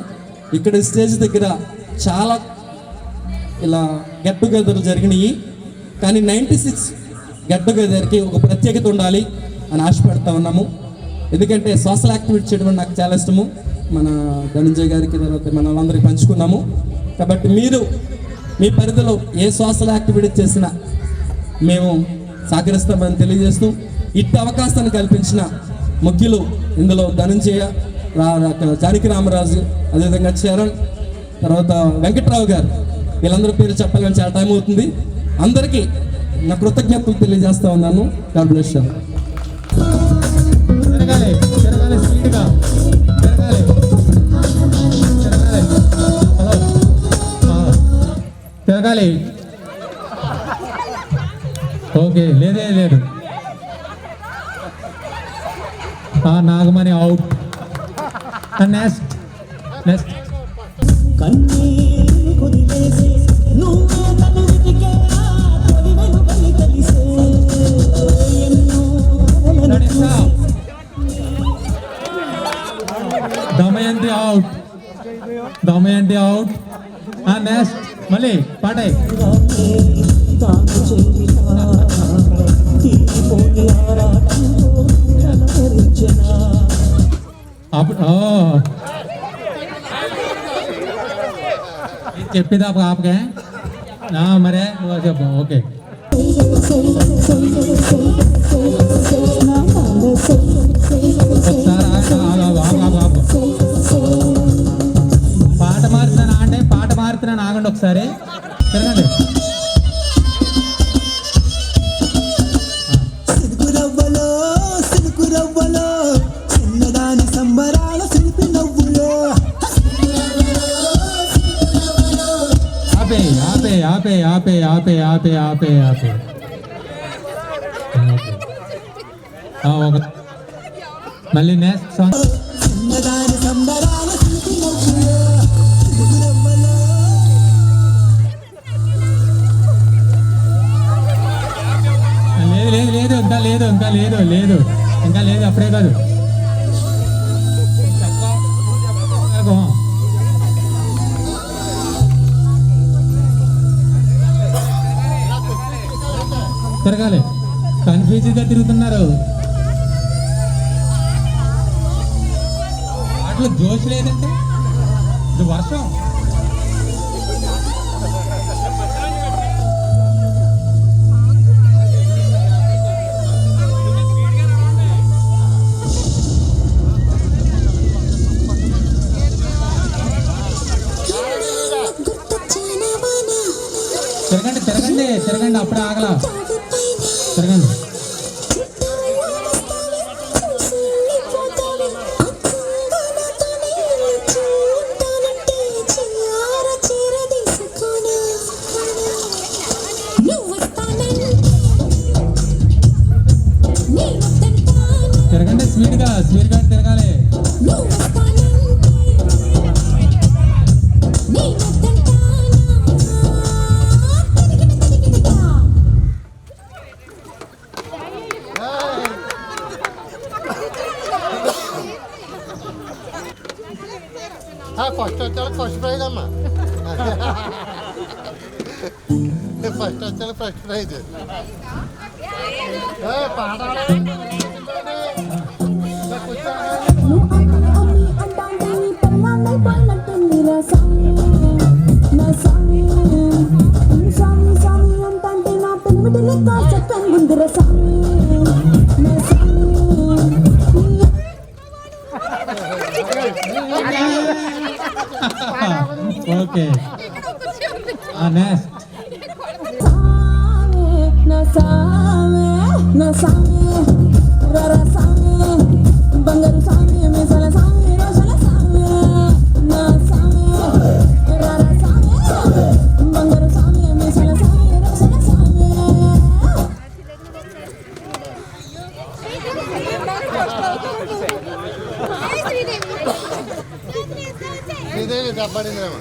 ఇక్కడ స్టేజ్ దగ్గర చాలా ఇలా గెట్ టుగెదర్లు జరిగినాయి, కానీ 96 గెట్ టుగెదర్కి ఒక ప్రత్యేకత ఉండాలి అని ఆశపడుతూ ఉన్నాము. ఎందుకంటే సోషల్ యాక్టివిటీ చేయడం నాకు చాలా ఇష్టము. మన ధనంజయ్ గారికి, తర్వాత మన వాళ్ళందరికీ పంచుకున్నాము. కాబట్టి మీరు మీ పరిధిలో ఏ సోషల్ యాక్టివిటీ చేసినా మేము సహకరిస్తామని తెలియజేస్తూ, ఇట్టి అవకాశాన్ని కల్పించిన ముఖ్యులు ఇందులో ధనంజయ, జానకి రామరాజు, అదేవిధంగా చరణ్, తర్వాత వెంకట్రావు గారు, వీళ్ళందరూ పేరు చెప్పాలని చాలా టైం అవుతుంది. అందరికీ నా కృతజ్ఞతలు తెలియజేస్తా ఉన్నాను. God bless you. తిరగాలి. ఓకే, లేదే లేదు. Nagamani out. Next next Damayanti out. Damayanti out. Next మళ్ళీ పాట. చెప్పిదా ఆపకే మరే చెప్పు. ఓకే, పాట మారుతున్నాను అంటే పాట మారుతున్నాను, ఆగండి ఒకసారి తిరగండి. ఆపే ఆపే ఆపే ఆపే ఆపే ఆపే ఆపే. మళ్ళీ నెక్స్ట్ సాంగ్. లేదు లేదు లేదు ఇంకా లేదు ఇంకా లేదు లేదు ఇంకా లేదు, అప్పుడే కాదు. తిరగాలి, కన్ఫ్యూజ్గా తిరుగుతున్నారు. వాటిలో జోష్ లేదంటే ఇది వర్షం. తిరగండి, అప్పుడే ఆగలా. తిరగండి. తిరగండి, స్పీడ్గా తిరగాలి. ఫస్ట్ వచ్చాడు ఫస్ట్ ప్రైజ్ అమ్మా. ఫస్ట్ వచ్చాడు ఫస్ట్ ప్రైజ్. పాట ఓకే, నెక్స్ట్. బంగారు సామి మీసాల సామి రోజుల సామి నా సామి రారా సామి బంగారు సామి మీసాల సామి రోజుల సామి. శ్రీదేవి దెబ్బడిందేమో.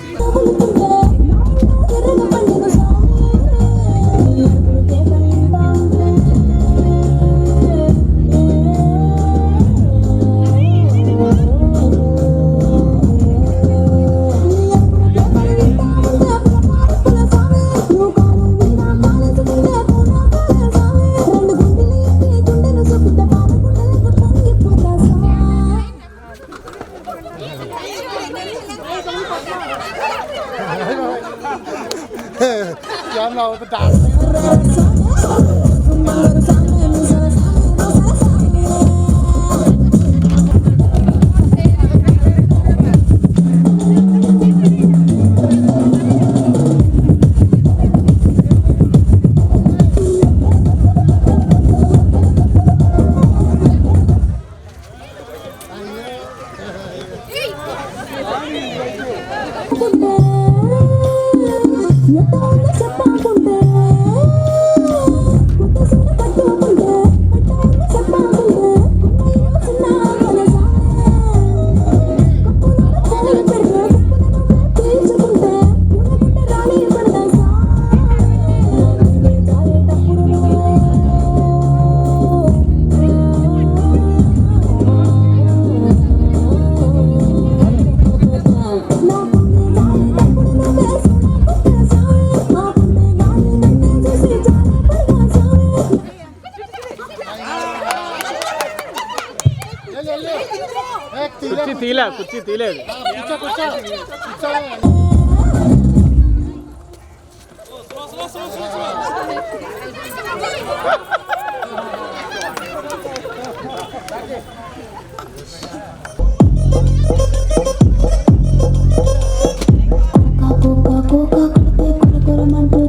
కుర్చీ తీలేదు.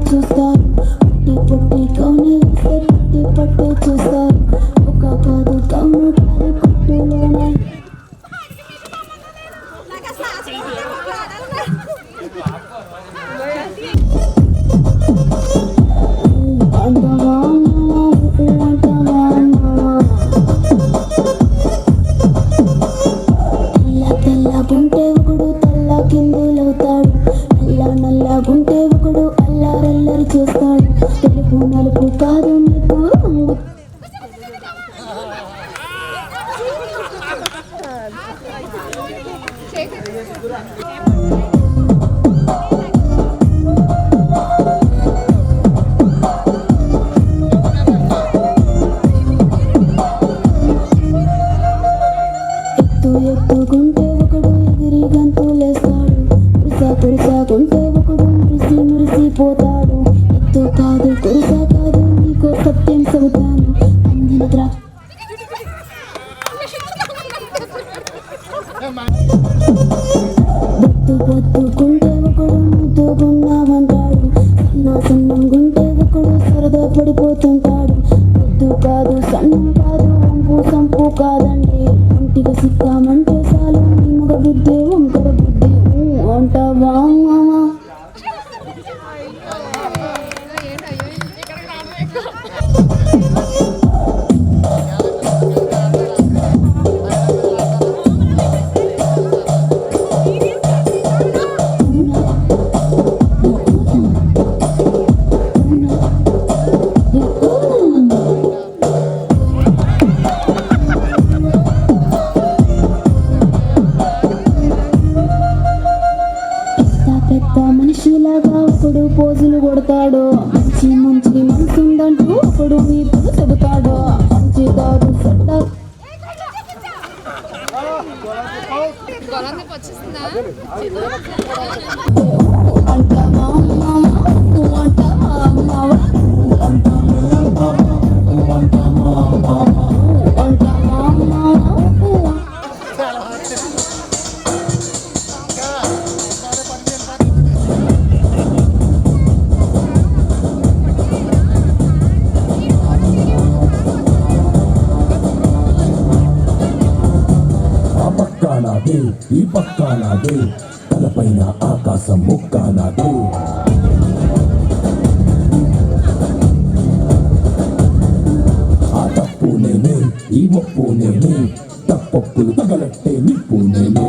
చూస్తారు పుట్టి కౌని పట్టు చూస్తారు ఒక కాదు కౌను పట్టులోనే తెల్లగుంటే ఒకడు తెల్ల కిందులవుతాడు, నల్లగుంటే ఒకడు అల్లారల్లరి చేస్తాడు. తెలుపు నలుపు కాదు నీకు ఎత్తుకుంటే ఒకడు ఎగిరి గంతులేస్తాడు, పిడిసాకుంటే ఒకడు మురిసిపోతాడు. ఎత్తు కాదు కురుసా కాదు నీకో సత్యం చెబుతాను అందిన బొత్తుకుంటే ఒకడు ముద్దుగున్నావంటాడు, సన్నం గుంటే ఒకడు పడిపోతుంటాడు. పొద్దు కాదు సన్నం కాదు వంపు సంపు కాదండి, ఒంటిగా సిక్కామంటే చాలు నీ మగ బుద్ధి వంకర బుద్ధి అంటావా మామా. పెద్ద మనిషిలాగా ఒకడు పోజులు కొడతాడు, మంచి మంచి మనసు ఉందంటూ ఒకడు నీతులు చెబుతాడు. మంచి కాదు చెడ్డ అంటావా మామ, అంటావా మావ, అంటావా మామ. నాదే ఈ పక్క నాదే, తలపైన ఆకాశం ముక్క నాదే. ఆ తప్పు నేనే ఈ ఒప్పు నేనే, తప్పప్పులు తగలట్టే నిప్పు నేనే.